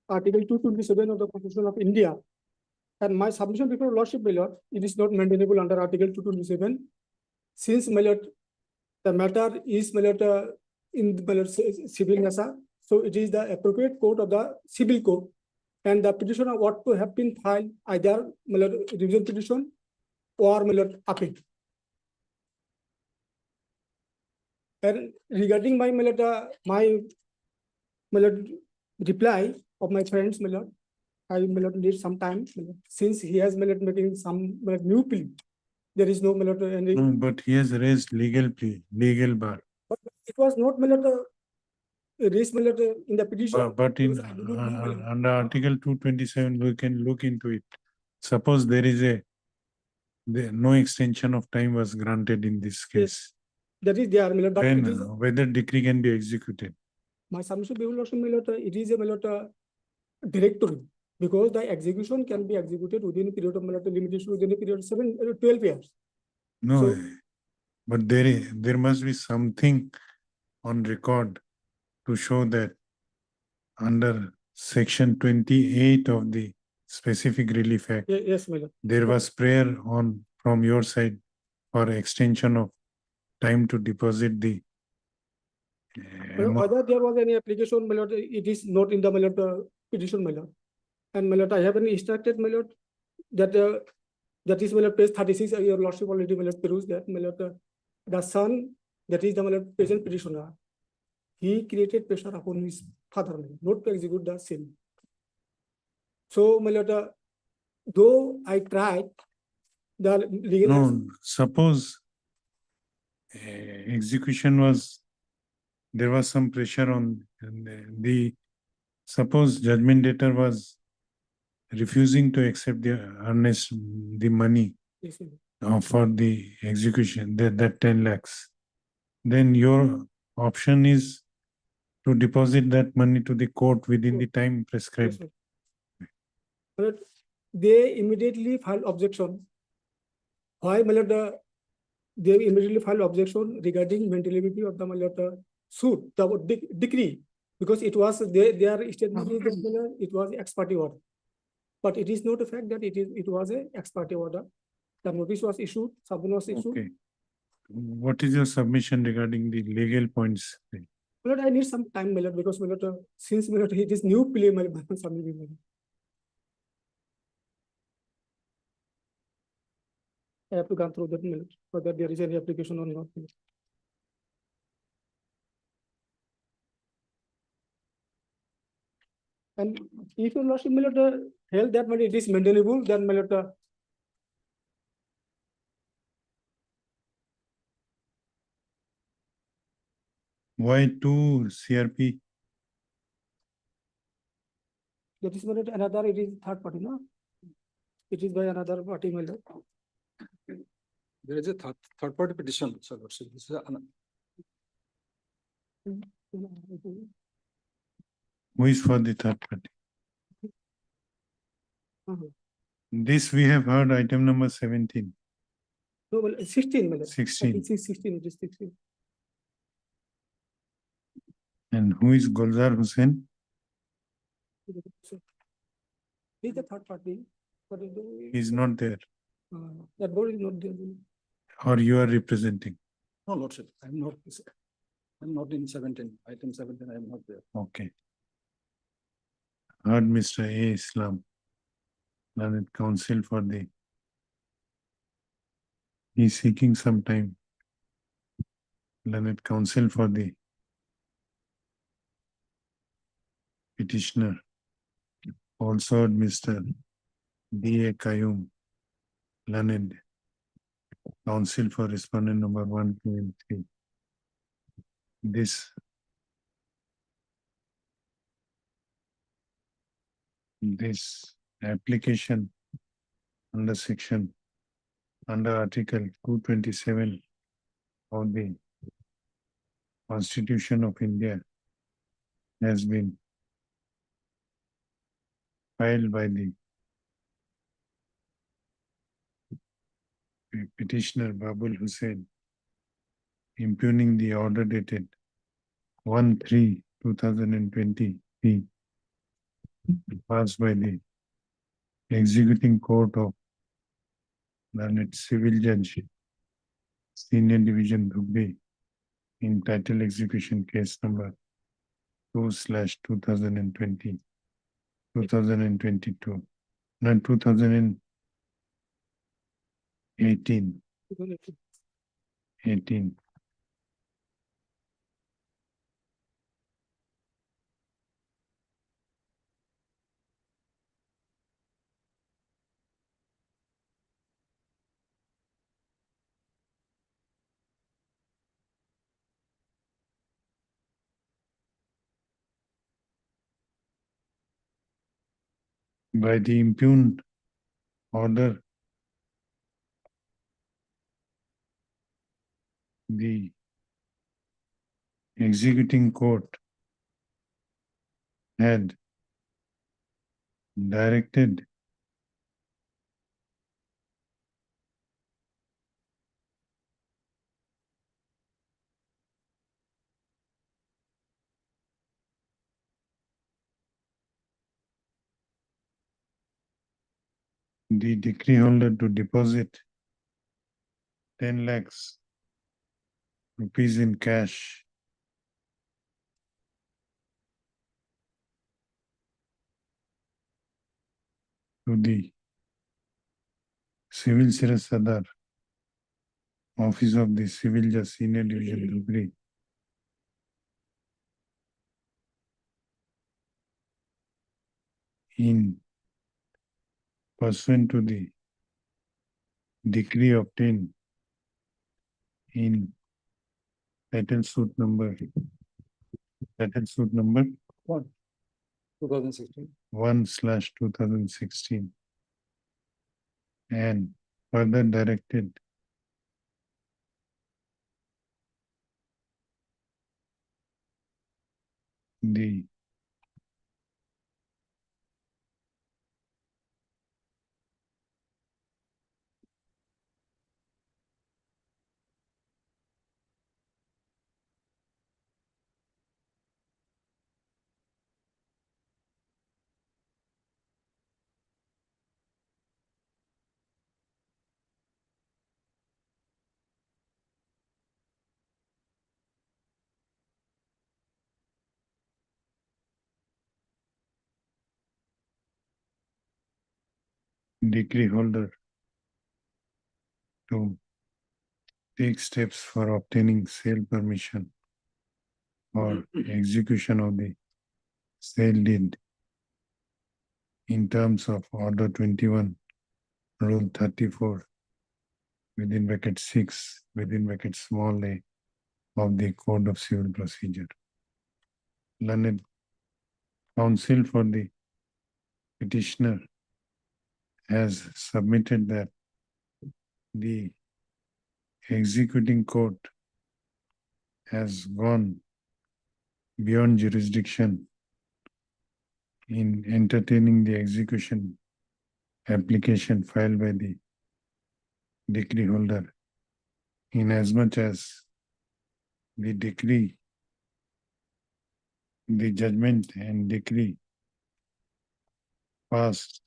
Article 227 of the Constitution of India. And my submission before lordship, my lord, it is not maintainable under Article 227. Since, my lord, the matter is, my lord, in the, my lord, civil nature, so it is the appropriate court of the civil court. And the petitioner ought to have been filed either, my lord, revision petition or, my lord, appeal. And regarding my, my lord, reply of my friends, my lord, I will need some time, my lord, since he has, my lord, making some, my lord, new plea. There is no, my lord, any. No, but he has raised legal plea, legal bar. But it was not, my lord, raised, my lord, in the petition. But in because I do not know, my lord. under Article 227, we can look into it. suppose there is no extension of time was granted in this case, That is there, my lord, but then it is, whether decree can be executed. my submission, my lord, it is a, my lord, directory. Because the execution can be executed within a period of, my lord, limitation within a period of 12 years. No, So- but there must be something on record to show that under section 28 of the specific relief act, Yes, my lord. there was prayer on from your side for extension of time to deposit the Whether there was any application, my lord, it is not in the, my lord, petition, my lord. And my lord, I have been instructed, my lord, that that is, my lord, page 36, your lordship already, my lord, perused that, my lord, the son, that is the, my lord, present petitioner. He created pressure upon his father, my lord, not to execute the sin. So, my lord, though I tried, the legal. no, suppose execution was, there was some pressure on the suppose judgment debtor was refusing to accept the earnest, the money Yes, my lord. for the execution, that 10 lakhs, then your option is to deposit that money to the court within the time Yes, prescribed. sir. But they immediately filed objection. Why, my lord, they immediately filed objection regarding maintainability of the, my lord, suit, the decree, because it was their statement is that, my lord, it was ex parte order. But it is not a fact that it was a ex parte order. The notice was issued, summons was issued. Okay. What is your submission regarding the legal points? My lord, I need some time, my lord, because, my lord, since, my lord, it is new play, my lord, submitting, my lord. I have to go through that, my lord, whether there is any application or not. my lord. And if your lordship, my lord, held that money, it is maintainable, then, my lord, Why two CRP? that is, my lord, another, it is third party, no? It is by another party, my lord. There is a third party petition, sir. Lordship. This is Who is for the third party? Mhm. This we have heard item number 17. No, well, 16, my lord. I 16. think it is 16, it is 16. And who is Gulzar Hussain? He's the third party, but He is not there. that board is not there. Or you are representing? No, Lordship, I'm not in 17, item 17, I am not there. Okay. Heard Mr. A. Islam, learned counsel for the. He is seeking some time. Learned counsel for the petitioner. Also heard Mr. D. A. Kayum, learned counsel for respondent number 1, 2, and 3. This application under article 227 of the Constitution of India has been filed by the petitioner Babul Hussain, impugning the order dated 1/3/2020 passed by the executing court of Learned Civil Judge, Senior Division Dhubbe, in title execution case number 2/2020, 2022, no, 2018. 18. By the impugned order the executing court had directed the decree holder to deposit 10 lakhs rupees in cash to the Civil Sadar, Office of the Civil Judge Senior Division Dhubri, in pursuant to the decree obtained in title suit number 2016. 1/2016 and further directed the decree holder to take steps for obtaining sale permission or execution of the sale deed in terms of Order 21, Rule 34, within bracket 6, within bracket small a of the Code of Civil Procedure. Learned counsel for the petitioner has submitted that the executing court has gone beyond jurisdiction in entertaining the execution application filed by the decree holder, inasmuch as the decree, the judgment and decree passed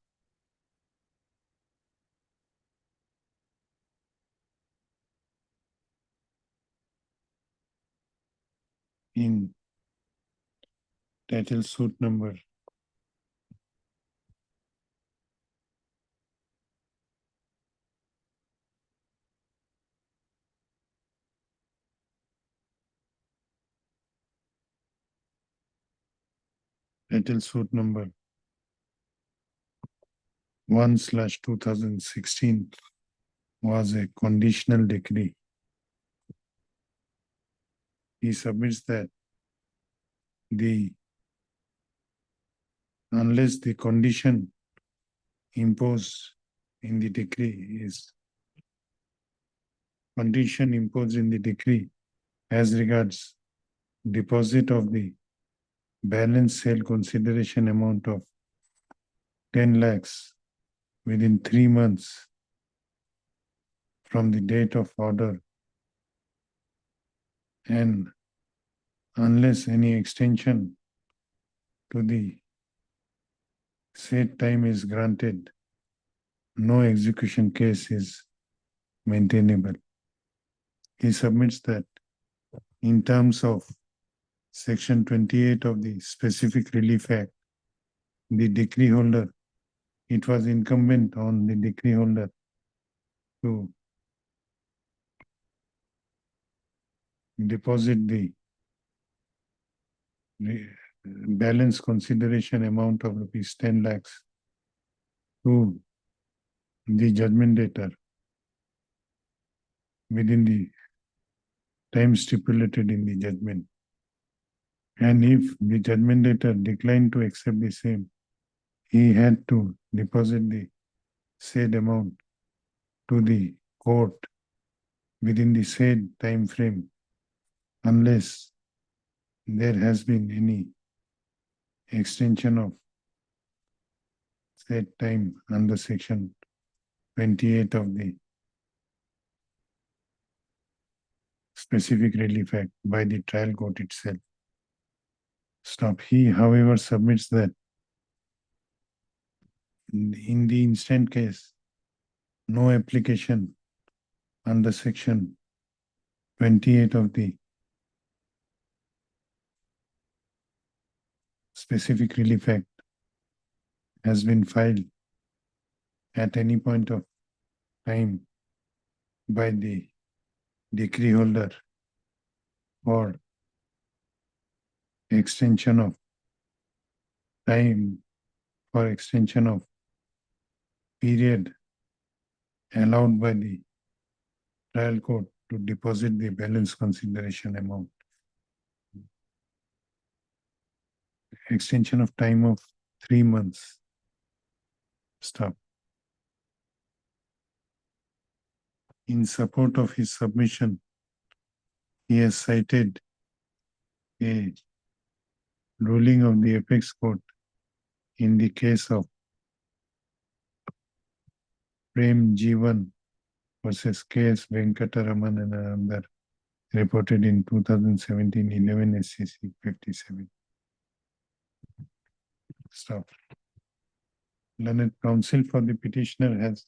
in title suit number 1/2016 was a conditional decree. He submits that unless the condition imposed in the decree as regards deposit of the balance sale consideration amount of 10 lakhs within 3 months from the date of order, and unless any extension to the said time is granted, no execution case is maintainable. He submits that in terms of Section 28 of the Specific Relief Act, the decree holder, it was incumbent on the decree holder to deposit the balance consideration amount of rupees 10 lakhs to the judgment debtor within the time stipulated in the judgment. And if the judgment debtor declined to accept the same, he had to deposit the said amount to the court within the said time frame, unless there has been any extension of said time under section 28 of the specific relief act by the trial court itself. Stop. He, however, submits that in the instant case, no application under section 28 of the specific relief act has been filed at any point of time by the decree holder for extension of time, for extension of period allowed by the trial court to deposit the balance consideration amount. Extension of time of 3 months. Stop. In support of his submission, he has cited a ruling of the apex court in the case of Prem Jeevan versus K.S. Venkataraman and another, reported in 2017-11 SCC 57. Stop. Learned counsel for the petitioner has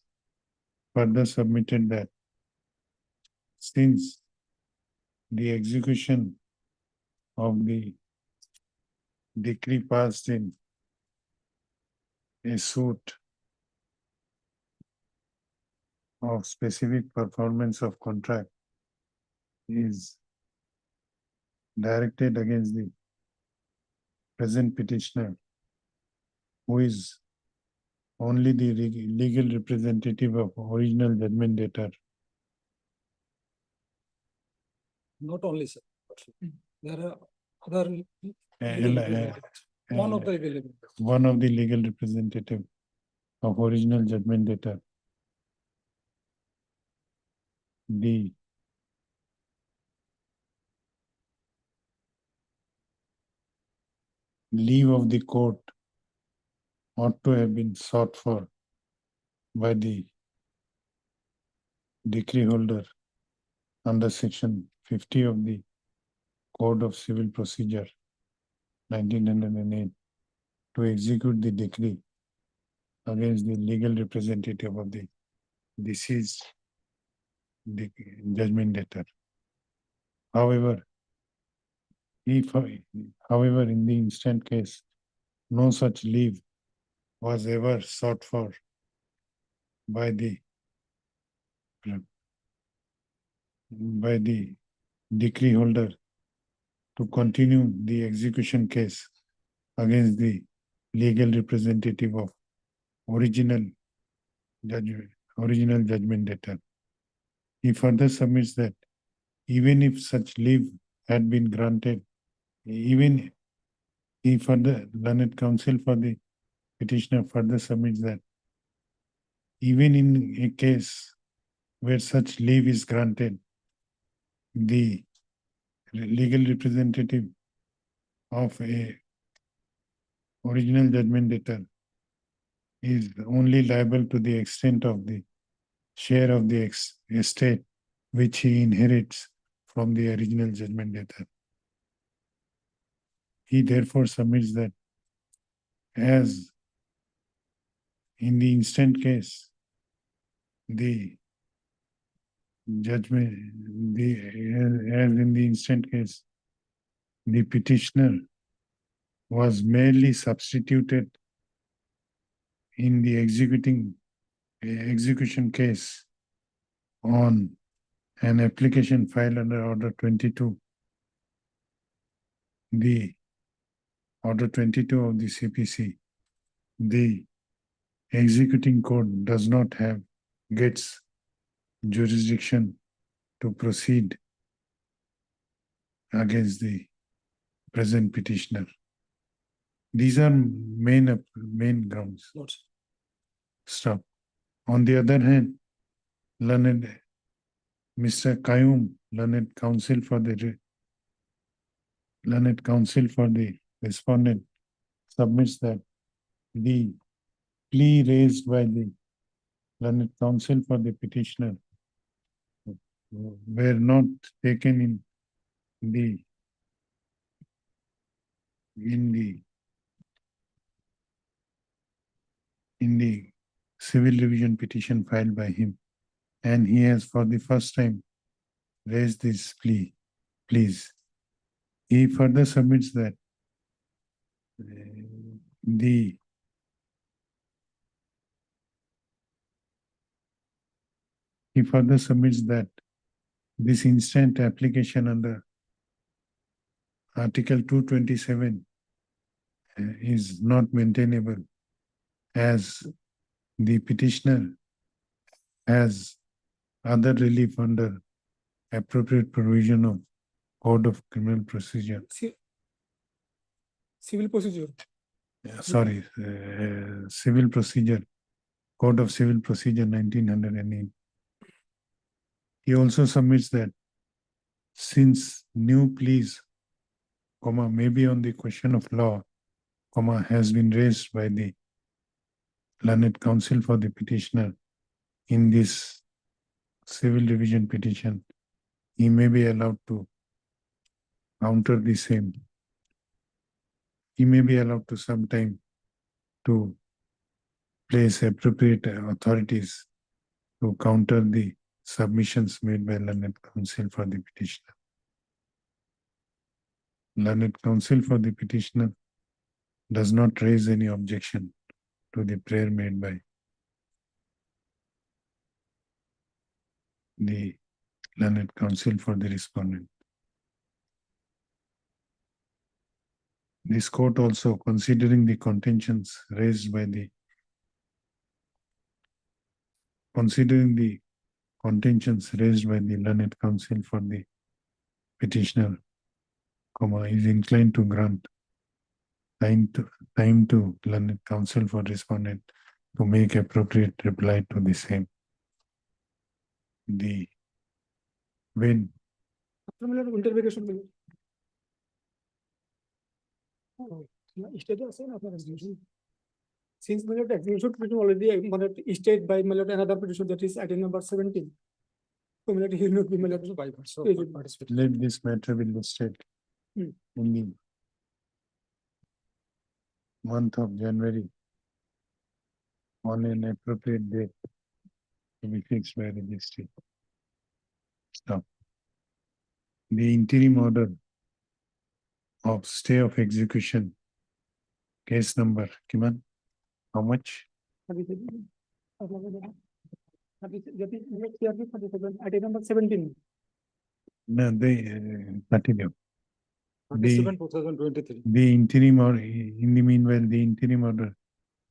further submitted that since the execution of the decree passed in a suit of specific performance of contract is directed against the present petitioner, who is only the legal representative of original judgment debtor. Not only, sir. There are other. And, One of the legal. one of the legal representative of original judgment debtor. The leave of the court ought to have been sought for by the decree holder under section 50 of the Code of Civil Procedure 1908 to execute the decree against the legal representative of the deceased judgment debtor. However, however, in the instant case, no such leave was ever sought for by the decree holder to continue the execution case against the legal representative of original judgment debtor. He further submits that even if such leave had been granted, learned counsel for the petitioner further submits that even in a case where such leave is granted, the legal representative of a original judgment debtor is only liable to the extent of the share of the estate which he inherits from the original judgment debtor. He therefore submits that as in the instant case, the judgment, as in the instant case, the petitioner was merely substituted in the execution case on an application filed under Order 22. The Order 22 of the CPC, the executing court does not have gets jurisdiction to proceed against the present petitioner. These are main grounds. Stop. On the other hand, learned Mr. Qayyum, learned counsel for the respondent submits that the plea raised by the learned counsel for the petitioner were not taken in the civil revision petition filed by him, and he has for the first time raised this pleas. He further submits that this instant application under Article 227 is not maintainable, as the petitioner has other relief under appropriate provision of Code of Criminal Procedure. Civil procedure. Civil Procedure, Code of Civil Procedure 1908. He also submits that since new pleas, maybe on the question of law, has been raised by the learned counsel for the petitioner in this civil revision petition, he may be allowed to counter the same. He may be allowed to sometime to place appropriate authorities to counter the submissions made by learned counsel for the petitioner. Learned counsel for the petitioner does not raise any objection to the prayer made by the learned counsel for the respondent. This court also, considering the contentions raised by the learned counsel for the petitioner, is inclined to grant time to learned counsel for respondent to make appropriate reply to the same. Since execution petition already stated by another petition, that is item number 17. So he will not be Let this matter be listed in the month of January on an appropriate date to be fixed by registry. Stop. The interim order of stay of execution, case number, Kiman, how much? Item number 17. No, they continue. 2023. The interim or in the meanwhile, the interim order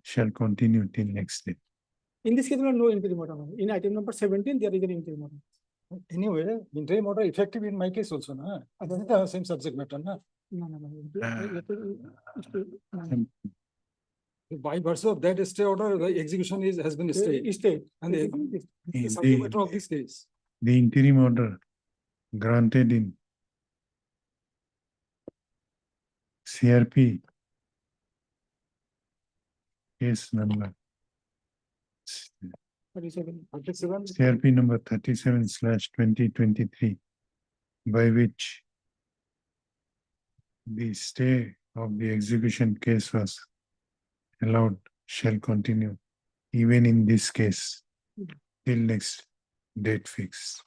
shall continue till next day. In this case, there are no interim order. In item number 17, there is an interim order. Anyway, interim order effective in my case also, na? This is the same subject matter, na? By virtue of that stay order, the execution has been stayed. And the subject matter of this case. The interim order granted in CRP case number 37. CRP number 37/2023, by which the stay of the execution case was allowed, shall continue even in this case till next date fixed.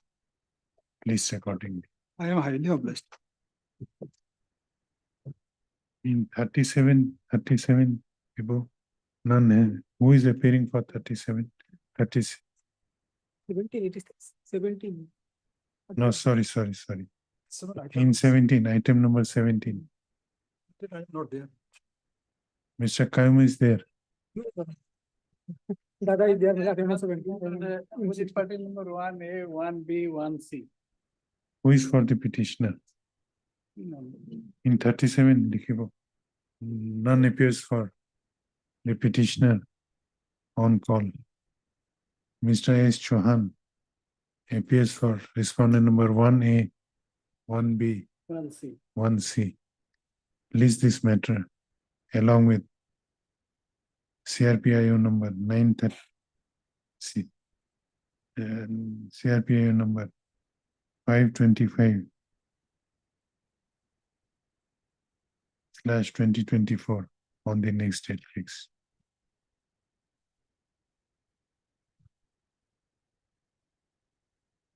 Please accordingly. I am highly obliged. In 37, people, none, who is appearing for 37? 36. 17, it is 17. No, sorry. In 17, item number 17, I am not there. Mr. Qayyum is there. Dada is there, item number 17. Municipality number 1A, 1B, 1C. Who is for the petitioner? In 37, likhibo. None appears for the petitioner on call. Mr. S. Chauhan appears for respondent number 1A, 1B, 1C. List this matter along with CRPIO number 930. And CRPIO number 525/2024 on the next date, please.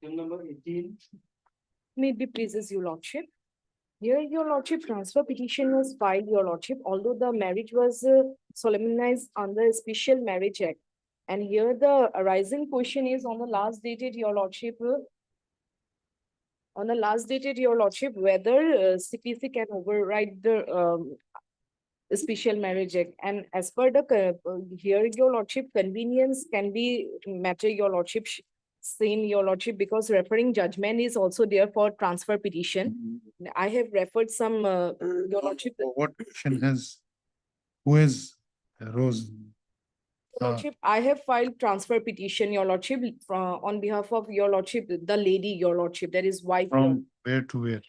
Number 18. May it be pleases your lordship. Here, your lordship, transfer petition was filed, your lordship, although the marriage was solemnized under a Special Marriage Act. And here the arising question is on the last dated, your lordship, on the last dated, your lordship, whether CPC can override the Special Marriage Act. And as per the, here, your lordship, convenience can be matter, your lordship, seen your lordship, because referring judgment is also there for transfer petition. I have referred some, your lordship, What question who has rose? lordship, I have filed transfer petition, your lordship, on behalf of your lordship, the lady, your lordship, that is wife. From where to where?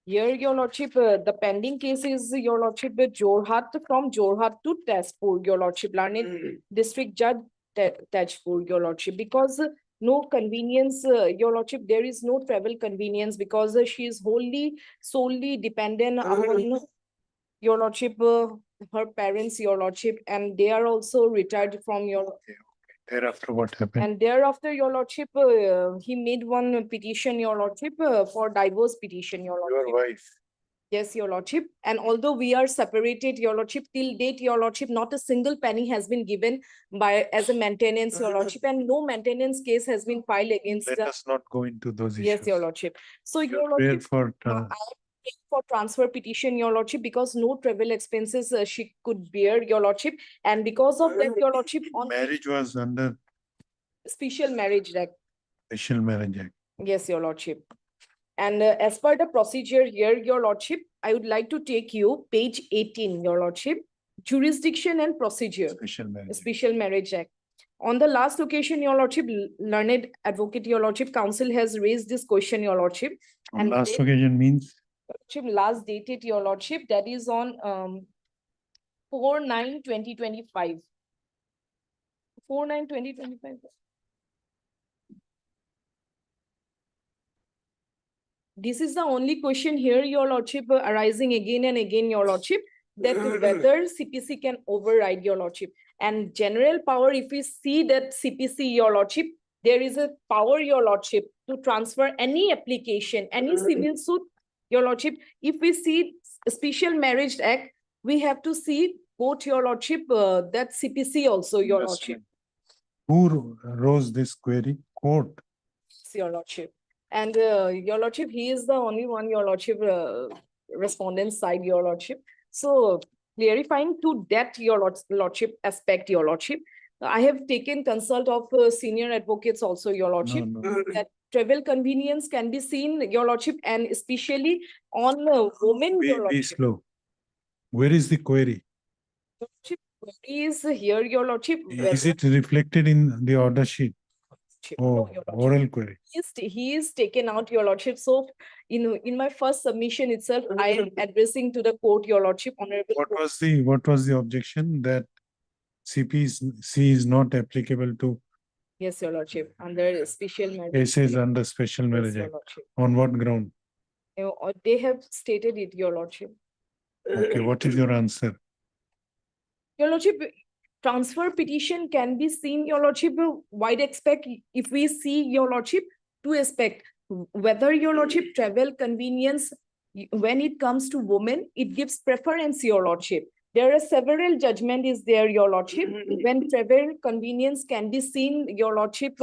Here, your lordship, the pending case is your lordship, Jorhat, from Jorhat to Tezpur, your lordship, Learned District Judge Tezpur, your lordship, because no convenience, your lordship, there is no travel convenience because she is solely dependent on your lordship, her parents, your lordship, and they are also retired from your. Thereafter, what happened? And thereafter, your lordship, he made one petition, your lordship, for divorce petition, your lordship. Your wife. Yes, your lordship. And although we are separated, your lordship, till date, your lordship, not a single penny has been given as a maintenance, your lordship, and no maintenance case has been filed against. Let us not go into those issues. Yes, your lordship. So your Prayer lordship, for I am praying for transfer petition, your lordship, because no travel expenses she could bear, your lordship, and because of that, your lordship, on marriage was under Special Marriage Act. Special Marriage Act. Yes, your lordship. And as per the procedure here, your lordship, I would like to take you page 18, your lordship, jurisdiction and procedure, Special Marriage Act. On the last occasion, your lordship, Learned Advocate, your lordship, counsel has raised this question, your lordship. On last occasion means? Last dated, your lordship, that is on 4/9/2025. 4/9/2025. This is the only question here, your lordship, arising again and again, your lordship, that whether CPC can override, your lordship. And general power, if we see that CPC, your lordship, there is a power, your lordship, to transfer any application, any civil suit, your lordship. If we see Special Marriage Act, we have to see both, your lordship, that CPC also, your lordship. Who rose this query? Court. Your lordship. And your lordship, he is the only one, your lordship, respondent side, your lordship. So clarifying to that, your lordship aspect, your lordship, I have taken consult of senior advocates also, your lordship, that travel convenience can be seen, your lordship, and especially on women, your Be lordship. slow. Where is the query? Lordship, query is here, your lordship. Is it reflected in the order sheet? Oh, your lordship. oral query. He is taken out, your lordship. So in my first submission itself, I am addressing to the court, your lordship, honorable. What was the objection that CPC is not applicable to Yes, your lordship, under Special Marriage. cases under Special Marriage your Act? lordship. On what ground? They have stated it, your lordship. Okay, what is your answer? Your lordship, transfer petition can be seen, your lordship, wide aspect, if we see, your lordship, two aspect, whether, your lordship, travel convenience, when it comes to women, it gives preference, your lordship. There are several judgment is there, your lordship, when travel convenience can be seen, your lordship,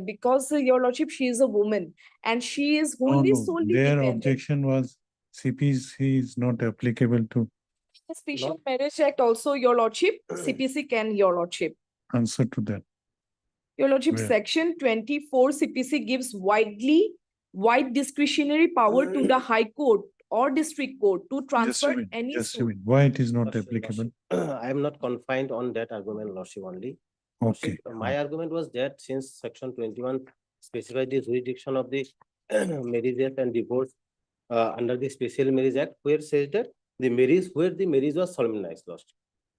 because your lordship, she is a woman and she is only solely Their dependent. objection was CPC is not applicable to. Special Marriage Act also, your lordship, CPC can, your lordship. Answer to that. Your lordship, Where? section 24 CPC gives wide discretionary power to the High Court or District Court to transfer any. Just a minute. Why it is not applicable? I am not confined on that argument, lordship only. Okay. My argument was that since section 21 specifies the jurisdiction of the marriages and divorce under the Special Marriage Act, where says that the marriage, where the marriage was solemnized, lost.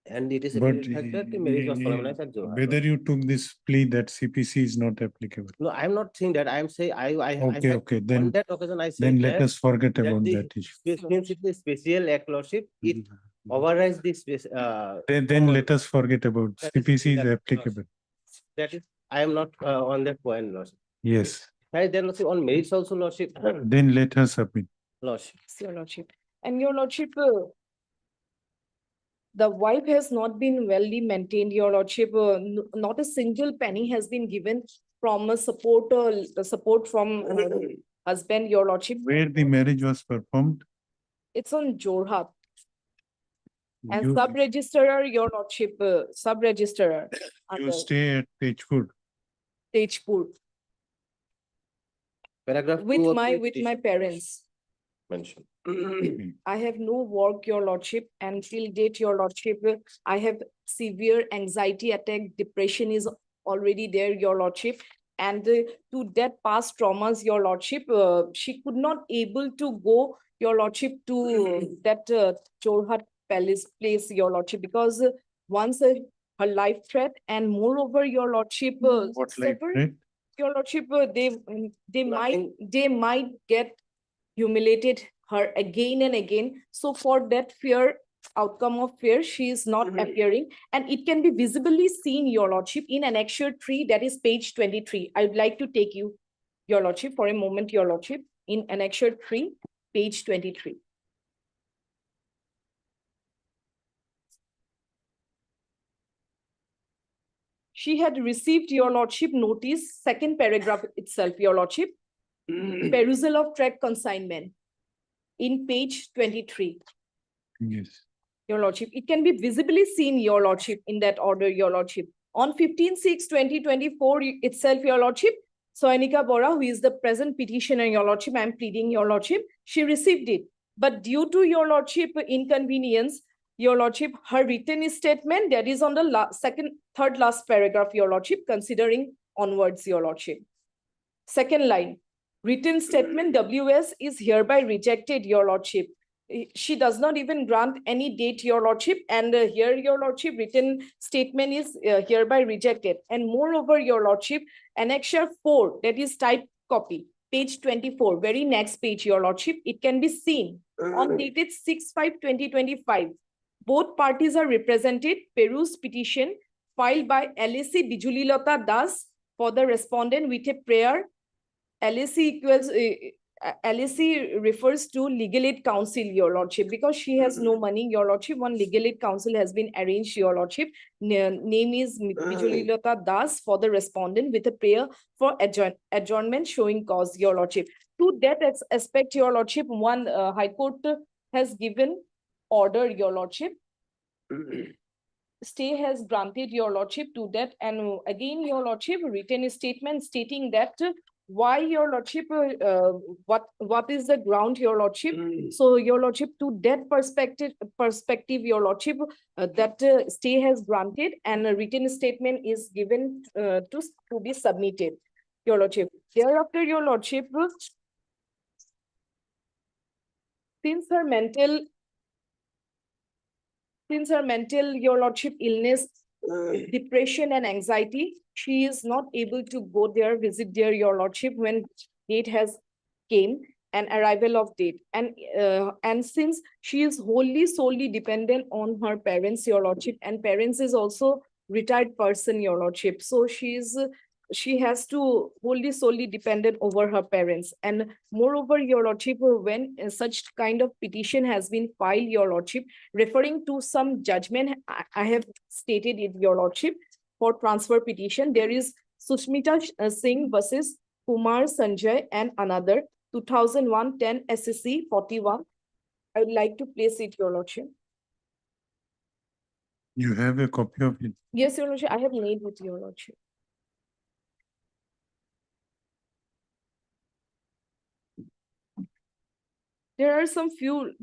And it is a But fact that the marriage was solemnized at Johor. whether you took this plea that CPC is not applicable. No, I am not saying that. I am saying I Okay, had- okay, on then, that occasion, I said then let that us forget that about the- that issue. since it is special act, lordship, it overrides this Then let us forget about that is- CPC is that is- applicable. that is, I am not on that point, lordship. Yes, Right, then lordship, on marriage also, lordship, then let her submit. lordship. Your lordship. And your lordship, the wife has not been wellly maintained, your lordship. Not a single penny has been given from a support from husband, your lordship. Where the marriage was performed, It's on Jorhat. And you, sub-registrar, your lordship, sub-registrar. you stay at Tejpur. Tejpur, Paragraph with 2 of my, the with petition my parents. mentioned. I have no work, your lordship, and till date, your lordship, I have severe anxiety attack, depression is already there, your lordship. And to that past traumas, your lordship, she could not able to go, your lordship, to that Jorhat Palace place, your lordship, because once her life threat, and moreover, your lordship, What like several- that? your lordship, they might get humiliated her again and again. So for that fear, outcome of fear, she is not appearing, and it can be visibly seen, your lordship, in annexure 3, that is page 23. I would like to take you, your lordship, for a moment, your lordship, in annexure 3, page 23. She had received, your lordship, notice, second paragraph itself, your lordship, perusal of track consignment in page 23, Yes. your lordship. It can be visibly seen, your lordship, in that order, your lordship. On 15/6/2024 itself, your lordship, Soinika Bora, who is the present petitioner, your lordship, I am pleading, your lordship, she received it. But due to, your lordship, inconvenience, your lordship, her written statement, that is on the third last paragraph, your lordship, considering onwards, your lordship. Second line, written statement WS is hereby rejected, your lordship. She does not even grant any date, your lordship, and here, your lordship, written statement is hereby rejected. And moreover, your lordship, annexure 4, that is typed copy, page 24, very next page, your lordship, it can be seen on dated 6/5/2025. Both parties are represented. Peru's petition filed by LAC Bijulilata Das for the respondent with a prayer. LAC refers to legal aid council, your lordship, because she has no money, your lordship. One legal aid council has been arranged, your lordship. Name is Bijulilata Das for the respondent with a prayer for adjournment showing cause, your lordship. To that aspect, your lordship, one High Court has given order, your lordship. Stay has granted, your lordship, to that. And again, your lordship, written statement stating that why, your lordship, what is the ground, your lordship. So, your lordship, to that perspective, your lordship, that stay has granted, and a written statement is given to be submitted, your lordship. Thereafter, your lordship, since her mental, your lordship, illness, depression and anxiety, she is not able to go there, visit there, your lordship, when date has came, and arrival of date. And since she is solely dependent on her parents, your lordship, and parents is also retired person, your lordship. So she has to solely dependent over her parents. And moreover, your lordship, when such kind of petition has been filed, your lordship, referring to some judgment, I have stated it, your lordship, for transfer petition, there is Sushmita Singh versus Kumar Sanjay and another, 2001 10 SSC 41. I would like to place it, your lordship. You have a copy of it. Yes, your lordship, I have made with your lordship. There are some few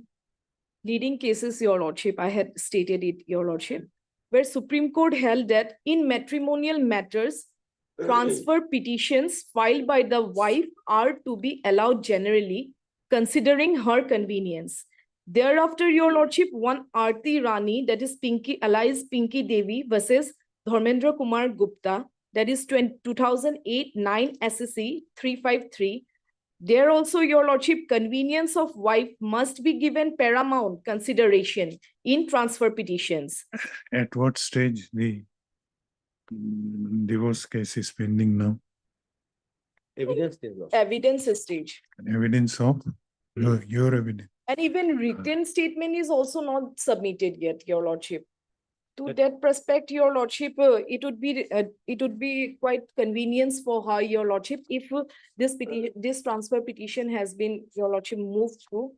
leading cases, your lordship. I had stated it, your lordship. where Supreme Court held that in matrimonial matters, transfer petitions filed by the wife are to be allowed generally, considering her convenience. Thereafter, Your Lordship, one Aarti Rani, that is Pinky, alias Pinky Devi versus Dharmendra Kumar Gupta, that is 2008 9 SSC 353. There also, Your Lordship, convenience of wife must be given paramount consideration in transfer petitions. At what stage the divorce case is pending now? Evidence is lost. Evidence stage. Evidence of your evidence. And even written statement is also not submitted yet, Your Lordship. To that prospect, Your Lordship, it would be quite convenience for her, Your Lordship, if this transfer petition has been, Your Lordship, moved to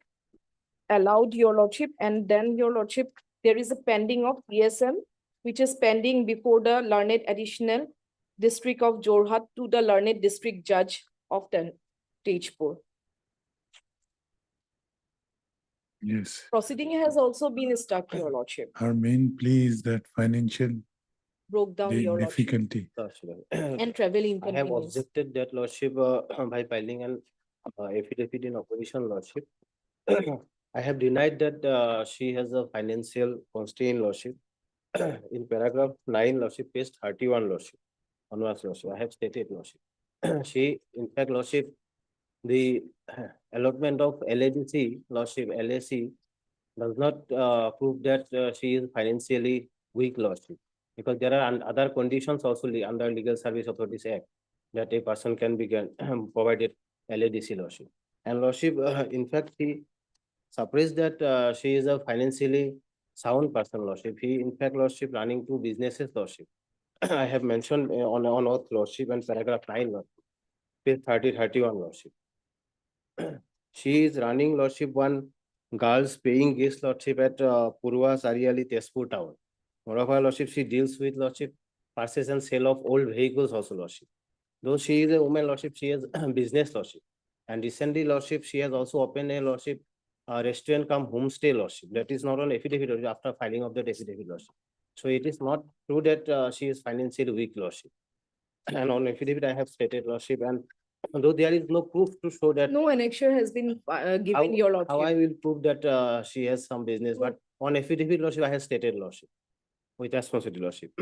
allowed, Your Lordship, and then, Your Lordship, there is a pending of PSM, which is pending before the Learned Additional District of Jorhat to the Learned District Judge of Tejpur. Yes. Proceeding has also been stuck, Your Lordship. Our main plea is that financial Broke down, Your Lordship. difficulty. And travel I have inconvenience. objected that Lordship by filing an affidavit in opposition, Lordship. I have denied that she has a financial constraint, Lordship. In paragraph 9, Lordship, page 31, Lordship. Onwards, Lordship, I have stated, Lordship. She, in fact, Lordship, the allotment of LADC, Lordship, LAC, does not prove that she is financially weak, Lordship. Because there are other conditions also under Legal Service Authorities Act that a person can be provided LADC, Lordship. And Lordship, in fact, he suppressed that she is a financially sound person, Lordship. He, in fact, Lordship, running two businesses, Lordship. I have mentioned on oath, Lordship, and paragraph 9, Lordship, page 30-31, Lordship. She is running, Lordship, one girls paying guest, Lordship, at Purva Sariali, Tezpur town. Moreover, Lordship, she deals with, Lordship, purchase and sale of old vehicles also, Lordship. Though she is a woman, Lordship, she has business, Lordship. And recently, Lordship, she has also opened a, Lordship, restaurant come homestay, Lordship. That is not on affidavit, Lordship, after filing of that affidavit, Lordship. So it is not true that she is financially weak, Lordship. And on affidavit, I have stated, Lordship, and though there is no proof to show that. No annexure has been given, Your Lordship. How I will prove that she has some business, but on affidavit, Lordship, I have stated, Lordship, with responsibility, Lordship.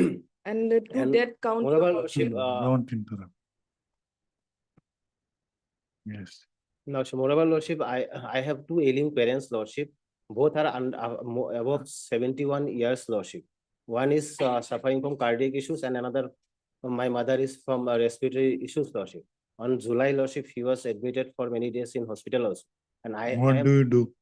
And to that count, Your moreover, Lordship. Don't interrupt. Yes. Lordship, moreover, Lordship, I have two ailing parents, Lordship. Both are above 71 years, Lordship. One is suffering from cardiac issues and another, my mother is from respiratory issues, Lordship. On July, Lordship, he was admitted for many days in hospital also. And What do you do?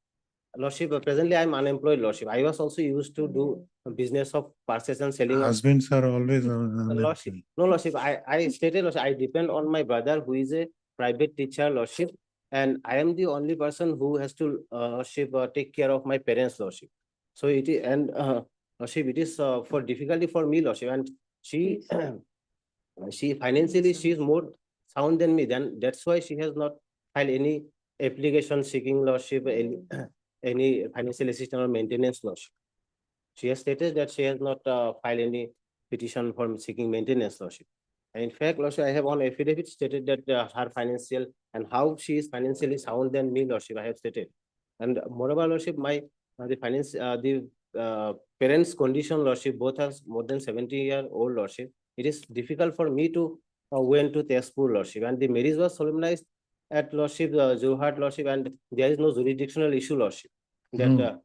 Lordship, presently I am unemployed, Lordship. I was also used to do business of purchase and selling. Husbands are always Lordship. No, Lordship, I stated, Lordship, I depend on my brother who is a private teacher, Lordship. And I am the only person who has to, Lordship, take care of my parents, Lordship. So it is, and Lordship, it is for difficulty for me, Lordship. And she, she financially, she is more sound than me. Then that's why she has not filed any application seeking, Lordship, any financial assistance or maintenance, Lordship. She has stated that she has not filed any petition for seeking maintenance, Lordship. And in fact, Lordship, I have on affidavit stated that her financial and how she is financially sound than me, Lordship, I have stated. And moreover, Lordship, my the parents' condition, Lordship, both are more than 70-year-old, Lordship. It is difficult for me to went to Tezpur, Lordship, and the marriage was solemnized at, Lordship, Jorhat, Lordship, and there is no jurisdictional issue, Lordship. That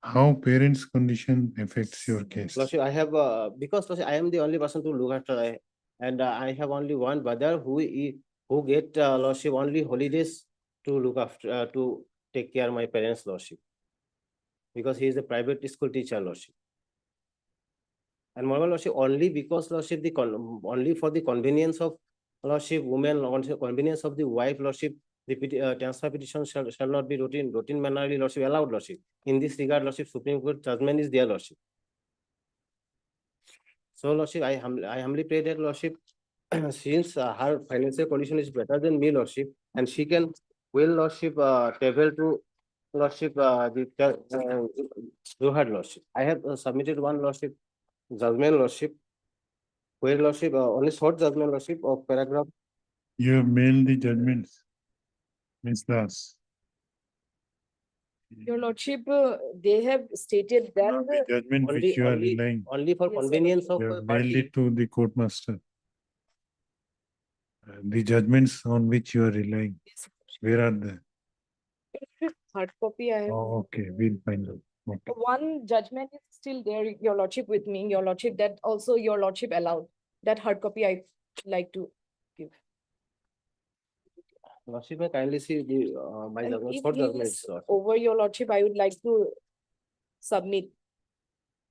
how parents' condition affects your case? Lordship, I have because, Lordship, I am the only person to look after, and I have only one brother who get, Lordship, only holidays to look after, to take care of my parents, Lordship, because he is a private school teacher, Lordship. And moreover, Lordship, only because, Lordship, only for the convenience of, Lordship, women, convenience of the wife, Lordship, the transfer petition shall not be routine mannerly, Lordship, allowed, Lordship. In this regard, Lordship, Supreme Court judgment is there, Lordship. So, Lordship, I humbly pray that, Lordship, since her financial condition is better than me, Lordship, and she can will, Lordship, travel to, Lordship, the Jorhat, Lordship. I have submitted one, Lordship, Judgment Lordship. Where Lordship, only short judgment Lordship of paragraph. You have mailed the judgments. Ms. Das. Your lordship, they have stated that The judgment Only, which you are only, relying, only for Yes, Your convenience of you a have mailed party. it to the court master. The judgments on which you are relying, where are they? hard copy I have. Oh, okay, we'll find out. Okay. One judgment is still there, your lordship, with me, your lordship, that also your lordship allowed. That hard copy I like to give. Lordship may kindly see the, my And judgment, if short he judgment. is over, your lordship, I would like to submit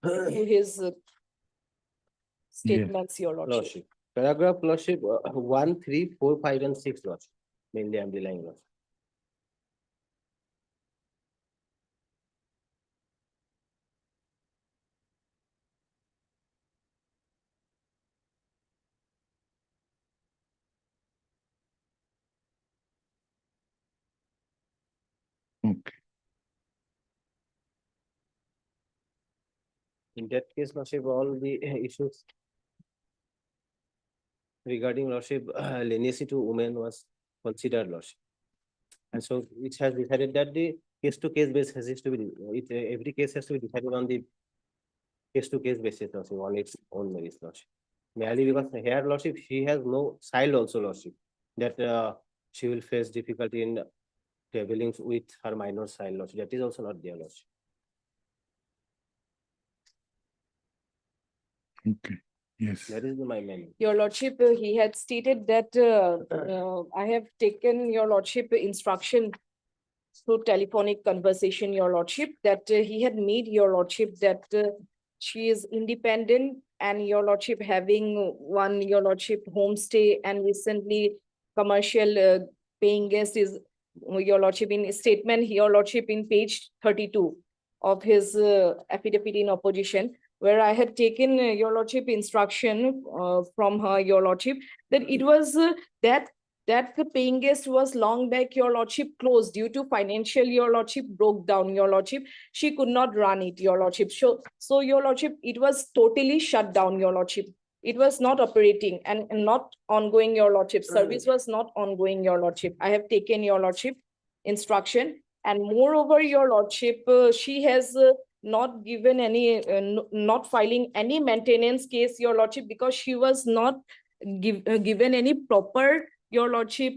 to his statements, your lordship. Lordship. Paragraph Lordship, 1, 3, 4, 5, and 6 Lordship. Mainly I'm relying Lordship. Okay. In that case, Lordship, all the issues regarding Lordship, leniency to women was considered Lordship. And so it has decided that the case to case basis has to be, every case has to be decided on the case to case basis, Lordship, on its own merits, Lordship. Merely because here, Lordship, she has no child also, Lordship, that she will face difficulty in traveling with her minor child, Lordship. That is also not there, Lordship. Okay, yes. That is my main. Your lordship, he had stated that I have taken your lordship instruction through telephonic conversation, your lordship, that he had made your lordship that she is independent, and your lordship having one, your lordship homestay, and recently commercial paying guest is your lordship in statement, your lordship in page 32 of his affidavit in opposition, where I had taken your lordship instruction from her, your lordship, that it was that the paying guest was long back, your lordship, closed due to financial, your lordship, broke down, your lordship. She could not run it, your lordship. So your lordship, it was totally shut down, your lordship. It was not operating and not ongoing, your lordship. Service was not ongoing, your lordship. I have taken your lordship instruction, and moreover, your lordship, she has not given any, not filing any maintenance case, your lordship, because she was not given any proper, your lordship,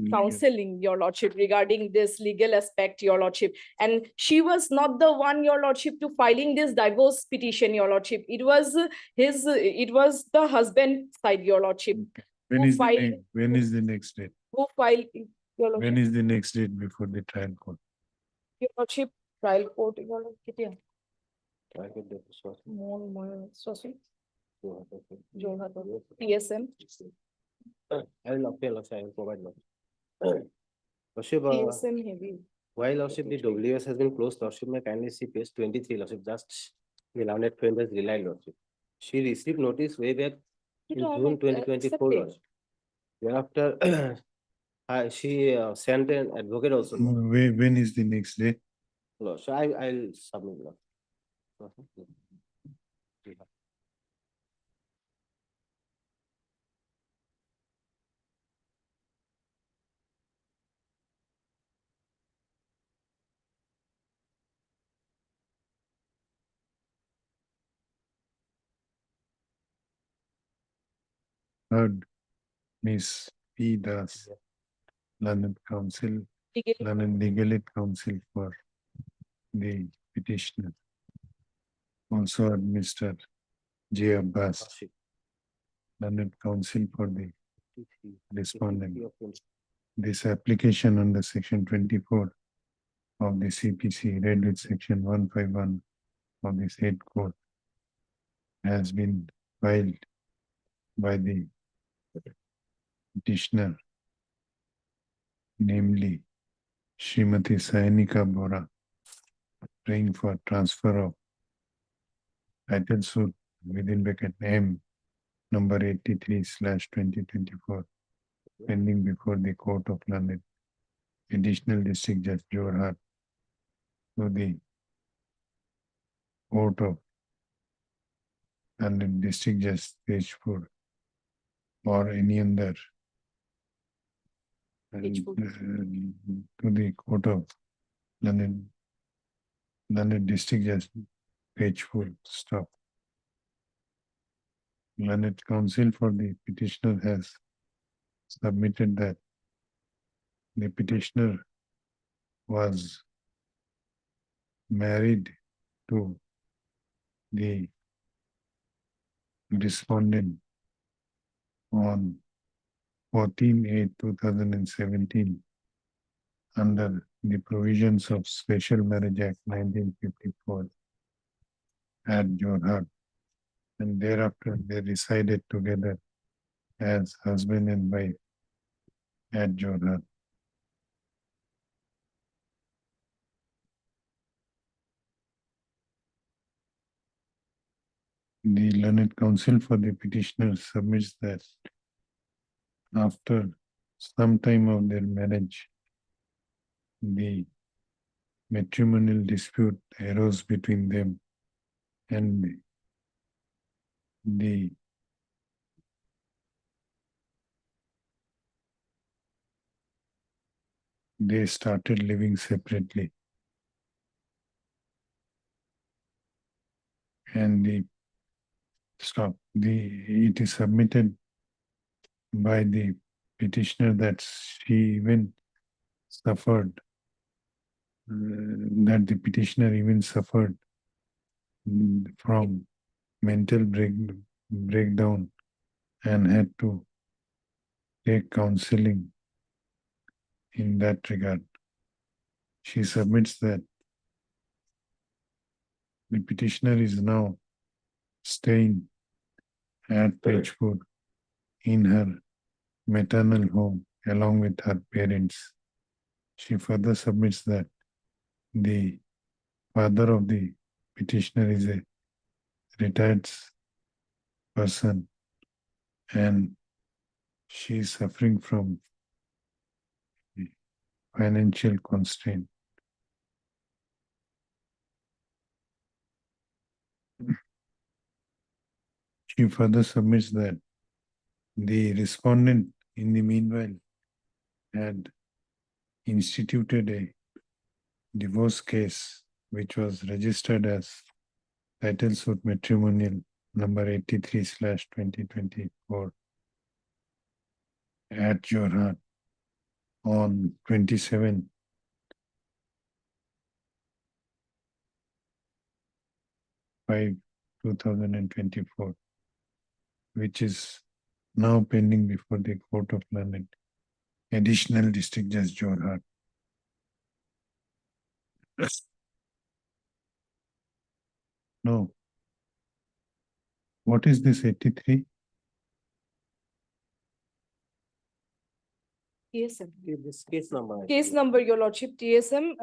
counseling, your lordship, regarding this legal aspect, your lordship. And she was not the one, your lordship, to filing this divorce petition, your lordship. It was it was the husband side, your lordship. When is the next date? Who filed, your lordship? When is the next date before the trial court? Your lordship, trial court, your lordship. TSM. I will appeal, Lordship, I will provide Lordship. Lordship, TSM heavy. while Lordship, the WS has been closed, Lordship, may kindly see page 23, Lordship, just the learned friend has relied, Lordship. She received notice way back in June 2024, Lordship. Thereafter, she sent an advocate also. When is the next date? Lordship, I'll submit, Lordship. Third, Miss P. Das, London Council, London Legal Aid Council for the petitioner. Also Mr. J. Abbas, London Council for the respondent. This application under section 24 of the CPC, read with section 151 of the state court, has been filed by the petitioner, namely Srimati Sainika Bora, praying for transfer of title suit within bracket M number 83/2024, pending before the Court of London, Additional District Judge Jorhat, to the Court of and in district judge Tejpur or any other Tejpur. to the court of Learned district judge Tejpur. Stop. Learned counsel for the petitioner has submitted that the petitioner was married to the respondent on 14/8/2017 under the provisions of Special Marriage Act 1954 at Jorhat, and thereafter they resided together as husband and wife at Jorhat. The learned counsel for the petitioner submits that after some time of their marriage, the matrimonial dispute arose between them, and they started living separately. And it is submitted by the petitioner that she even suffered, that the petitioner even suffered from mental breakdown and had to take counseling in that regard. She submits that the petitioner is now staying at Tejpur in her maternal home along with her parents. She further submits that the father of the petitioner is a retired person and she is suffering from financial constraint. She further submits that the respondent in the meanwhile had instituted a divorce case which was registered as title suit matrimonial number 83/2024 at Jorhat on 27/5/2024, which is now pending before the Court of Learned, Additional District Judge Jorhat. No. What is this 83? TSM. This case number. Case number, your lordship, TSM,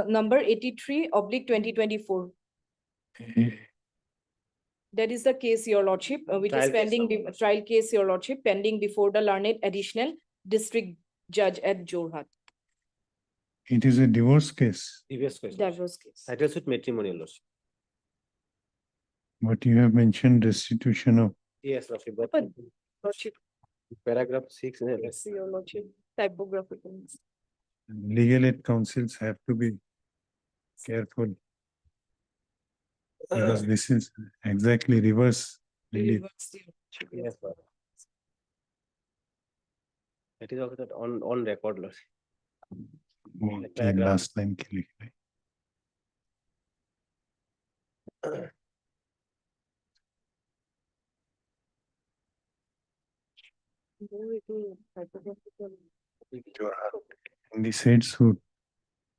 number 83/2024. That is the case, your lordship, which Trial is case pending, number. trial case, your lordship, pending before the learned additional district judge at Jorhat. It is a divorce case, Previous question. Divorce case. Title suit matrimonial lordship. but you have mentioned restitution of Yes, lordship, but But lordship, paragraph 6. yes, your lordship, typographical. legal aid counsels have to be careful because this is exactly reverse relief. Reverse, your lordship, yes. Yes, lord. It is also that on record, lordship. Okay, paragraph. last line के लिख रहे। In the said suit,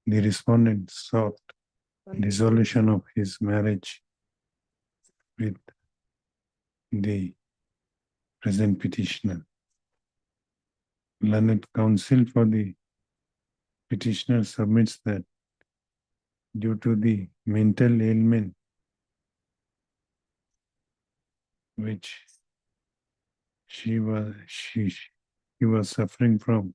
the respondent sought dissolution of his marriage with the present petitioner. Learned counsel for the petitioner submits that due to the mental ailment which she was suffering from,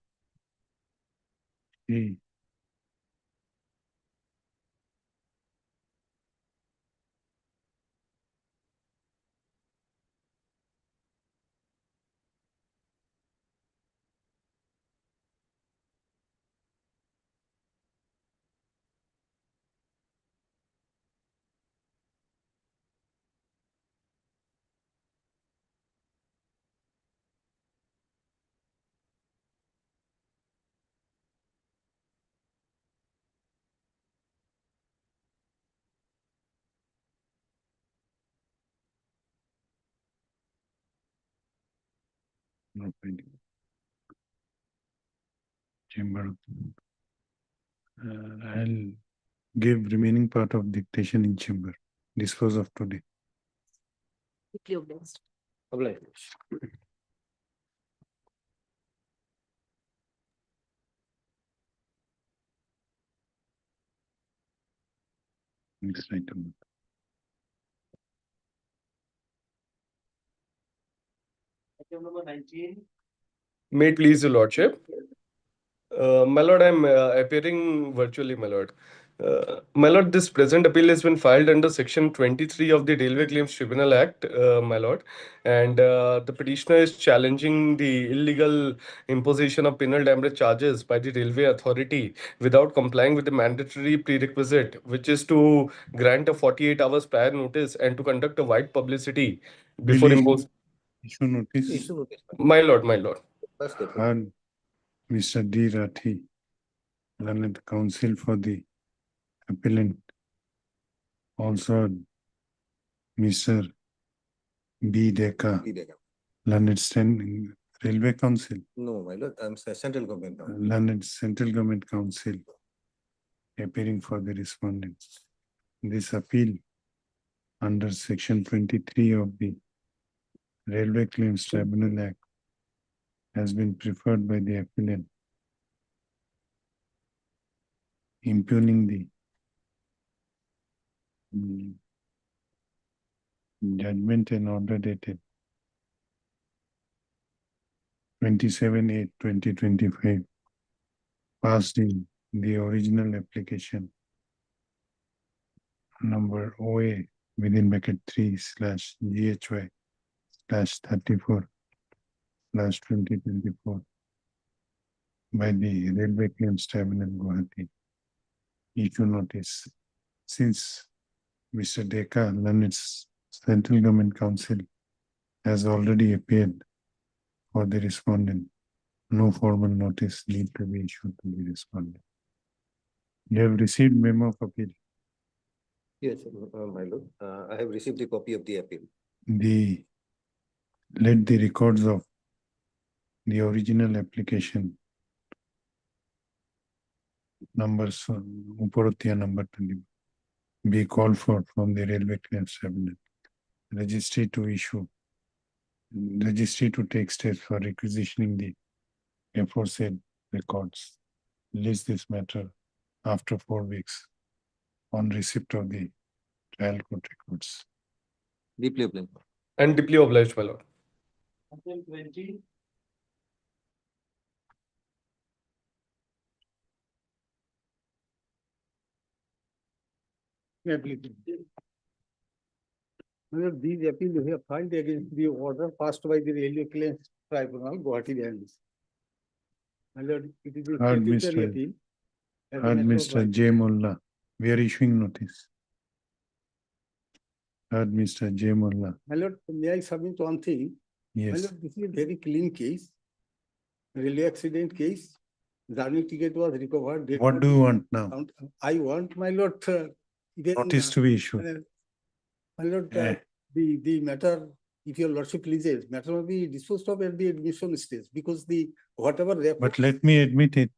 No finding. Chamber. I'll give remaining part of dictation in chamber. Dispose of today. Deeply obliged. Obliged. Next item. Item number 19. May it please your lordship. My lord, I'm appearing virtually, my lord. My lord, this present appeal has been filed under section 23 of the Railway Claims Tribunal Act, my lord. And the petitioner is challenging the illegal imposition of penal damage charges by the railway authority without complying with the mandatory prerequisite, which is to grant a 48 hours prior notice and to conduct a wide publicity before Will you imposing. issue notice? Issue notice. My lord, my lord. First, Heard Mr. D. Rathi, learned counsel for the appellant. Also heard Mr. B. Deka, learned standing railway council, No, my lord, I'm central government now. learned central government council, appearing for the respondents. This appeal under section 23 of the Railway Claims Tribunal Act has been preferred by the appellant, impugning the judgment and order dated 27/8/2025, passed in the original application number OA within bracket 3/GHY/34/2024 by the Railway Claims Tribunal Guwahati. Issue notice. Since Mr. Deka, Learned's Central Government Council, has already appeared for the respondent, no formal notice need to be issued to the respondent. You have received memo of appeal. Yes, my lord, I have received the copy of the appeal. Let the records of the original application numbers, Uporotia number 20, be called for from the Railway Claims Tribunal. Registry to take steps for requisitioning the aforesaid records. List this matter after 4 weeks on receipt of the trial court records. Deeply obliged. And deeply obliged, my lord. Item 20. These appeals we have filed against the order passed by the Railway Claims Tribunal, Guwahati Band. My lord, it is a Heard statutory Mr. appeal. As a Heard matter of Mr. right. J. Mullah, we are issuing notice. Heard Mr. J. Mullah, My lord, may I submit one thing? My yes. lord, this is a very clean case. Railway accident case. Journey ticket was recovered. date What was do you want now? count- I want, my lord, Notice to be issued. My lord, Eh. the matter, if your lordship pleases, matter will be disposed of at the admission stage because the whatever. But let me admit it.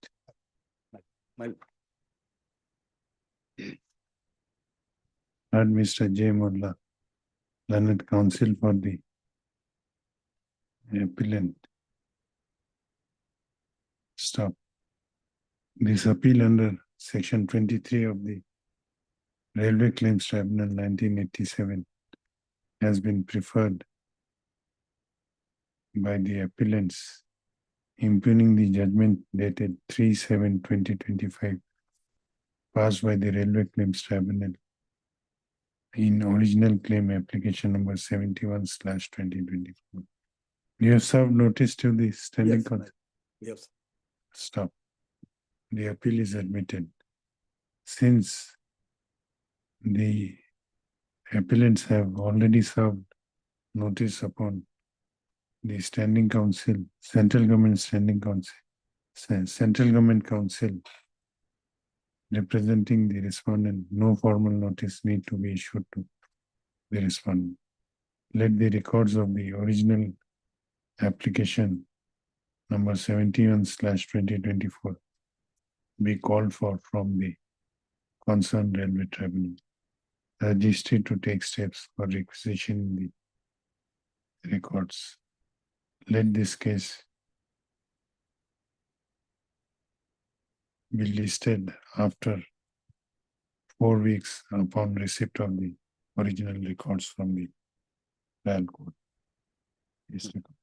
My Heard Mr. J. Mullah, learned counsel for the appellant. Stop. This appeal under section 23 of the Railway Claims Tribunal 1987 has been preferred by the appellants, impugning the judgment dated 3/7/2025, passed by the Railway Claims Tribunal in original claim application number 71/2024. You have served notice to the standing Yes, council. yes. Stop. The appeal is admitted. Since the appellants have already served notice upon the standing council, central government standing council, central government council representing the respondent, no formal notice need to be issued to the respondent. Let the records of the original application number 71/2024 be called for from the concerned railway tribunal. Registry to take steps for requisitioning the records. Let this case be listed after 4 weeks upon receipt of the original records from the trial court. Yes, record.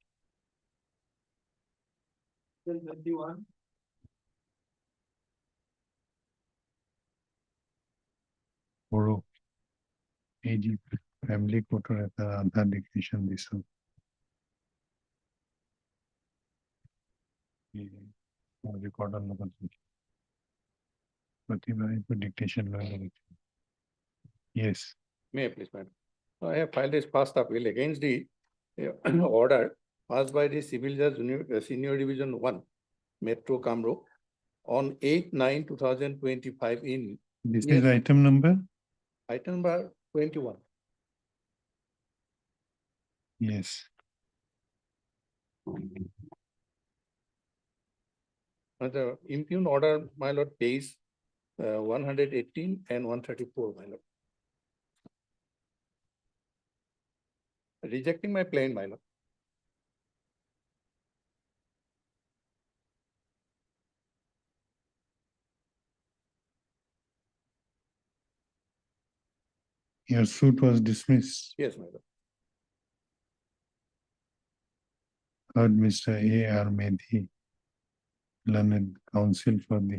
Oro, AG, family কোটার একটা আধার dictation দিছ record অন্য কথা প্রতিবার dictation লয় Yes. May I please, madam? I have filed this past appeal against the order passed by the Civil Judge Senior Division 1, Metro Kamro, on 8/9/2025 in This is item number? item number 21. Yes. The impugned order, my lord, pays 118 and 134, my lord. Rejecting my plain, my lord. Your suit was dismissed. Yes, my lord. Heard Mr. A.R. Medhi, learned counsel for the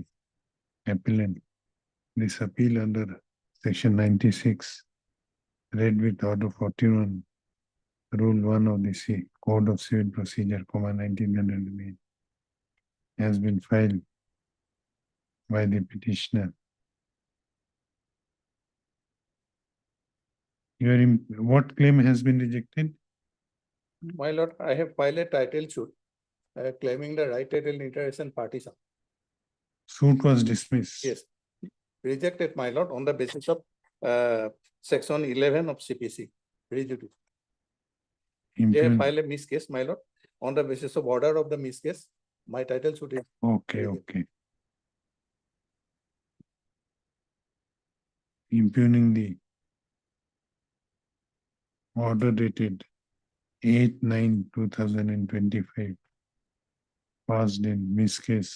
appellant. This appeal under section 96, read with order 41, rule 1 of the Code of Civil Procedure, 1908, has been filed by the petitioner. What claim has been rejected? My lord, I have filed a title suit claiming the right title interest and partition. Suit was dismissed. Yes. Rejected, my lord, on the basis of section 11 of CPC. Rejudice. They have Impugn- filed a miss case, my lord, on the basis of order of the miss case. My title suit is. Okay, okay. Impugning the order dated 8/9/2025, passed in miss case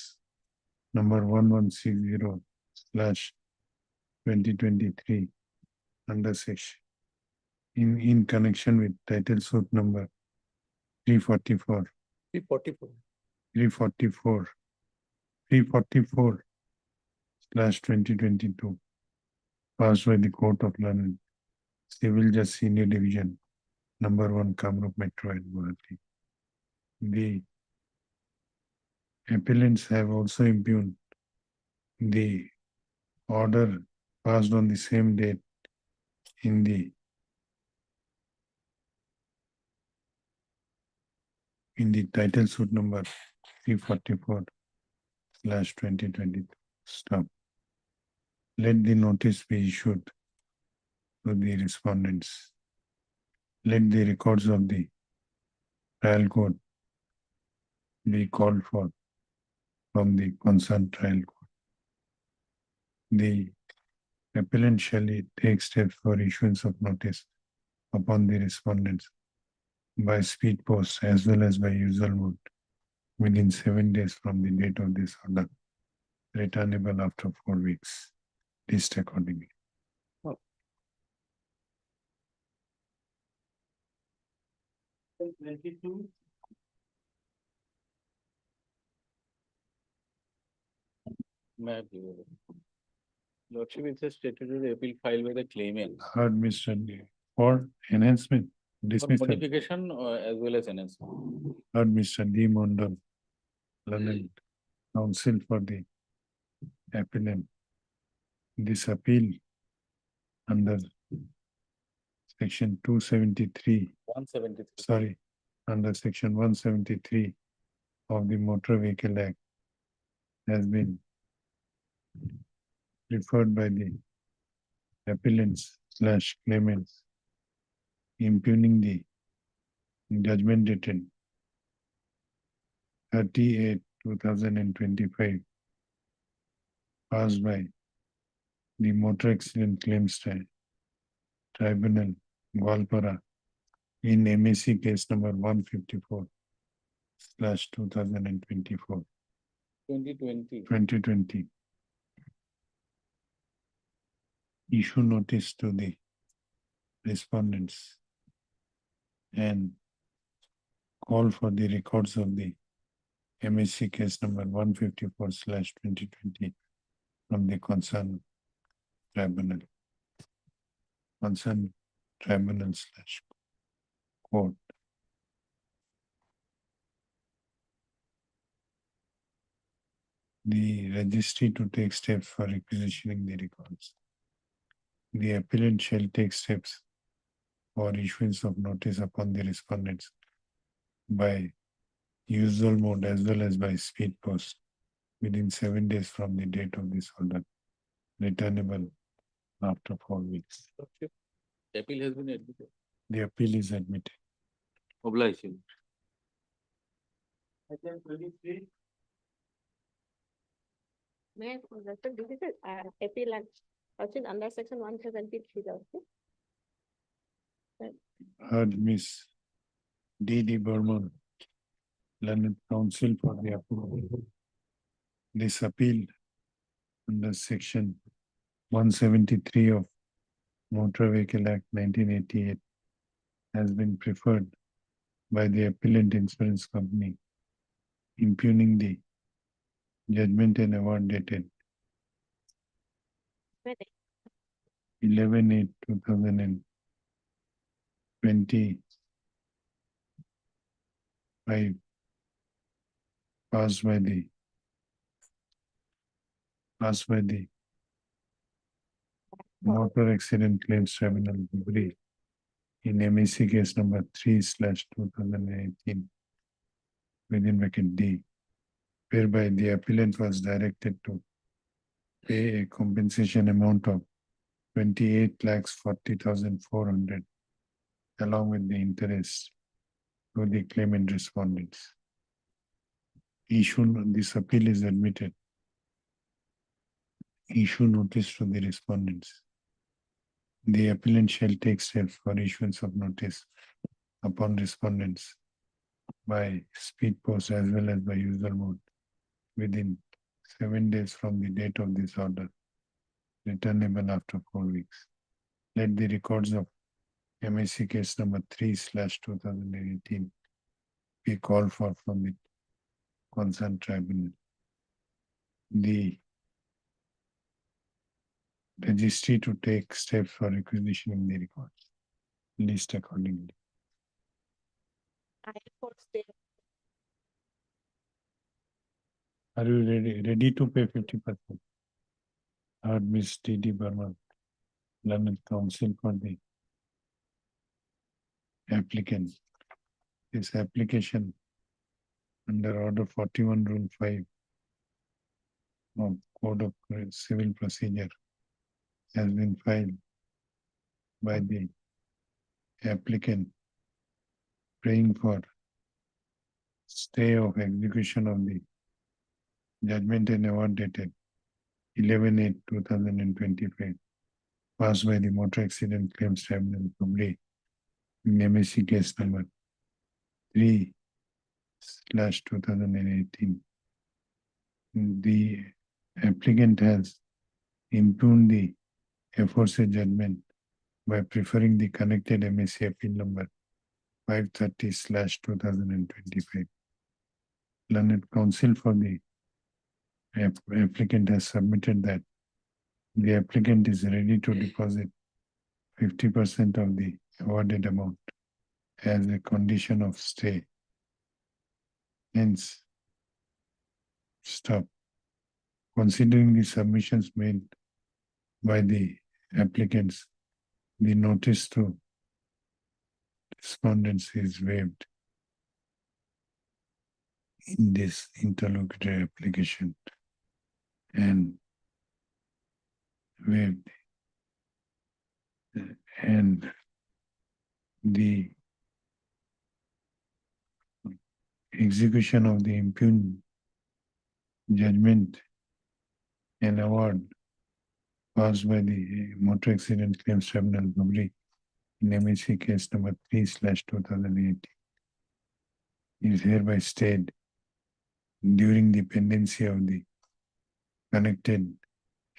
number 1160/2023 under section in connection with title suit number 344 344/2022, passed by the Court of London, Civil Judge Senior Division, number 1, Kamrup Metro at Guwahati. The appellants have also impugned the order passed on the same date in the title suit number 344/2022. Stop. Let the notice be issued to the respondents. Let the records of the trial court be called for from the concerned trial court. The appellant shall take steps for issuance of notice upon the respondents by speed post as well as by usual mode within 7 days from the date of this order, returnable after 4 weeks. List accordingly. May I please? Lordship, it's a statutory appeal filed by the claimant. Heard Mr. D. For enhancement, For dismissal. modification as well as enhancement. Heard Mr. D. Mondal, learned counsel for the appellant. This appeal under section 273, 173. sorry, under section 173 of the Motor Vehicle Act has been referred by the appellants/claimants, impugning the judgment dated 38/2025 passed by the Motor Accident Claims Tribunal, Gwalpara, in MAC case number 154/2024. 2020. Issue notice to the respondents and call for the records of the MSC case number 154/2020 from the concerned tribunal. Concerned tribunal/court. The registry to take steps for requisitioning the records. The appellant shall take steps for issuance of notice upon the respondents by usual mode as well as by speed post within 7 days from the date of this order, returnable after 4 weeks. Appeal has been admitted. The appeal is admitted. Obligation. May I respect this is appeal and also under section 173. Heard Miss D.D. Burman, learned counsel for the approval. This appeal under section 173 of Motor Vehicle Act 1988 has been preferred by the appellant insurance company, impugning the judgment and award dated 11/8/2025 passed by the Motor Accident Claims Tribunal Hubli in MAC case number 3/2018 within bracket D, whereby the appellant was directed to pay a compensation amount of 28,40,400 along with the interest to the claimant respondents. This appeal is admitted. Issue notice to the respondents. The appellant shall take steps for issuance of notice upon respondents by speed post as well as by usual mode within 7 days from the date of this order, returnable after 4 weeks. Let the records of MAC case number 3/2018 be called for from the concerned tribunal. The registry to take steps for requisitioning the records, list accordingly. Are you ready to pay 50%? Heard Miss T.D. Burman, learned counsel for the applicant. This application under Order 41 Rule 5 of Code of Civil Procedure has been filed by the applicant praying for stay of execution of the judgment and award dated 11/8/2025 passed by the Motor Accident Claims Tribunal Hubli in MAC case number 3/2018. The applicant has impugned the aforesaid judgment by preferring the connected MAC appeal number 530/2025. Learned counsel for the applicant has submitted that the applicant is ready to deposit 50% of the awarded amount as a condition of stay. Hence, stop. Considering the submissions made by the applicants, the notice to respondents is waived in this interlocutory application and waived, and the execution of the impugned judgment and award passed by the Motor Accident Claims Tribunal, Dhubri, in MAC case number 3/2018 is hereby stayed during the pendency of the connected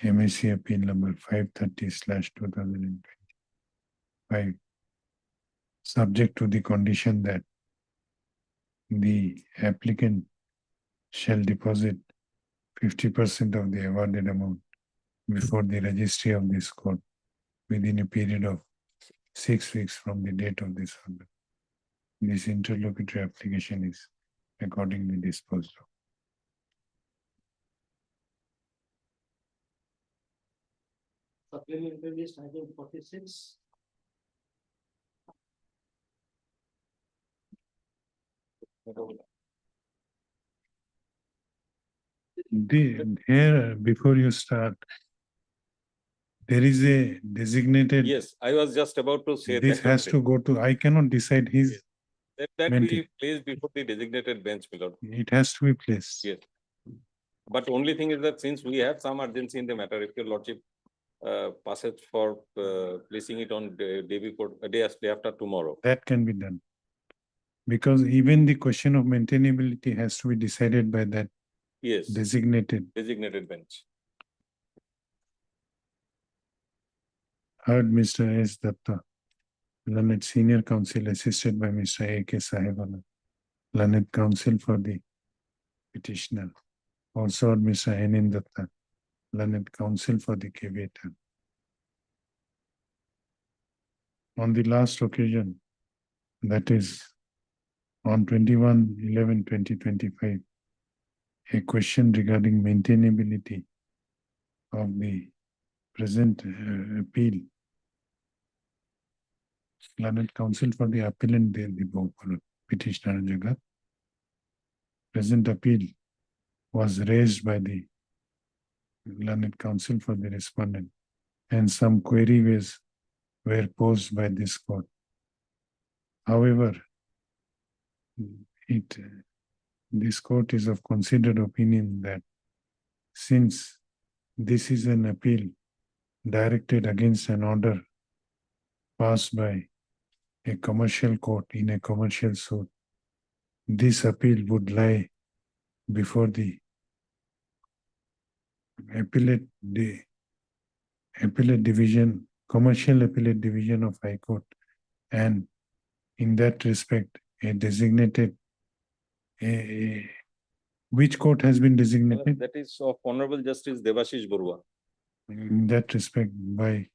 MAC appeal number 530/2025, subject to the condition that the applicant shall deposit 50% of the awarded amount before the registry of this court within a period of 6 weeks from the date of this order. This interlocutory application is accordingly disposed of. Supplementary list item 46. Here, before you start, there is a designated. Yes, I was just about to say This that. has to go to, I cannot decide his, That maintain. we place before the designated bench, my lord. it has to be placed. Yes. But only thing is that since we have some urgency in the matter, if your lordship passes for placing it on the day before, day after tomorrow. That can be done. Because even the question of maintainability has to be decided by that Yes, designated. designated bench. Heard Mr. S. Datta, learned senior counsel assisted by Mr. A.K. Sahibala, learned counsel for the petitioner. Also heard Mr. N. Datta, learned counsel for the caveator. On the last occasion, that is on 21/11/2025, a question regarding maintainability of the present appeal. Learned counsel for the appellant, the petitioner Jagat. Present appeal was raised by the learned counsel for the respondent, and some queries were posed by this court. However, this court is of considered opinion that since this is an appeal directed against an order passed by a commercial court in a commercial suit, this appeal would lie before the appellate division, commercial appellate division of High Court, and in that respect, a designated, which court has been designated? That is of Honorable Justice Devashish Barua. In that respect, by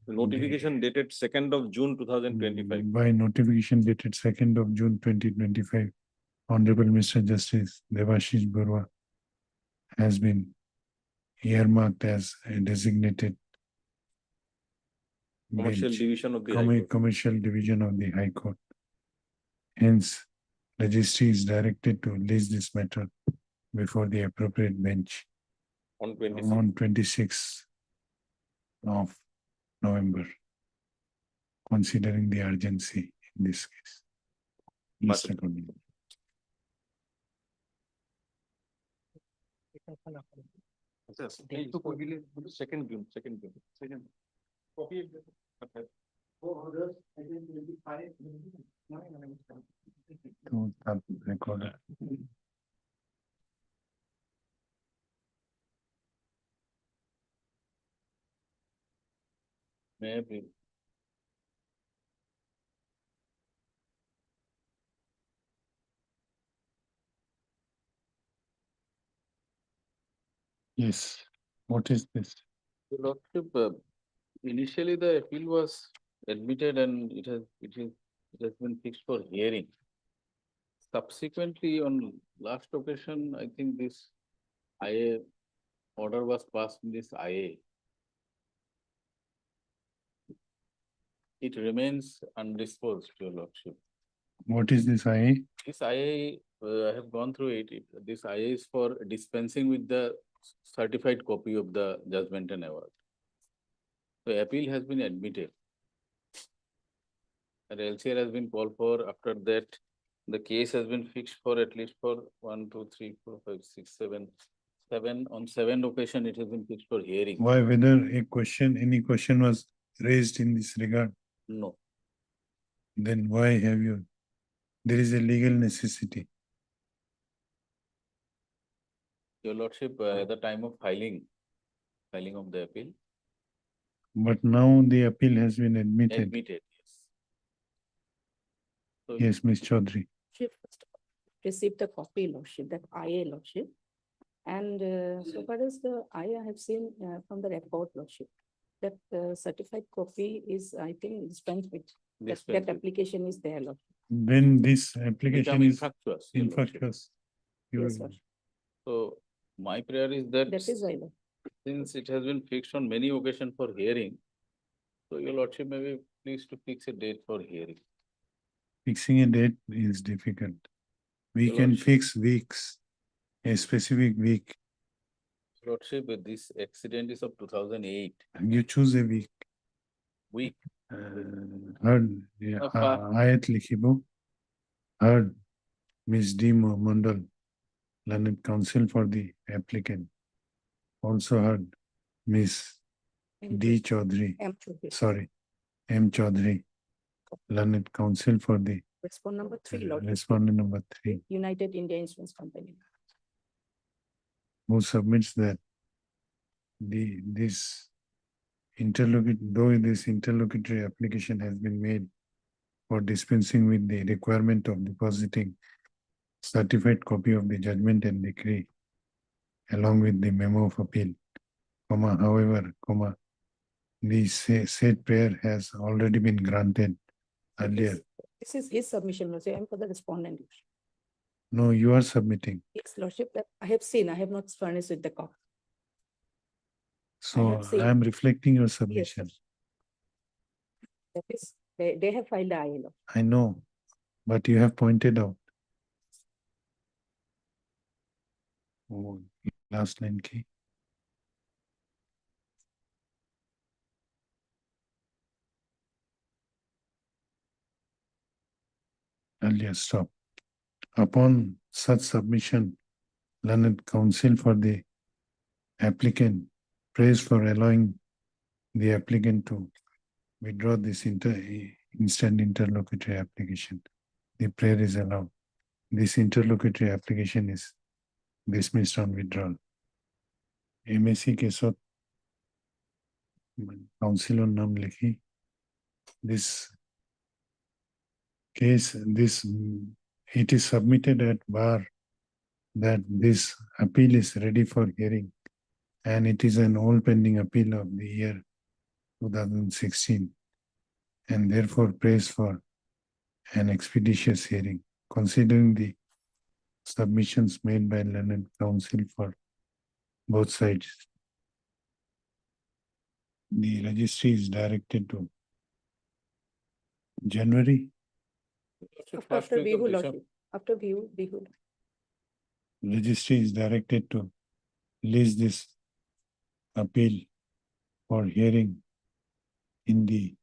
Notification dated 2nd of June 2025. by notification dated 2nd of June 2025, Honorable Mr. Justice Devashish Barua has been earmarked as a designated Commercial bench, Division of the High Court. commercial division of the High Court. Hence, registry is directed to list this matter before the appropriate bench On 26. on 26th of November, considering the urgency in this case. Mr. Kondi. Second June. Copy. To have recorded. Maybe. Yes, what is this? Your Lordship, initially the appeal was admitted and it has been fixed for hearing. Subsequently, on last occasion, I think this IA order was passed in this IA. It remains undisposed, Your Lordship. What is this IA? This IA, I have gone through it. This IA is for dispensing with the certified copy of the judgment and award. The appeal has been admitted. And LCR has been called for. After that, the case has been fixed for at least for 1, 2, 3, 4, 5, 6, 7, 7 on 7 occasion it has been fixed for hearing. Why, whether any question was raised in this regard, No, then why have you? There is a legal necessity. Your Lordship, at the time of filing of the appeal, But now the appeal has been admitted. admitted, yes. So Yes, Ms. Chaudhary. Lordship first of all received the copy, Lordship, that IA, Lordship. And so far as the IA, I have seen from the record, Lordship, that certified copy is, I think, dispensed with. That application is there, Lordship. When this application become is infructuous. Your Lordship. infructuous, you Yes, will- Lordship. So my prayer is that That is why, Lord. since it has been fixed on many occasions for hearing, so your Lordship may be pleased to fix a date for hearing. fixing a date is difficult. We Your can Lordship. fix weeks, a specific week. Your Lordship, this accident is of 2008. You choose a week. Week. Heard, yeah, Ayat Likhibo, heard Ms. D. Mondal, learned counsel for the applicant. Also heard Ms. D. Chaudhary, M. Chaudhary. sorry, M. Chaudhary, learned counsel for the Respond number 3, Lordship. respondent number 3, United India Insurance Company. who submits that this interlocutory application has been made for dispensing with the requirement of depositing certified copy of the judgment and decree along with the memo of appeal, however, the said prayer has already been granted earlier. This is his submission, Lordship. I am for the respondent. Lordship. No, you are submitting. Yes, Lordship, that I have seen, I have not furnished with the copy. So have seen. I am reflecting your Yes, submission. Lordship. That is, they have filed the IA, Lordship. I know, but you have pointed out. Oh, last line key. Earlier stop. Upon such submission, learned counsel for the applicant prays for allowing the applicant to withdraw this instant interlocutory application. The prayer is allowed. This interlocutory application is dismissed on withdrawal. MSc kesot counsel on naam likhi. This case, it is submitted at bar that this appeal is ready for hearing, and it is an all pending appeal of the year 2016, and therefore prays for an expeditious hearing, considering the submissions made by learned counsel for both sides. The registry is directed to January. After Bihu, Lordship. After Bihu. Registry is directed to release this appeal for hearing in the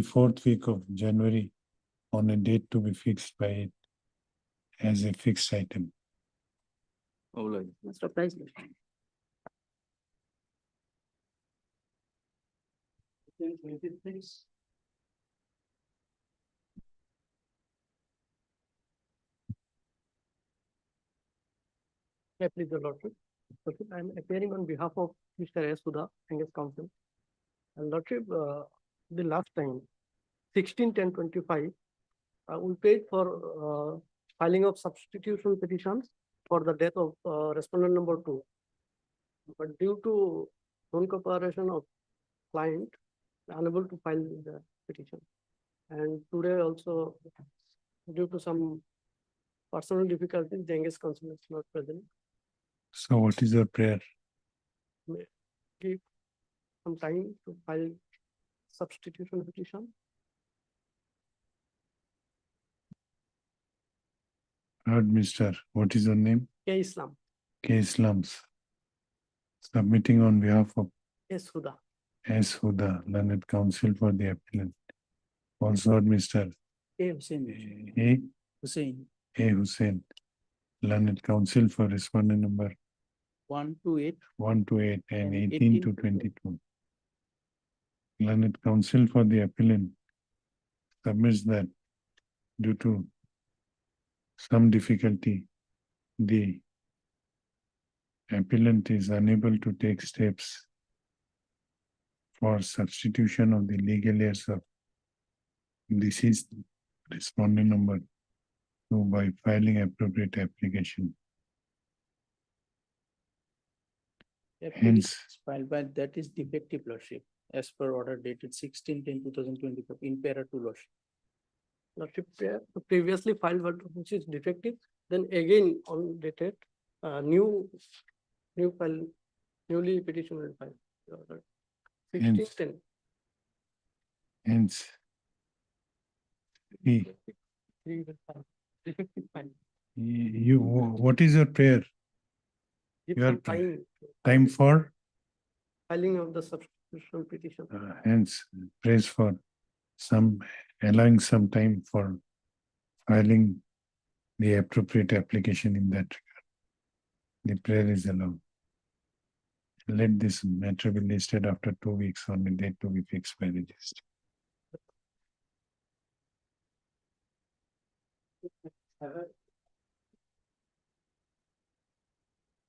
fourth week of January on a date to be fixed by it as a fixed item. Surprise, Lordship. Yeah, please, Your Lordship. Lordship, I am appearing on behalf of Mr. S. Sudha and his counsel. And Lordship, the last time, 16/10/25, we paid for filing of substitution petitions for the death of respondent number 2. But due to non-cooperation of client, unable to file the petition. And today also, due to some personal difficulties, the youngest counsel is not present. So what is your prayer? May give some time to file substitution petition. Heard, Mr. What is your name? K. Islam, K. Islams. Submitting on behalf of S. Huda. S. Huda, learned counsel for the appellant. Also heard Mr. A. Hussein. A. Hussein. A. Hussein, learned counsel for respondent number 1 to 8. 1 to 8 and And 18 18 to to 22. Learned counsel for the appellant submits that due to some difficulty, the appellant is unable to take steps for substitution of the legal heirs of deceased respondent number 2 by filing appropriate application. Hence, Filed by that is defective lordship as per order dated 16/10/2024 in para to lordship. Lordship, previously filed one which is defective, then again on dated, new file, newly petition will file. Hence. 16/10. hence, he, Three will file. Defective file. you, what is your prayer? Give Your some time, time for, filing of the substitution petition. hence, praise for some, allowing some time for filing the appropriate application in that regard. The prayer is allowed. Let this matter be listed after 2 weeks on the date to be fixed by registry.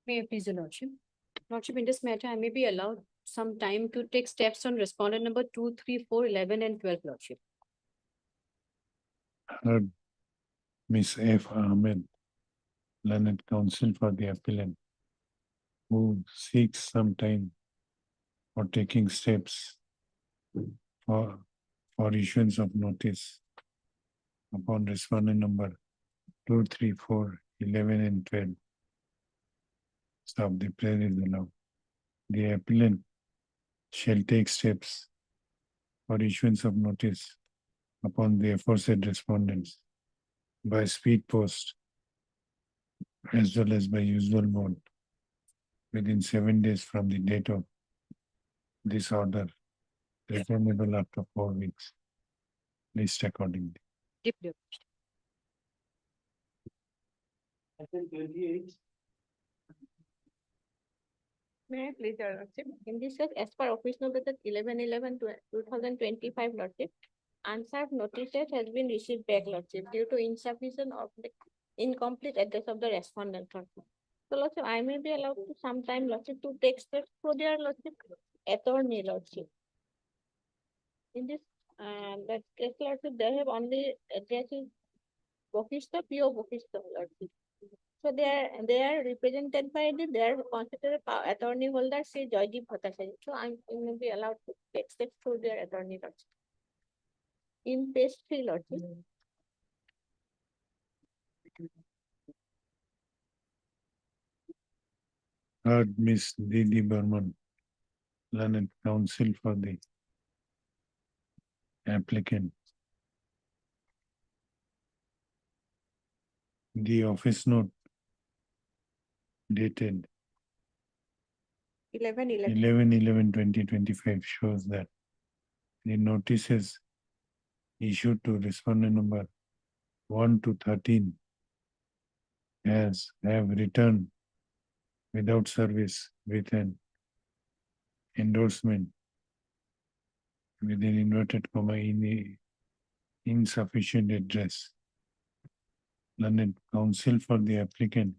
May I please, your lordship? Lordship, in this matter, I may be allowed some time to take steps on respondent number 2, 3, 4, 11, and 12, lordship. Heard Miss F. Ahmed, learned counsel for the appellant, who seeks some time for taking steps for issuance of notice upon respondent number 2, 3, 4, 11, and 12. Stop, the prayer is allowed. The appellant shall take steps for issuance of notice upon the aforesaid respondents by speed post as well as by usual mode within 7 days from the date of this order, returnable after 4 weeks, list accordingly. Deep, deep. Item 28. May I please, your lordship? In this case, as per office number 11/11/2025, lordship, unserved notices has been received back, lordship, due to insufficient of the incomplete address of the respondent, lordship. So, lordship, I may be allowed to sometime, lordship, to take steps through their lordship, attorney, lordship. In this, that case, lordship, they have only addresses Bokista, P.O. Bokista, lordship. So they are represented by their constituted attorney holder, Sri Joydeep Bhattacharya. So I may be allowed to take steps through their attorney, lordship. In page 3, lordship. Heard Miss Didi Burman, learned counsel for the applicant. The office note dated 11/11/2025 shows that the notices issued to respondent number 1 to 13 have returned without service with an endorsement with an inverted comma in insufficient address. Learned counsel for the applicant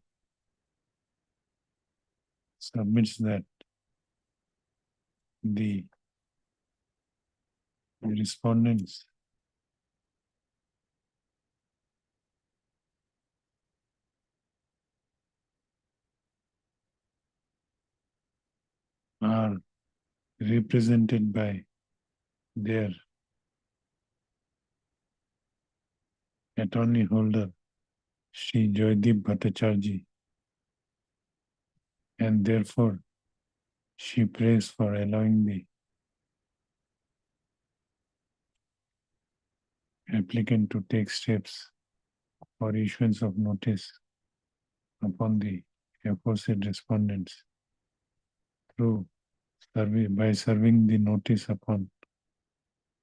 submits that the respondents are represented by their attorney holder, Shri Joydeep Bhattacharya, and therefore she prays for allowing the applicant to take steps for issuance of notice upon the aforesaid respondents through by serving the notice upon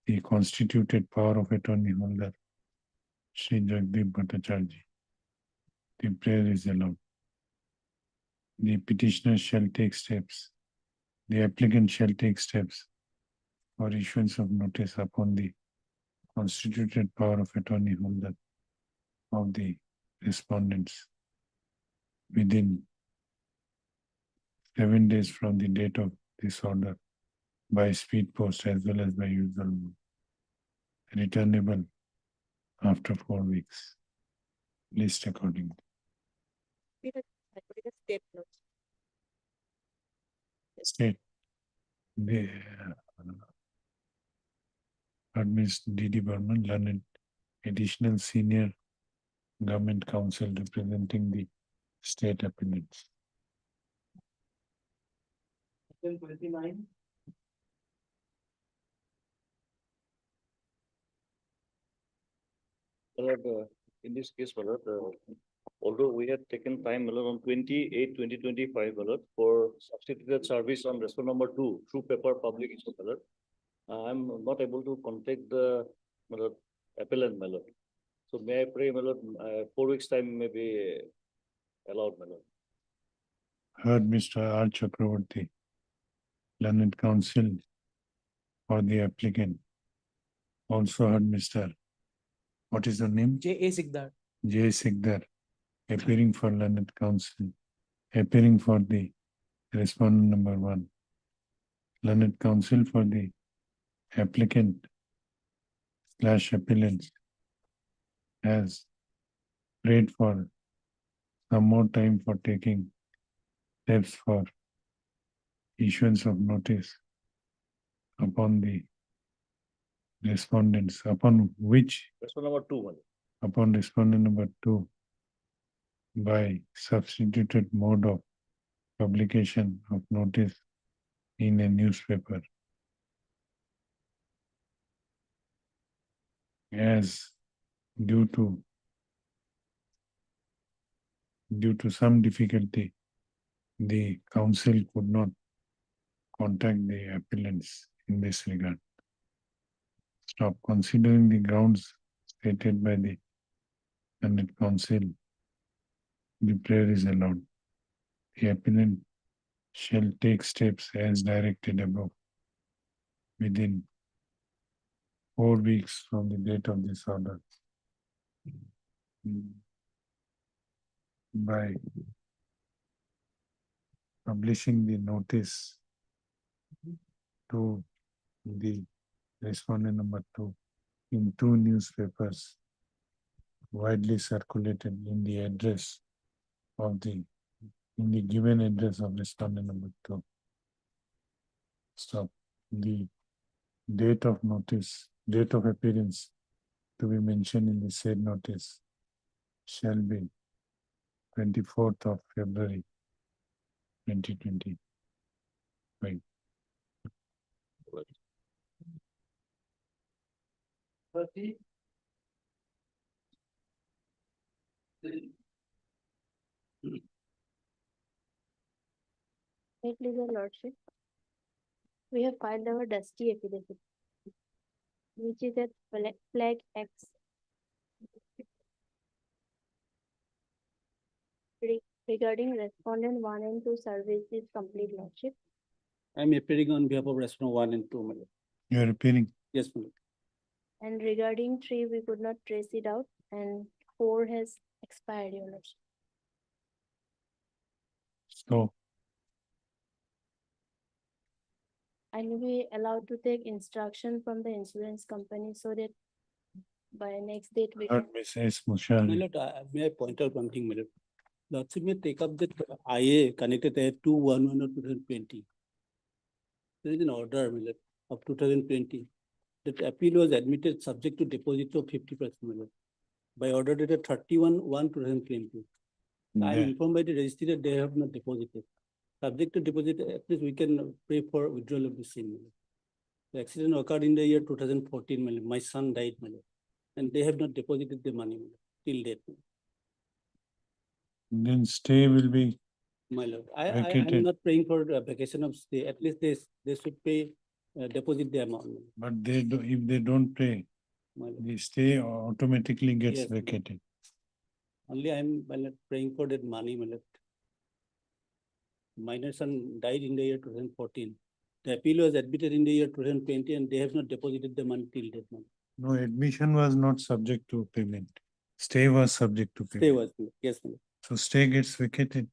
the constituted power of attorney holder Shri Jagdeep Bhattacharya. The prayer is allowed. The petitioner shall take steps. The applicant shall take steps for issuance of notice upon the constituted power of attorney holder of the respondents within 7 days from the date of this order by speed post as well as by usual mode. Returnable after 4 weeks. List accordingly. With a step note. State. The Ms. D.D. Burman, learned additional senior government counsel representing the state appellants. 29. In this case, although we had taken time on 28/2025, for substituted service on respond number 2 through paper public issue, I'm not able to contact the appellant, So may I pray, 4 weeks time may be allowed, Heard Mr. R. Chakravarti, learned counsel for the applicant. Also heard Mr. What is the name? J.A. Sikdar. J. Sikdar, appearing for learned counsel, appearing for the respondent number 1. Learned counsel for the applicant / appellant has prayed for some more time for taking steps for issuance of notice upon the respondents, upon which, respond number 2, upon respondent number 2, by substituted mode of publication of notice in a newspaper. As due to some difficulty, the council could not contact the appellants in this regard. Stop considering the grounds stated by the learned counsel. The prayer is allowed. The appellant shall take steps as directed above within 4 weeks from the date of this order by publishing the notice to the respondent number 2 in 2 newspapers widely circulated in the address of the given address of respondent number 2. Stop. The date of notice, date of appearance to be mentioned in the said notice shall be 24th of February 2020. Right. 30. May it please your lordship. We have filed our dusty affidavit, which is at flag X. Regarding respondent 1 and 2 services complete, lordship. I'm appearing on behalf of respondent 1 and 2, madam. You are appearing. Yes, madam. And regarding 3, we could not trace it out, and 4 has expired, your lordship. So I will be allowed to take instruction from the insurance company so that by next date we heard can. Ms. S. Mushal. May I point out one thing, madam? Lordship may take up that IA connected at 2/11 of 2020. There is an order, madam, of 2020. That appeal was admitted subject to deposit of 50%, madam, by order dated 31/1/2020. I am Yeah. informed by the registry that they have not deposited. Subject to deposit, at least we can pay for withdrawal of the same, madam. The accident occurred in the year 2014, madam. My son died, madam, and they have not deposited the money, madam, till date, madam. Then stay will be My lord, I vacated. am not praying for a vacation of stay. At least they should pay, deposit the amount. But they do, if they don't pay, my lord. The stay automatically gets Yes, my lord. vacated. Only I'm, my lord, praying for that money, my lord. Minor son died in the year 2014. The appeal was admitted in the year 2020 and they have not deposited the money till that month. No, admission was not subject to payment. Stay was subject to Stay payment. was, my lord. Yes, my lord. So stay gets vacated,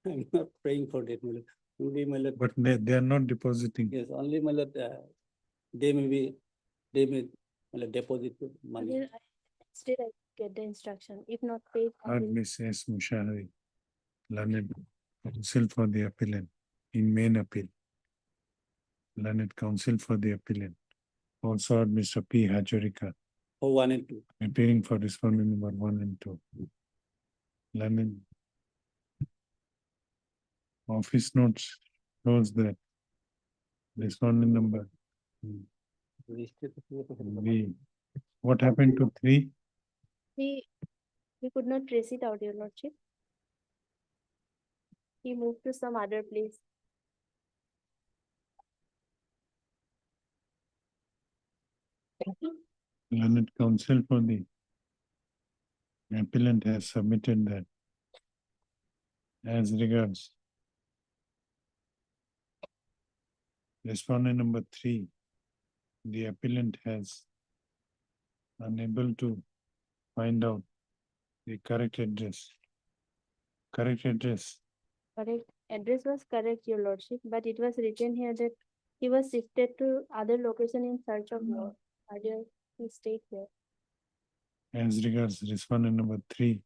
I'm not praying for that, my lord. Only, my lord, but they are not depositing. yes, only, my lord, they may, my lord, deposit the money. Still I get the instruction, if not paid. I Heard will- Miss S. Mushahari, learned counsel for the appellant in main appeal. Learned counsel for the appellant. Also heard Mr. P. Hajorika, For 1 and 2. appearing for respondent number 1 and 2. Learned office notes shows that respondent number B. What happened to 3? We could not trace it out, your lordship. He moved to some other place. Learned counsel for the appellant has submitted that as regards respondent number 3, the appellant has unable to find out the correct address. Correct address. Correct. Address was correct, your lordship, but it was written here that he was shifted to other location in search of more. Earlier, he stayed here. As regards respondent number 3,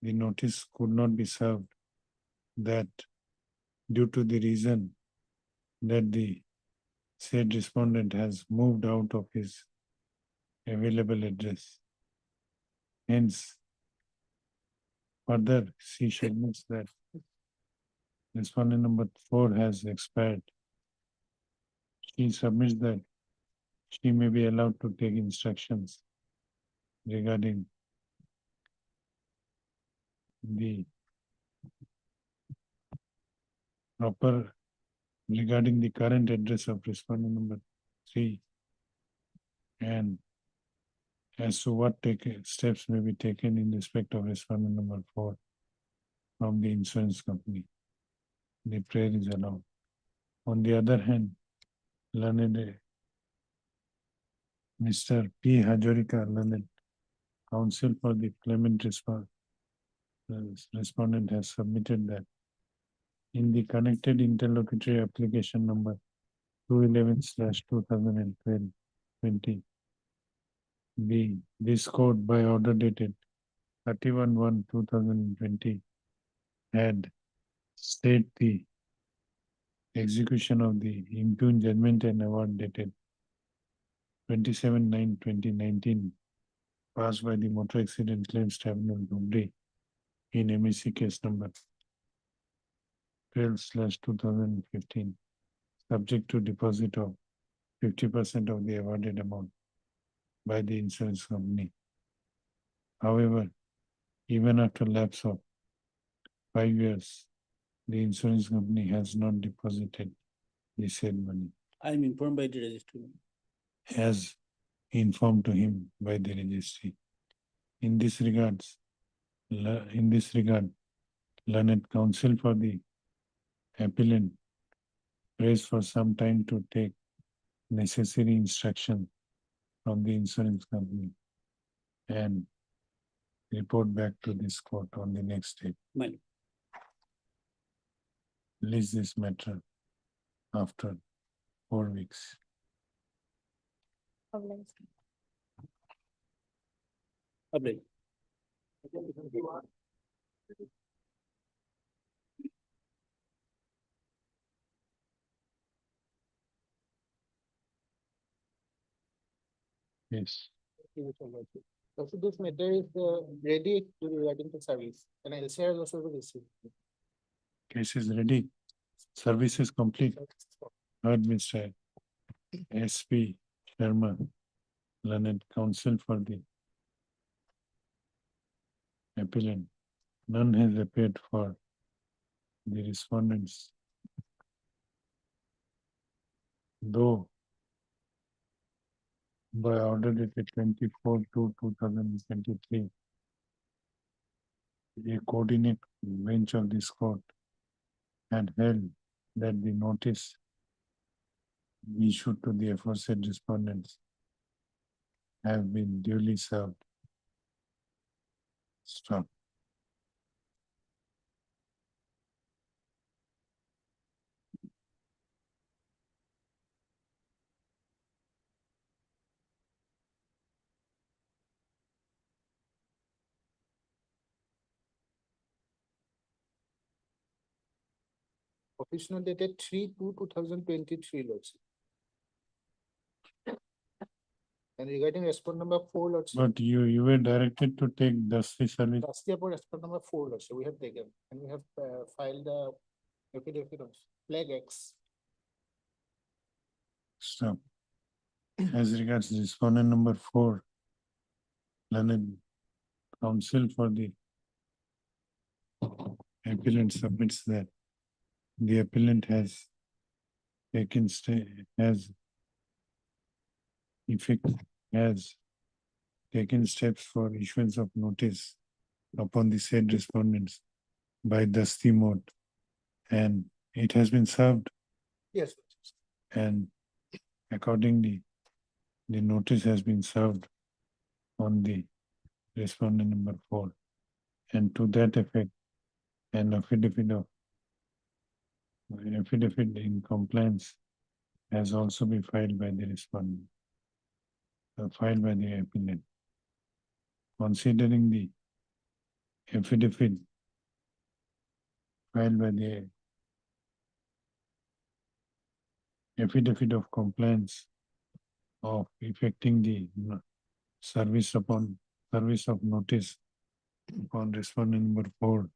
the notice could not be served that due to the reason that the said respondent has moved out of his available address. Hence, further, she submits that respondent number 4 has expired. She submits that she may be allowed to take instructions regarding the proper, regarding the current address of respondent number 3 and as to what steps may be taken in respect of respondent number 4 from the insurance company. The prayer is allowed. On the other hand, learned Mr. P. Hajorika, learned counsel for the claimant respondent has submitted that in the connected interlocutory application number 211/2020, this court by order dated 31/1/2020 had stayed the execution of the impugned judgment and award dated 27/9/2019 passed by the Motor Accident Claims Tribunal, Dhubri in MEC case number 12/2015, subject to deposit of 50% of the awarded amount by the insurance company. However, even after lapse of 5 years, the insurance company has not deposited the said money, I'm informed by the registry. as informed to him by the registry. In this regard, learned counsel for the appellant prays for some time to take necessary instruction from the insurance company and report back to this court on the next day. My lord. Release this matter after 4 weeks. Problems. Update. Yes. So this matter is ready to regarding to service and LCR is also to receive. Case is ready. Service is complete. Heard Mr. S.P. Sharma, learned counsel for the appellant. None has appeared for the respondents. Though by order dated 24/2/2023. A coordinate bench of this court had held that the notice issued to the aforesaid respondents have been duly served. Stop. Official dated 3/2/2023, Lordship. And regarding respond number 4, Lordship. But you were directed to take dusty service. Last year for respond number 4, Lordship, we have taken, and we have filed the affidavit of flag X. Stop. As regards respondent number 4, learned counsel for the appellant submits that the appellant has taken has taken steps for issuance of notice upon the said respondents by dusty mode, and it has been served, Yes, and accordingly the notice has been served on the respondent number 4, and to that effect an affidavit in compliance has also been filed by the respondent, filed by the appellant. Considering the affidavit filed by the affidavit of compliance of effecting the service of notice upon respondent number 4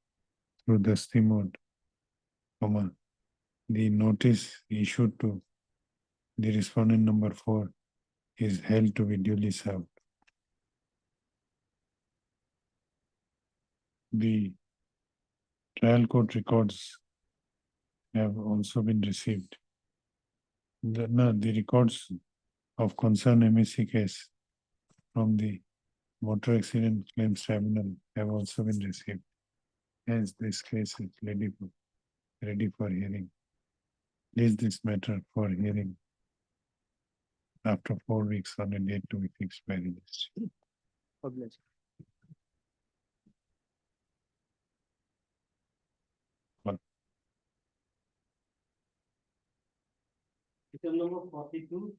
through the STI mode, the notice issued to the respondent number 4 is held to be duly served. The trial court records have also been received. The records of concern MSC case from the Motor Accident Claims Tribunal have also been received. Hence, this case is ready for hearing. Place this matter for hearing after 4 weeks on a date to be fixed by the district. Item number 42.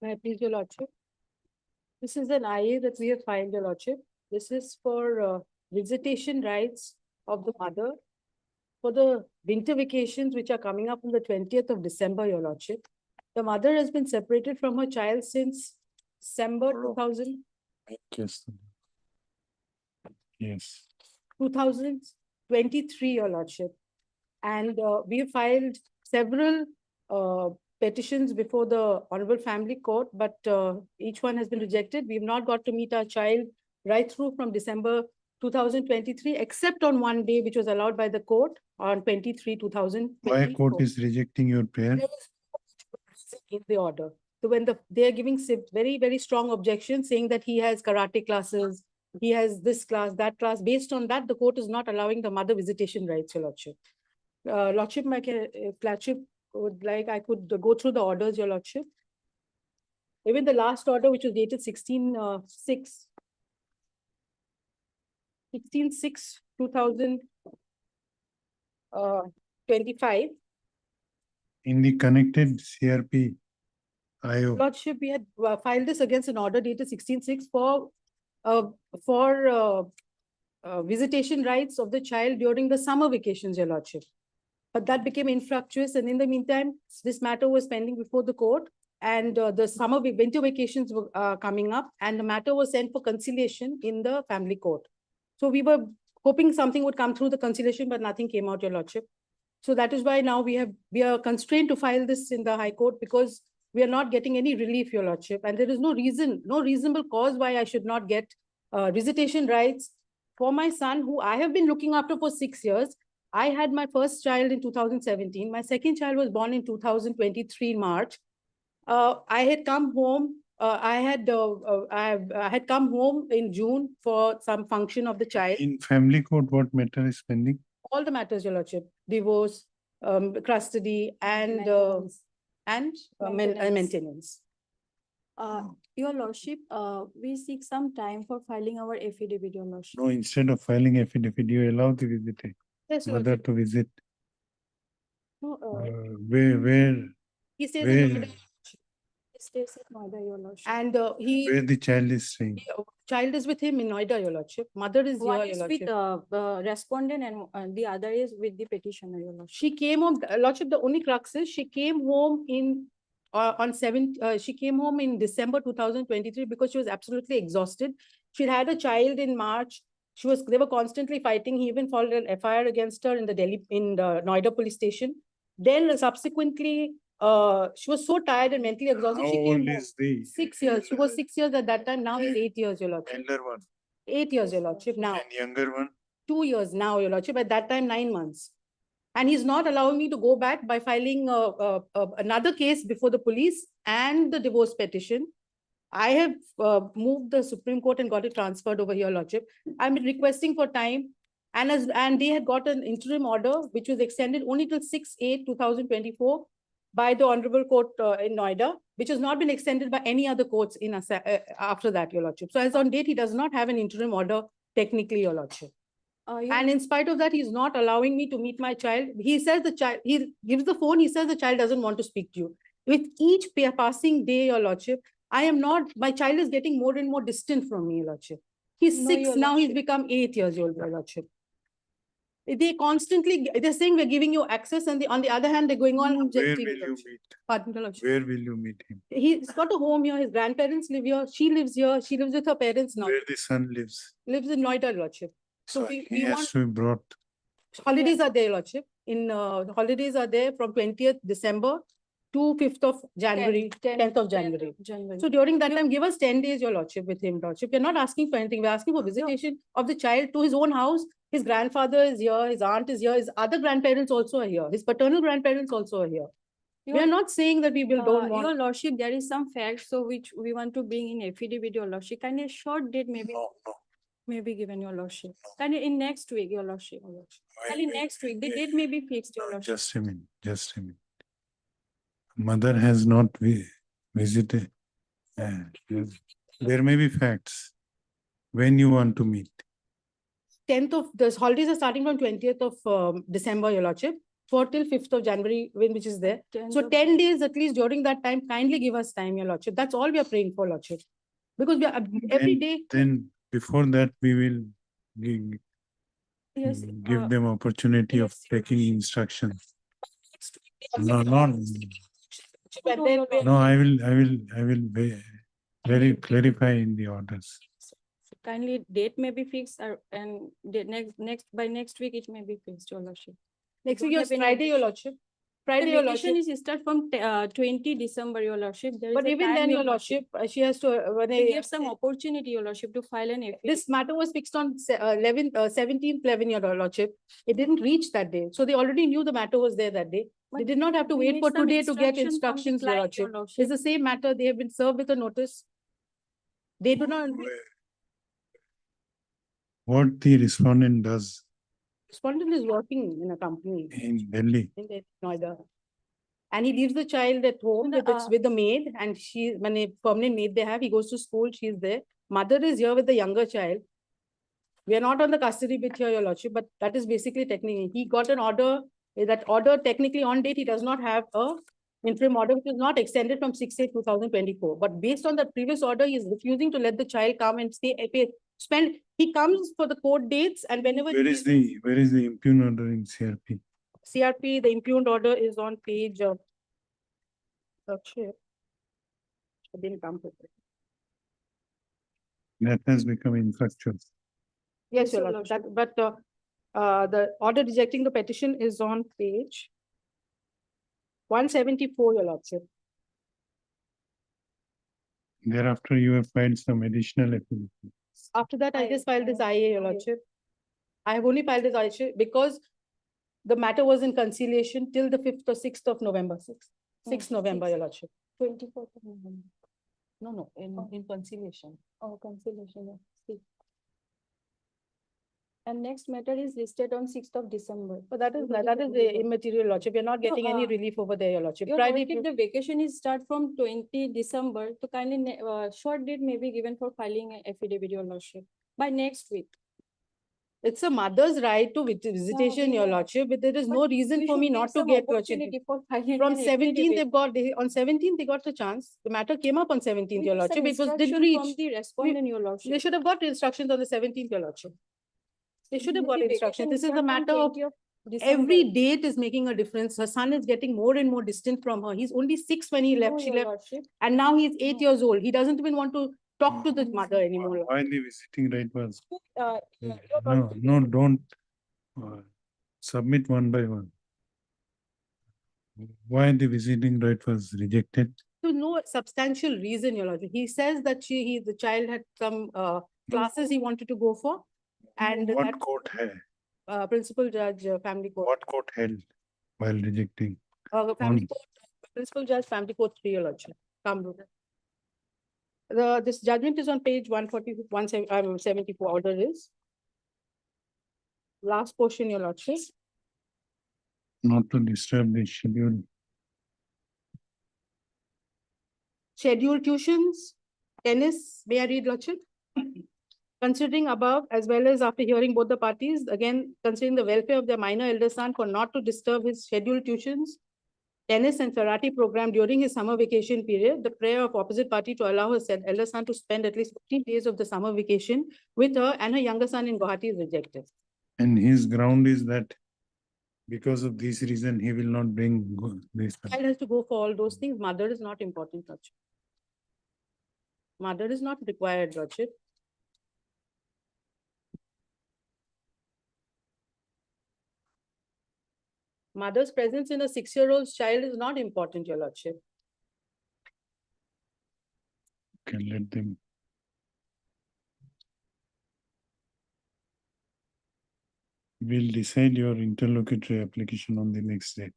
May I please, your lordship? This is an IA that we have filed, your lordship. This is for visitation rights of the mother for the winter vacations which are coming up on the 20th of December, your lordship. The mother has been separated from her child since December 2023, your lordship. And we have filed several petitions before the Honorable Family Court, but each one has been rejected. We have not got to meet our child right through from December 2023, except on one day, which was allowed by the court on 23/2024. Why court is rejecting your prayer? In the order. So when they are giving very, very strong objections, saying that he has karate classes, he has this class, that class. Based on that, the court is not allowing the mother visitation rights, your lordship. Lordship, Lordship would like, I could go through the orders, your lordship. Even the last order, which was dated 16/6/2025. In the connected CRP IO. Lordship, we had filed this against an order dated 16/6 for visitation rights of the child during the summer vacations, your lordship. But that became infructuous, and in the meantime, this matter was pending before the court, and the winter vacations were coming up, and the matter was sent for conciliation in the family court. So we were hoping something would come through the conciliation, but nothing came out, your lordship. So that is why now we are constrained to file this in the High Court, because we are not getting any relief, your lordship, and there is no reasonable cause why I should not get visitation rights for my son, who I have been looking after for 6 years. I had my first child in 2017. My second child was born in 2023 March. I had come home. I had come home in June for some function of the child. In family court, what matter is pending? All the matters, Your Lordship, divorce, custody, and maintenance. Your Lordship, we seek some time for filing our affidavit, Your Lordship. No, instead of filing affidavit, you allow the visitor, Yes, Your mother Lordship. to visit. No, Where he stays where- in Noida. He stays at Noida, Your Lordship. And where the child is staying? child is with him in Noida, Your Lordship. Mother is here, One Your is with Lordship. respondent and the other is with the petitioner, Your Lordship. She came home, Lordship, the only crux is she came home in she came home in December 2023 because she was absolutely exhausted. She had a child in March. They were constantly fighting. He even filed an FIR against her in the Noida police station. Then subsequently, she was so tired and mentally exhausted. How She came old home. is the 6 years. She was 6 years at that time. Now he's 8 years, Your Lordship. elder one 8 years, Your Lordship, now. and younger one? 2 years now, Your Lordship, at that time, 9 months. And he's not allowing me to go back by filing another case before the police and the divorce petition. I have moved the Supreme Court and got it transferred over here, Lordship. I'm requesting for time. And they had got an interim order, which was extended only till 6/8/2024 by the Honorable Court in Noida, which has not been extended by any other courts in after that, Your Lordship. So as on date, he does not have an interim order technically, Your Lordship. And in spite of that, he's not allowing me to meet my child. He says he gives the phone, he says the child doesn't want to speak to you. With each passing day, Your Lordship, my child is getting more and more distant from me, Your Lordship. He's No, 6, Your now he's Lordship. become 8 years old, Your Lordship. They're saying we're giving you access, and on the other hand, they're going on Where objecting. will Your you Lordship. meet? Pardon, Your Lordship. Where will you meet him? He's got a home here, his grandparents live here, she lives here, she lives with her parents now, Where the son lives? lives in Noida, Your Lordship. So He we has want, to be brought. holidays are there, Lordship. The holidays are there from 20th December to 5th of January, 10th of January. January. So during that time, give us 10 days, Your Lordship, with him, Lordship. We're not asking for anything. We're asking for visitation of the child to his own house. His grandfather is here, his aunt is here, his other grandparents also are here, his paternal grandparents also are here. We are not saying that we don't Your want. Lordship, there is some facts so which we want to bring in affidavit, Your Lordship. Can a short date maybe? May be given, Your Lordship. Can in next week, Your Lordship. Can in next week, the date may be fixed, Your Lordship. Just a minute, just a minute. Mother has not visited. There may be facts. When you want to meet? 10th of, the holidays are starting from 20th of December, Your Lordship, till 5th of January, which is there. 10th So of 10 days at least during that time, kindly give us time, Your Lordship. That's all we are praying for, Lordship. Because we are every day. Then before that, we will Yes, give them opportunity of taking instructions. No, And then no, I will very clarify in the orders. kindly date may be fixed and the by next week it may be fixed, Your Lordship. next don't week have is any Friday, Your objection. Lordship. Friday, Your Vacation Lordship. is start from 20 December, Your Lordship. There is But a even time, then, Your Your Lordship, she has to, We give some opportunity, Your Lordship, to file an affidavit. this matter was fixed on 17th, 11, Your Lordship. It didn't reach that day. So they already knew the matter was there that day. They did not have to we wait need for some today to get instruction from the instructions, Your client, Your Lordship. It's the same matter. They have been served with a notice. They do not, What the respondent does respondent is working in a company in Delhi. in Noida. And he leaves the child at home with the maid, and when a permanent maid they have, he goes to school, she's there. Mother is here with the younger child. We are not on the custody bit here, Your Lordship, but that is basically technically, he got an order, that order technically on date, he does not have a interim order, which is not extended from 6/8/2024. But based on the previous order, he is refusing to let the child come and he comes for the court dates, and whenever. Where is the impugn order in CRP? CRP, the impugned order is on page of. I didn't come with it. That has become infractuous. Yes, Your Lordship, but the order rejecting the petition is on page 174, Your Lordship. Thereafter, you have filed some additional affidavit. After that, I just filed this IA, Your Lordship. I have only filed this IA because The matter was in conciliation till the 5th or 6th of November, 6th November, your lordship. 24th of November. No, in conciliation. Oh, conciliation, yeah. See. And next matter is listed on 6th of December. But that is a immaterial lordship. You're not getting any relief over there, your lordship. Your Private- lordship, the vacation is start from 20 December, so kindly, short date may be given for filing an affidavit, your lordship, by next week. It's a mother's right to visitation, we your know. lordship, but there is But no reason we for should me give not to some get lordship. opportunity for filing From an 17th, affidavit. on 17th, they got the chance. The matter came up on 17th, We your need some lordship. It was, didn't instruction reach. From the respondent, your lordship. They should have got instructions on the 17th, your lordship. They should have The got vacation instructions. This is start a from matter of 20 December. every date is making a difference. Her son is getting more and more distant from her. He's only 6 when he No, left. She your left. lordship. And now he's 8 years old. He doesn't even want to talk to the mother anymore. Why the visiting right was? Your No, lordship, no, don't submit one by one. Why the visiting right was rejected? There's no substantial reason, your lordship. He says that the child had some classes he wanted to go for. And What that court had, principal judge, family court. what court held while rejecting? Family On- court, principal judge, family court, 3, your lordship. Kamru. This judgment is on page 140, 174, order is. Last portion, your lordship. Not to disturb the schedule. Scheduled tuitions, tennis, may I read, lordship? Considering above, as well as after hearing both the parties, again, considering the welfare of their minor elder son for not to disturb his scheduled tuitions, tennis and karate program during his summer vacation period, the prayer of opposite party to allow her elder son to spend at least 15 days of the summer vacation with her and her younger son in Guwahati is rejected. And his ground is that because of this reason, he will not bring this. Child has to go for all those things. Mother is not important, lordship. Mother is not required, lordship. Mother's presence in a 6-year-old child is not important, your lordship. Can let them. We'll decide your interlocutory application on the next day.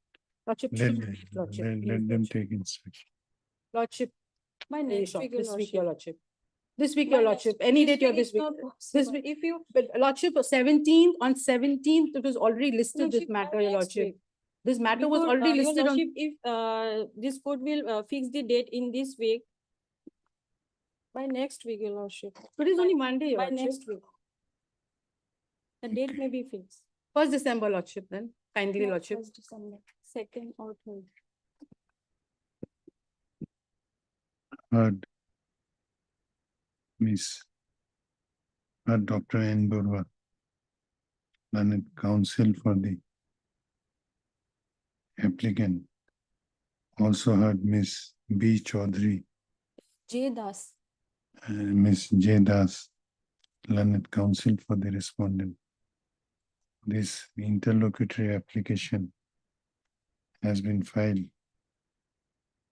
Lordship, Let please, lordship, let please, them lordship. take instruction. Lordship, By very next short, week, your this week, your lordship. lordship. This week, By your next- lordship, any date, your week this is week. not This possible. week, If you. but lordship, 17th, on 17th, it was already listed, this Lordship, by matter, your next lordship. week. This matter was Before, already your listed on. lordship, if this court will fix the date in this week. By next week, your lordship. It is only Monday, your By lordship. next week. The date may be fixed. 1st December, lordship, then, kindly, Not lordship. 1st December, 2nd or 3rd. Heard. Miss. Heard Dr. N. Burwa. Learned counsel for the applicant. Also heard Miss B. Chaudhary, J Das. Miss J. Das, learned counsel for the respondent. This interlocutory application has been filed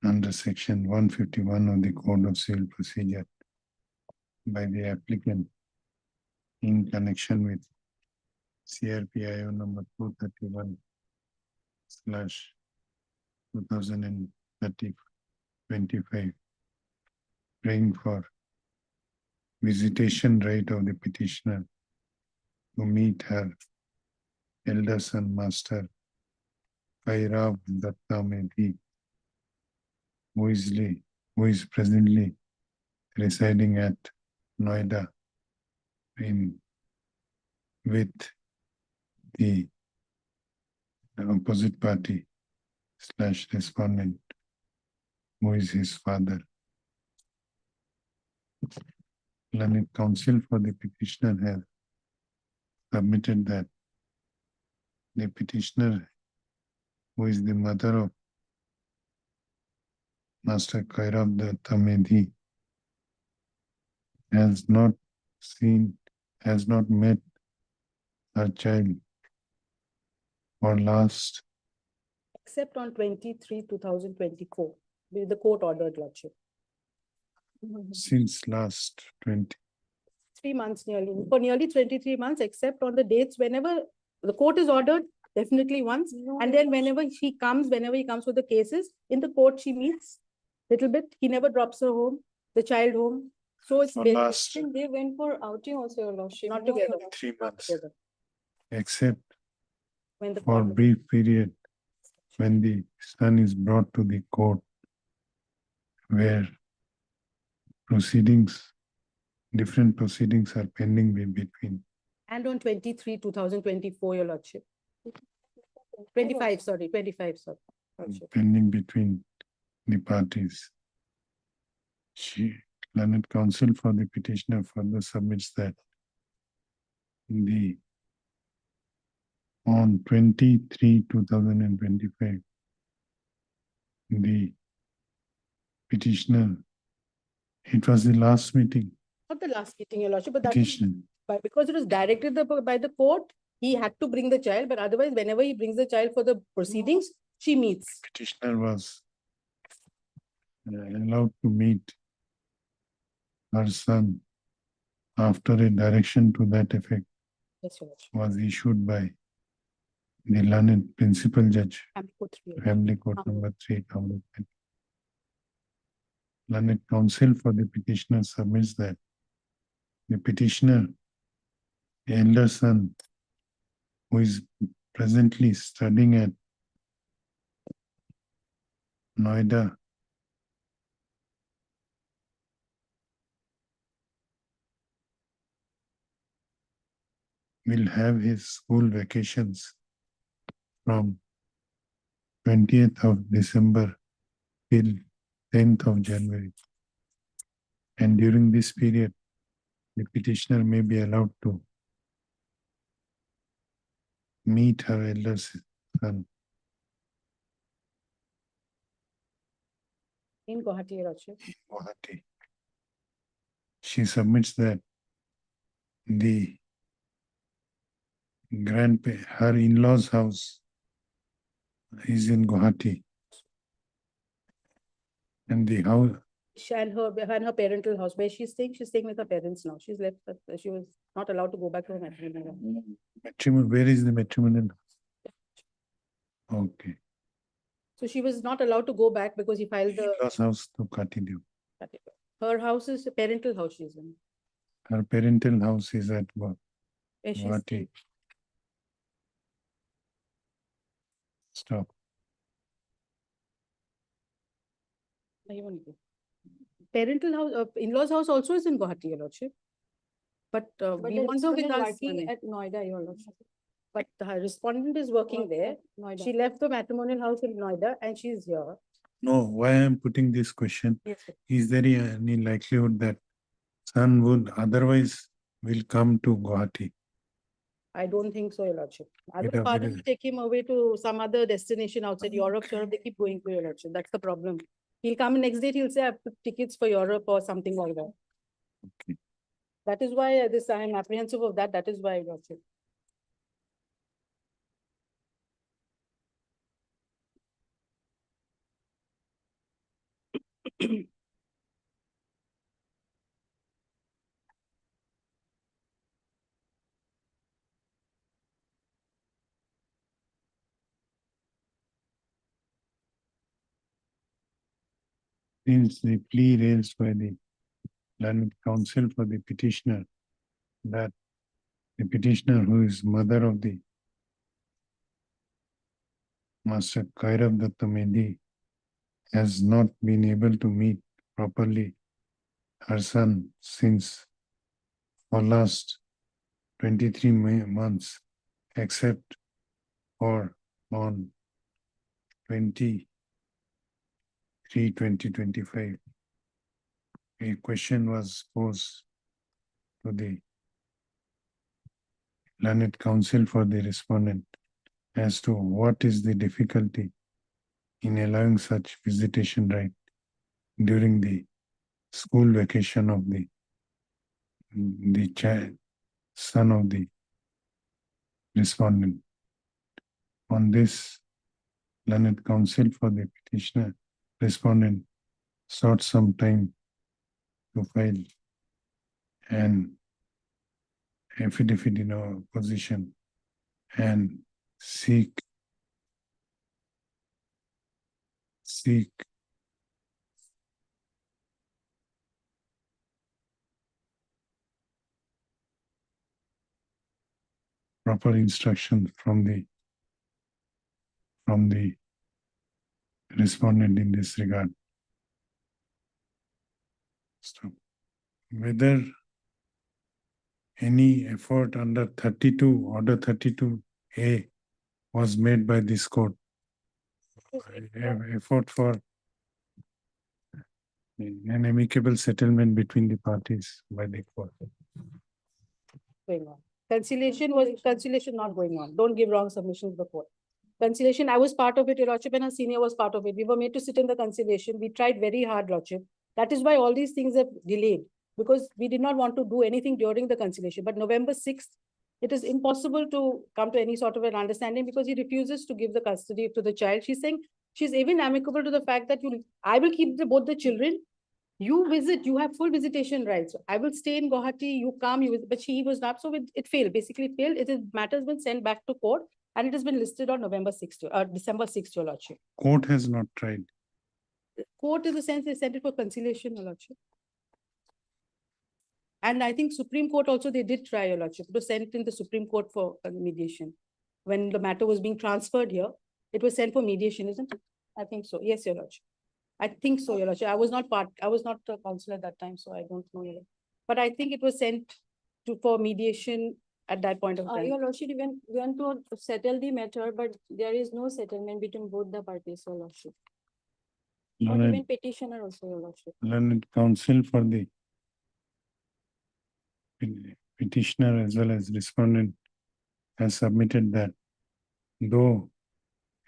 under section 151 of the Code of Civil Procedure by the applicant in connection with CRPIO number 231/2025, praying for visitation right of the petitioner to meet her elder son, Master Kairav Datta Medhi, who is presently residing at Noida with the opposite party / respondent, who is his father. Learned counsel for the petitioner has submitted that the petitioner, who is the mother of Master Kairav Datta Medhi, has not met her child for last Except on 23/2024, with the court ordered, lordship. since last 20. 3 months nearly, for nearly 23 months, except on the dates whenever the court is ordered, definitely once. And then whenever he comes with the cases, in the court she meets little bit. He never drops her home, the child home. So it's For been last They went for outing also, your lordship. not No, together. 3 months, Together. except When the for court- brief period when the son is brought to the court where different proceedings are pending between. And on 23/2024, your lordship. 25, sorry, lordship. Pending between the parties. Learned counsel for the petitioner further submits that on 23/2025, the petitioner, it was the last meeting, Not the last meeting, your lordship, but that was, petition, because it was directed by the court, he had to bring the child, but otherwise, whenever he brings the child for the proceedings, she meets. petitioner was allowed to meet her son after a direction to that effect Yes, your lordship. was issued by the learned principal judge, Family Court 3. Family Court number 3, Kamrup. Learned counsel for the petitioner submits that the petitioner, elder son, who is presently studying at Noida, will have his school vacations from 20th of December till 10th of January. And during this period, the petitioner may be allowed to meet her elder son. In Guwahati, your lordship. Guwahati. She submits that the her in-laws' house is in Guwahati. And the house, And her parental house, where she's staying with her parents now. She's left, she was not allowed to go back to her matrimonial. where is the matrimonial? Okay. So she was not allowed to go back because he filed the, In-laws' house to continue. her house is a parental house she's in. Her parental house is at Where she's Guwahati. staying. Stop. Parental house, in-laws house also is in Guwahati, your lordship. But But we the want her with respondent us. working at Noida, your lordship. But her respondent is working there. Noida. She left the matrimonial house in Noida and she's here. No, why I am putting this question? Yes, sir. Is there any likelihood that son would otherwise will come to Guwahati? I don't think so, your lordship. Other It- father it- will take him away to some other destination outside Europe, they keep going to your lordship. That's the problem. He'll come next day, he'll say, I have tickets for Europe or something like that. Okay. That is why I am apprehensive of that. That is why, your lordship. Since the plea raised by the learned counsel for the petitioner that the petitioner, who is mother of the Master Kairav Datta Mehdi, has not been able to meet properly her son since for last 23 months, except for on 23/2025. A question was posed to the learned counsel for the respondent as to what is the difficulty in allowing such visitation right during the school vacation of the child, son of the respondent. On this, learned counsel for the petitioner respondent sought some time to file an affidavit in our position and seek proper instruction from the respondent in this regard. So whether any effort under 32, order 32A was made by this court. Effort for an amicable settlement between the parties by the court. Going on. Conciliation not going on. Don't give wrong submissions to the court. Conciliation, I was part of it, Your Lordship, and a senior was part of it. We were made to sit in the conciliation. We tried very hard, Lordship. That is why all these things have delayed, because we did not want to do anything during the conciliation. But November 6th, it is impossible to come to any sort of an understanding because he refuses to give the custody to the child. She's saying she's even amicable to the fact that I will keep both the children. You visit, you have full visitation rights. I will stay in Guwahati, you come, you visit, but he was not. So it failed. Basically, it failed. It is matter has been sent back to court and it has been listed on December 6th, Your Lordship. Court has not tried. Court, in the sense, they sent it for conciliation, Your Lordship. And I think Supreme Court also, they did try, Your Lordship. It was sent in the Supreme Court for mediation. When the matter was being transferred here, it was sent for mediation, isn't it? I think so. Yes, Your Lordship. I think so, Your Lordship. I was not a counselor at that time, so I don't know. But I think it was sent for mediation at that point of time. Your Lordship, even went to settle the matter, but there is no settlement between both the parties, Your Lordship. Or Learned- even petitioner also, Your Lordship. Learned counsel for the petitioner as well as respondent has submitted that though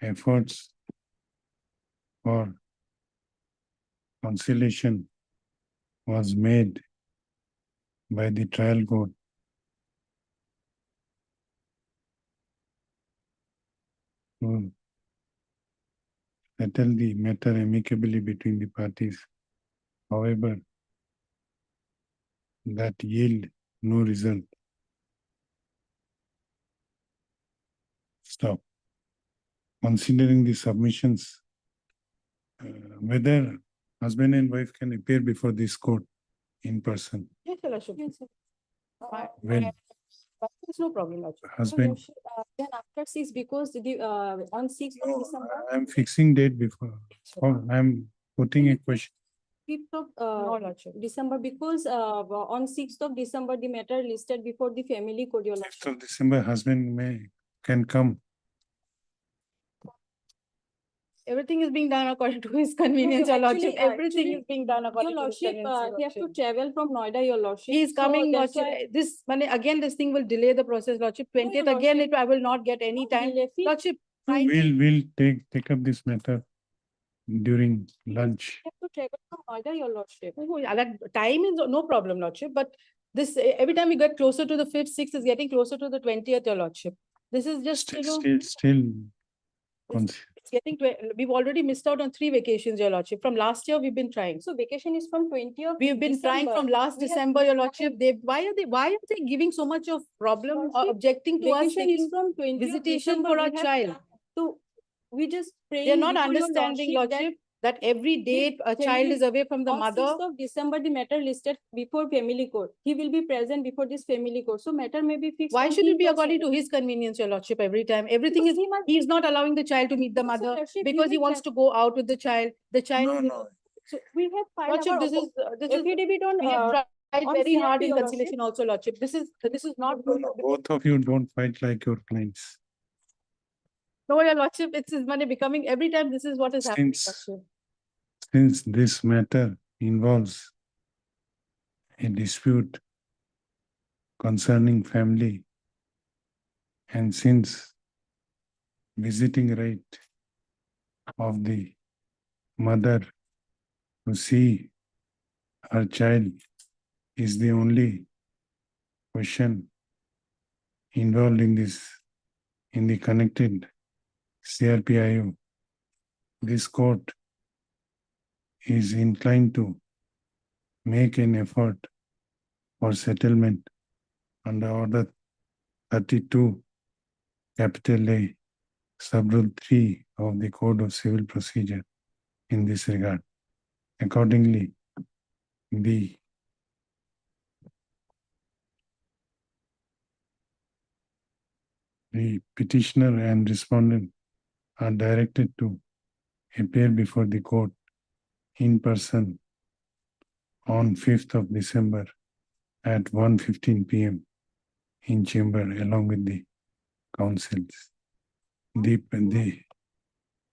efforts for conciliation was made by the trial court, to settle the matter amicably between the parties. However, that yield no result. Stop. Considering the submissions, whether husband and wife can appear before this court in person. Yes, Your Lordship. Yes, sir. When There's no problem, Lordship. husband, Then after 6, because the on 6th of December, I'm fixing date before, or I'm putting a question. 5th of No, Lordship. December, because on 6th of December, the matter listed before the family court, Your 5th Lordship. of December, husband can come. Everything is being done according to his convenience, Your Lordship. actually, Everything is being done Your according to his Lordship, convenience. he has to travel from Noida, Your Lordship. He is So coming, that's Lordship. why- Again, this thing will delay the process, Lordship. No, Your 20th, again, Lordship. I will not get any time. Delay fee. Lordship, We'll take up this matter during lunch. He has to travel from Noida, Your Lordship. that time is no problem, Lordship, but this, every time we get closer to the 5th, 6th is getting closer to the 20th, Your Lordship. This is just, Still. it's getting, we've already missed out on 3 vacations, Your Lordship. From last year, we've been trying. So vacation is from 20th. We've been trying from last December, Your Lordship. Why are they giving so much of problem or Lordship, objecting to us Vacation is taking from 20th visitation December. for our We have child? So we just pray. They're not understanding, Lordship, that every day a child is away from the On mother. 6th of December, the matter listed before family court. He will be present before this family court. So matter may be fixed. Why on should the it be first according to August. his convenience, Your Lordship, every time? Everything Because is, he is not allowing the child to meet the Because, Your mother Lordship, because he will wants tra- to go out with the child. The child. So we have filed Lordship, our this is, affidavit on. we have tried on very hard CRP, in Your Lordship. conciliation also, Lordship. This is not good. Both of you don't fight like your clients. No, Your Lordship, it's money becoming, every time this is what is happening, Since- Lordship. Since this matter involves a dispute concerning family, and since visiting right of the mother to see her child is the only question involved in the connected CRPIO, this court is inclined to make an effort for settlement under Order 32, capital A, sub-rule 3 of the Code of Civil Procedure in this regard. Accordingly, the petitioner and respondent are directed to appear before the court in person on 5th of December at 1:15 PM in chamber along with the councils. The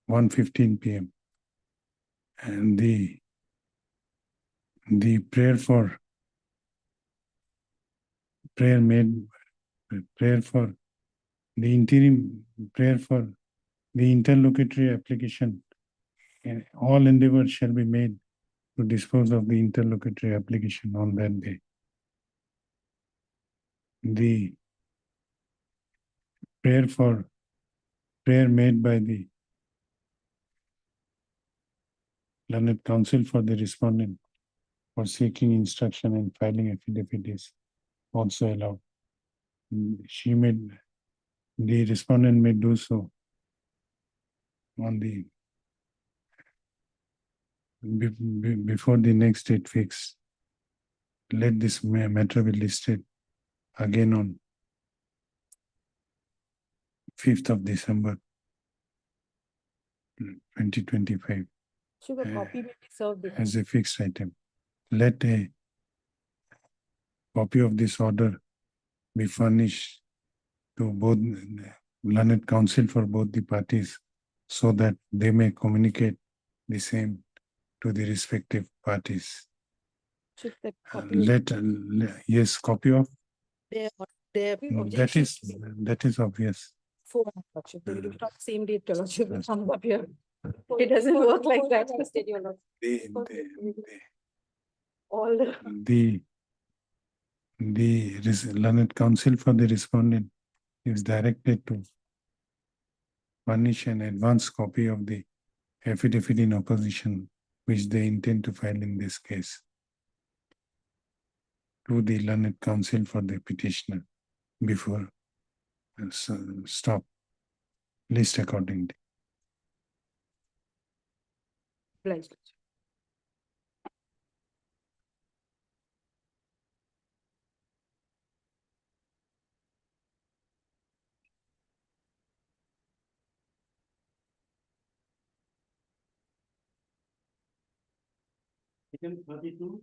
1:15 PM. And the prayer for the interim prayer for the interlocutory application. And all endeavors shall be made to dispose of the interlocutory application on that day. The prayer made by the learned counsel for the respondent for seeking instruction and filing affidavit is also allowed. The respondent may do so on the before the next date fixed. Let this matter be listed again on 5th of December 2025 Should a copy be served before? as a fixed item. Let a copy of this order be furnished to both learned counsel for both the parties so that they may communicate the same to the respective parties. Should the copy? Yes, copy of, There that is obvious. for Lordship. They will do it on the same date, Your Lordship, will come up here. It doesn't work like that. All the. The learned counsel for the respondent is directed to furnish an advance copy of the affidavit in opposition which they intend to file in this case to the learned counsel for the petitioner before stop list accordingly. Obliged. Item 32.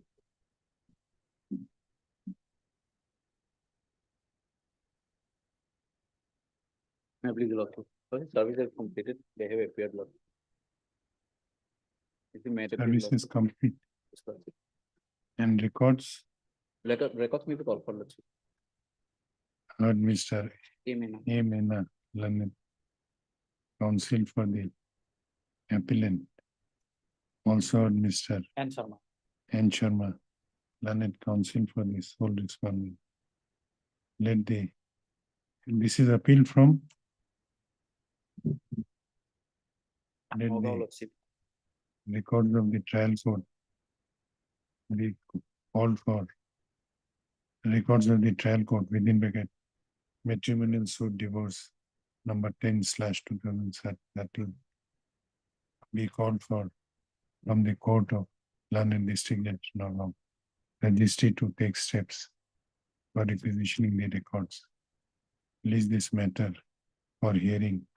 I believe the Lordship. Service is completed. They have appeared, Lord. Service is complete and records Records may be called for, Lordship. heard Mr. Amen. A. Mena, learned counsel for the appellant. Also heard Mr. And Sharma. N. Sharma, learned counsel for the sole respondent. This is appeal from Lordship. records of the trial court. The called for records of the trial court within bracket matrimonial suit divorce number 10/2013 be called for from the court of London District Judge Nagaon registry to take steps for requisitioning the records. Release this matter for hearing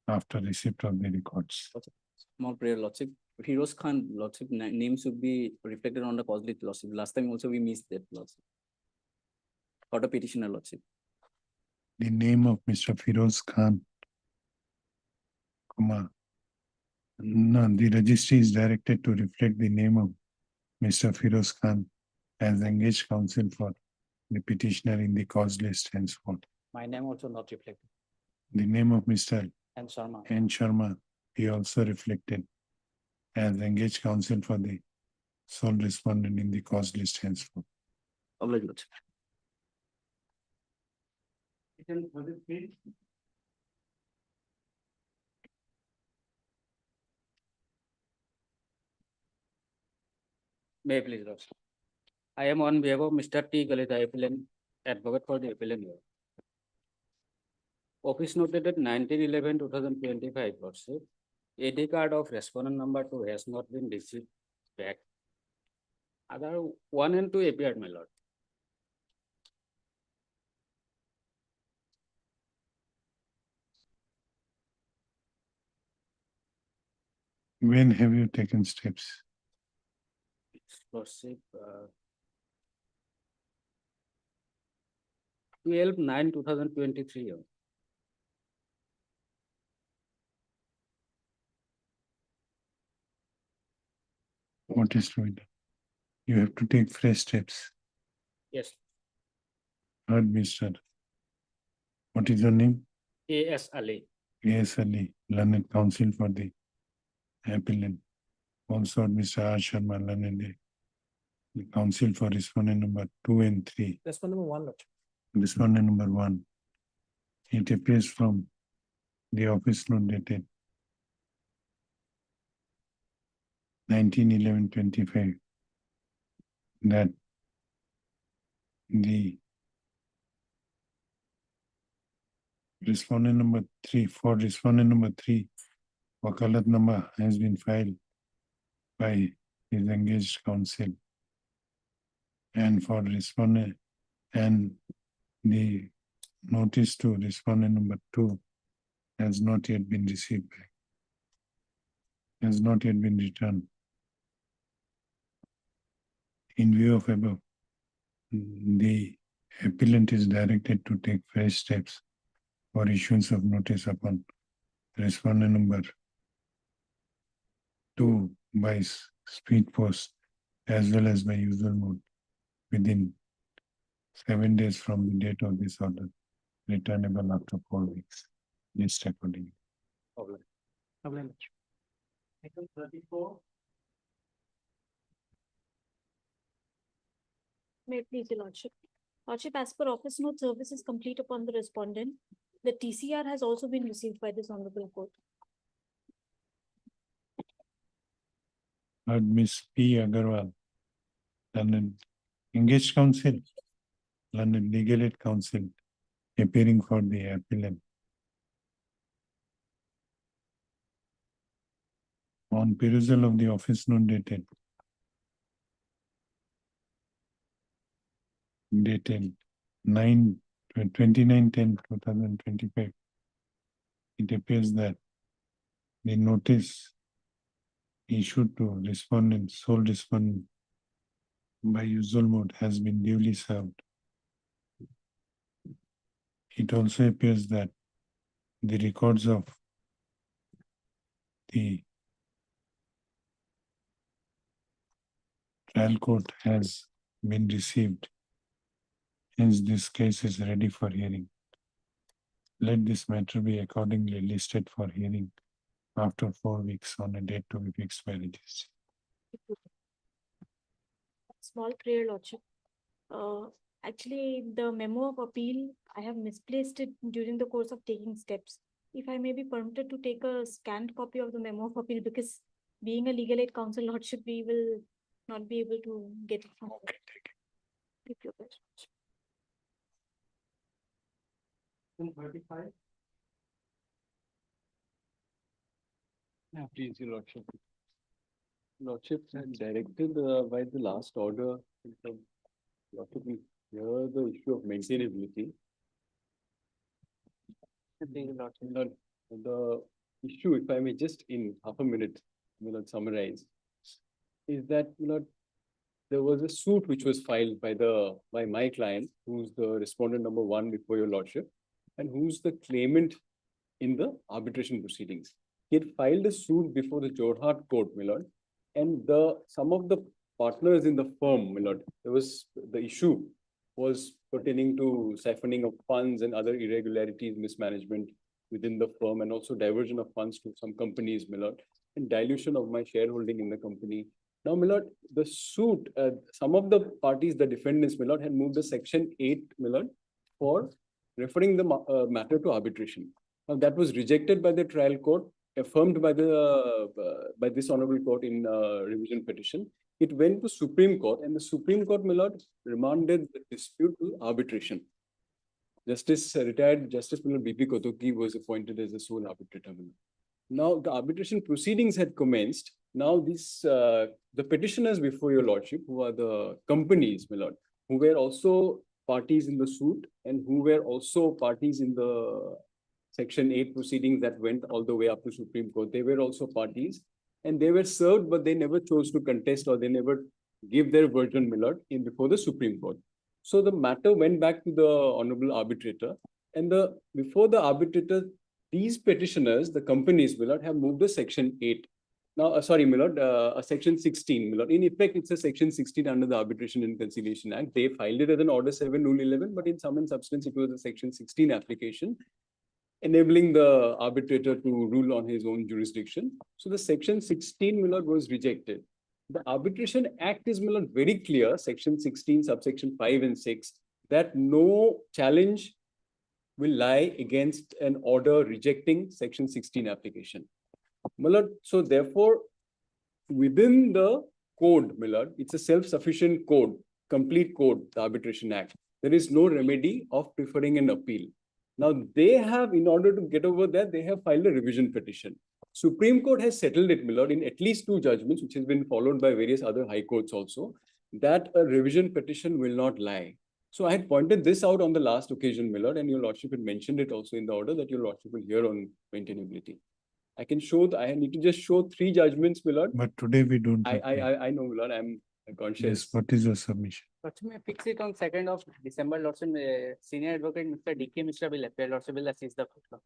after receipt of the records. Small prayer, Lordship. Firoz Khan, Lordship, name should be reflected on the cause list, Lordship. Last time also we missed that, Lordship. For the petitioner, Lordship. The name of Mr. Firoz Khan, no, the registry is directed to reflect the name of Mr. Firoz Khan as engaged counsel for the petitioner in the cause list henceforth. My name also not reflected. The name of Mr. And Sharma. N. Sharma, he also reflected as engaged counsel for the sole respondent in the cause list henceforth. Obliged, Lordship. Item 33. May I please, Lordship. I am on behalf of Mr. T. Galita, appellant, advocate for the appellant here. Office noted at 19/11/2025, Lordship. AD card of respondent number 2 has not been received back. Other 1 and 2 appeared, my lord. When have you taken steps? Lordship, 12/9/2023. What is to be done? You have to take fresh steps. Yes, Heard, Mister. What is your name? A.S. Ali. A.S. Ali, Learned Counsel for the appellant. Also, Mr. R. Sharma, Learned the Counsel for respondent number 2 and 3. Respondent number 1, Lordship. Respondent number 1. It appears from the office note dated 19/11/25 that the respondent number 3, for respondent number 3, wakalat number has been filed by his engaged counsel. And for respondent, and the notice to respondent number 2 has not yet been received back, has not yet been returned. In view of above, the appellant is directed to take fresh steps for issuance of notice upon respondent number 2 by speed post as well as by usual mode within 7 days from the date of this order, returnable after 4 weeks. List accordingly. Item 34. May it please the Lordship. Lordship, as per office note, service is complete upon the respondent. The TCR has also been received by this honorable court. Heard Miss P. Agarwal, London engaged counsel, London legal aid counsel, appearing for the appellant. On perusal of the office note dated 29/10/2025, it appears that the notice issued to respondent, sole respondent by usual mode has been duly served. It also appears that the records of the trial court has been received. Hence, this case is ready for hearing. Let this matter be accordingly listed for hearing after 4 weeks on a date to be fixed by registry. Small prayer, Lordship. Actually, the memo of appeal, I have misplaced it during the course of taking steps. If I may be permitted to take a scanned copy of the memo of appeal, because being a legal aid counsel, Lordship, we will not be able to get it from. If you wish. 35. Yeah, please, your lordship. Lordship, directed by the last order, lordship, we hear the issue of maintainability. The issue, if I may just in half a minute, summarize, is that, there was a suit which was filed by my client, who's the respondent number 1 before your lordship, and who's the claimant in the arbitration proceedings. He had filed a suit before the Jorhat court, my lord, and some of the partners in the firm, my lord, the issue was pertaining to siphoning of funds and other irregularities, mismanagement within the firm, and also diversion of funds to some companies, my lord, and dilution of my shareholding in the company. Now, my lord, the suit, some of the parties, the defendants, my lord, had moved the section 8, my lord, for referring the matter to arbitration. Now, that was rejected by the trial court, affirmed by this honorable court in revision petition. It went to Supreme Court, and the Supreme Court, my lord, remanded the dispute to arbitration. Retired Justice BP Kotoki was appointed as the sole arbitrator. Now, the arbitration proceedings had commenced. Now, the petitioners before your lordship, who are the companies, my lord, who were also parties in the suit and who were also parties in the Section 8 proceedings that went all the way up to Supreme Court. They were also parties and they were served, but they never chose to contest or they never gave their version, my lord, before the Supreme Court. So the matter went back to the honorable arbitrator, and before the arbitrator, these petitioners, the companies, my lord, have moved to Section 8. Now, sorry, my lord, Section 16, my lord. In effect, it's a Section 16 under the Arbitration and Conciliation Act. They filed it as an Order 7, Rule 11, but in sum and substance, it was a Section 16 application, enabling the arbitrator to rule on his own jurisdiction. So the Section 16, my lord, was rejected. The Arbitration Act is, my lord, very clear, Section 16, subsection 5 and 6, that no challenge will lie against an order rejecting Section 16 application. My lord, so therefore, within the code, my lord, it's a self-sufficient code, complete code, the Arbitration Act. There is no remedy of preferring an appeal. Now, they have, in order to get over that, they have filed a revision petition. Supreme Court has settled it, my lord, in at least 2 judgments, which has been followed by various other high courts also, that a revision petition will not lie. So I had pointed this out on the last occasion, my lord, and your lordship had mentioned it also in the order that your lordship will hear on maintainability. I can show, I need to just show 3 judgments, my lord. But today we don't. I know, my lord, I'm conscious. Yes, what is your submission? Lordship may fix it on 2nd of December. Lordship, Senior Advocate Mr. D.K. Mishra will appear. Lordship will assist the court.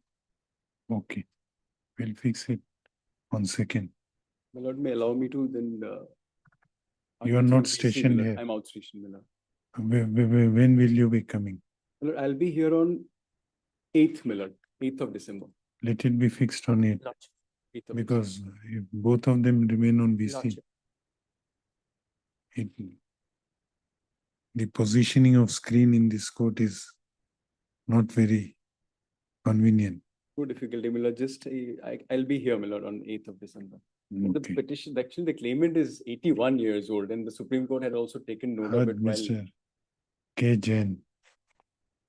Okay, we'll fix it on 2nd. My lord may allow me to then. You are not stationed here. I'm outstationed, my lord. When will you be coming? My lord, I'll be here on 8th, my lord, 8th of December. Let it be fixed on it, Lordship. 8th of because if both of them remain on BC, Lordship. the positioning of screen in this court is not very convenient. No difficulty, my lord. Just I'll be here, my lord, on 8th of December. The Okay. petition, actually, the claimant is 81 years old, and the Supreme Court had also taken note of Heard it while. Mr. K. Jain,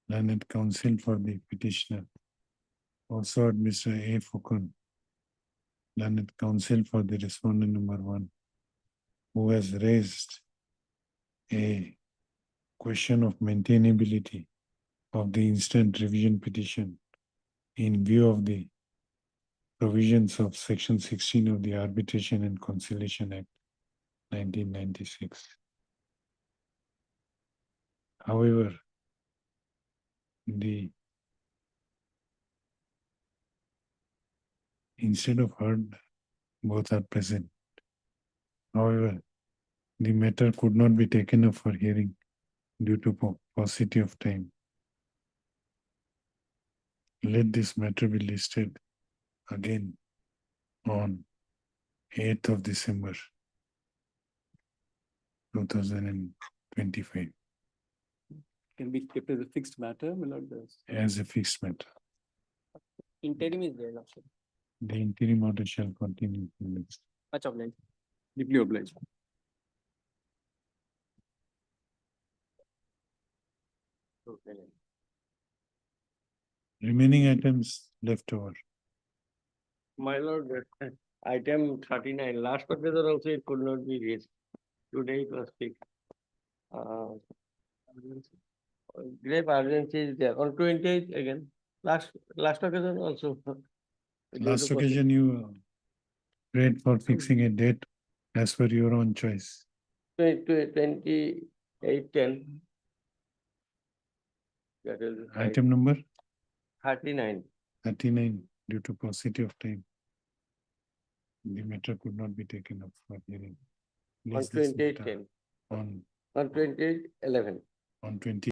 learned counsel for the petitioner. Also heard Mr. A. Fukun, learned counsel for the respondent number 1, who has raised a question of maintainability of the instant revision petition in view of the provisions of Section 16 of the Arbitration and Conciliation Act 1996. However, instead of heard, both are present. However, the matter could not be taken up for hearing due to paucity of time. Let this matter be listed again on 8th of December 2025 Can be kept as a fixed matter, my lord. as a fixed matter. Interim is there, Lordship. The interim order shall continue. Much obliged. Deeply obliged. Remaining items left over. My lord, item 39, last occasion also it could not be raised. Today it was fixed. Great urgency is there. On 28th again, last occasion also. Last occasion you prayed for fixing a date as per your own choice. 28/10. That is Item number 39. 39, due to paucity of time. The matter could not be taken up for hearing. On Place this matter 28/10. On On 28/11. on 20.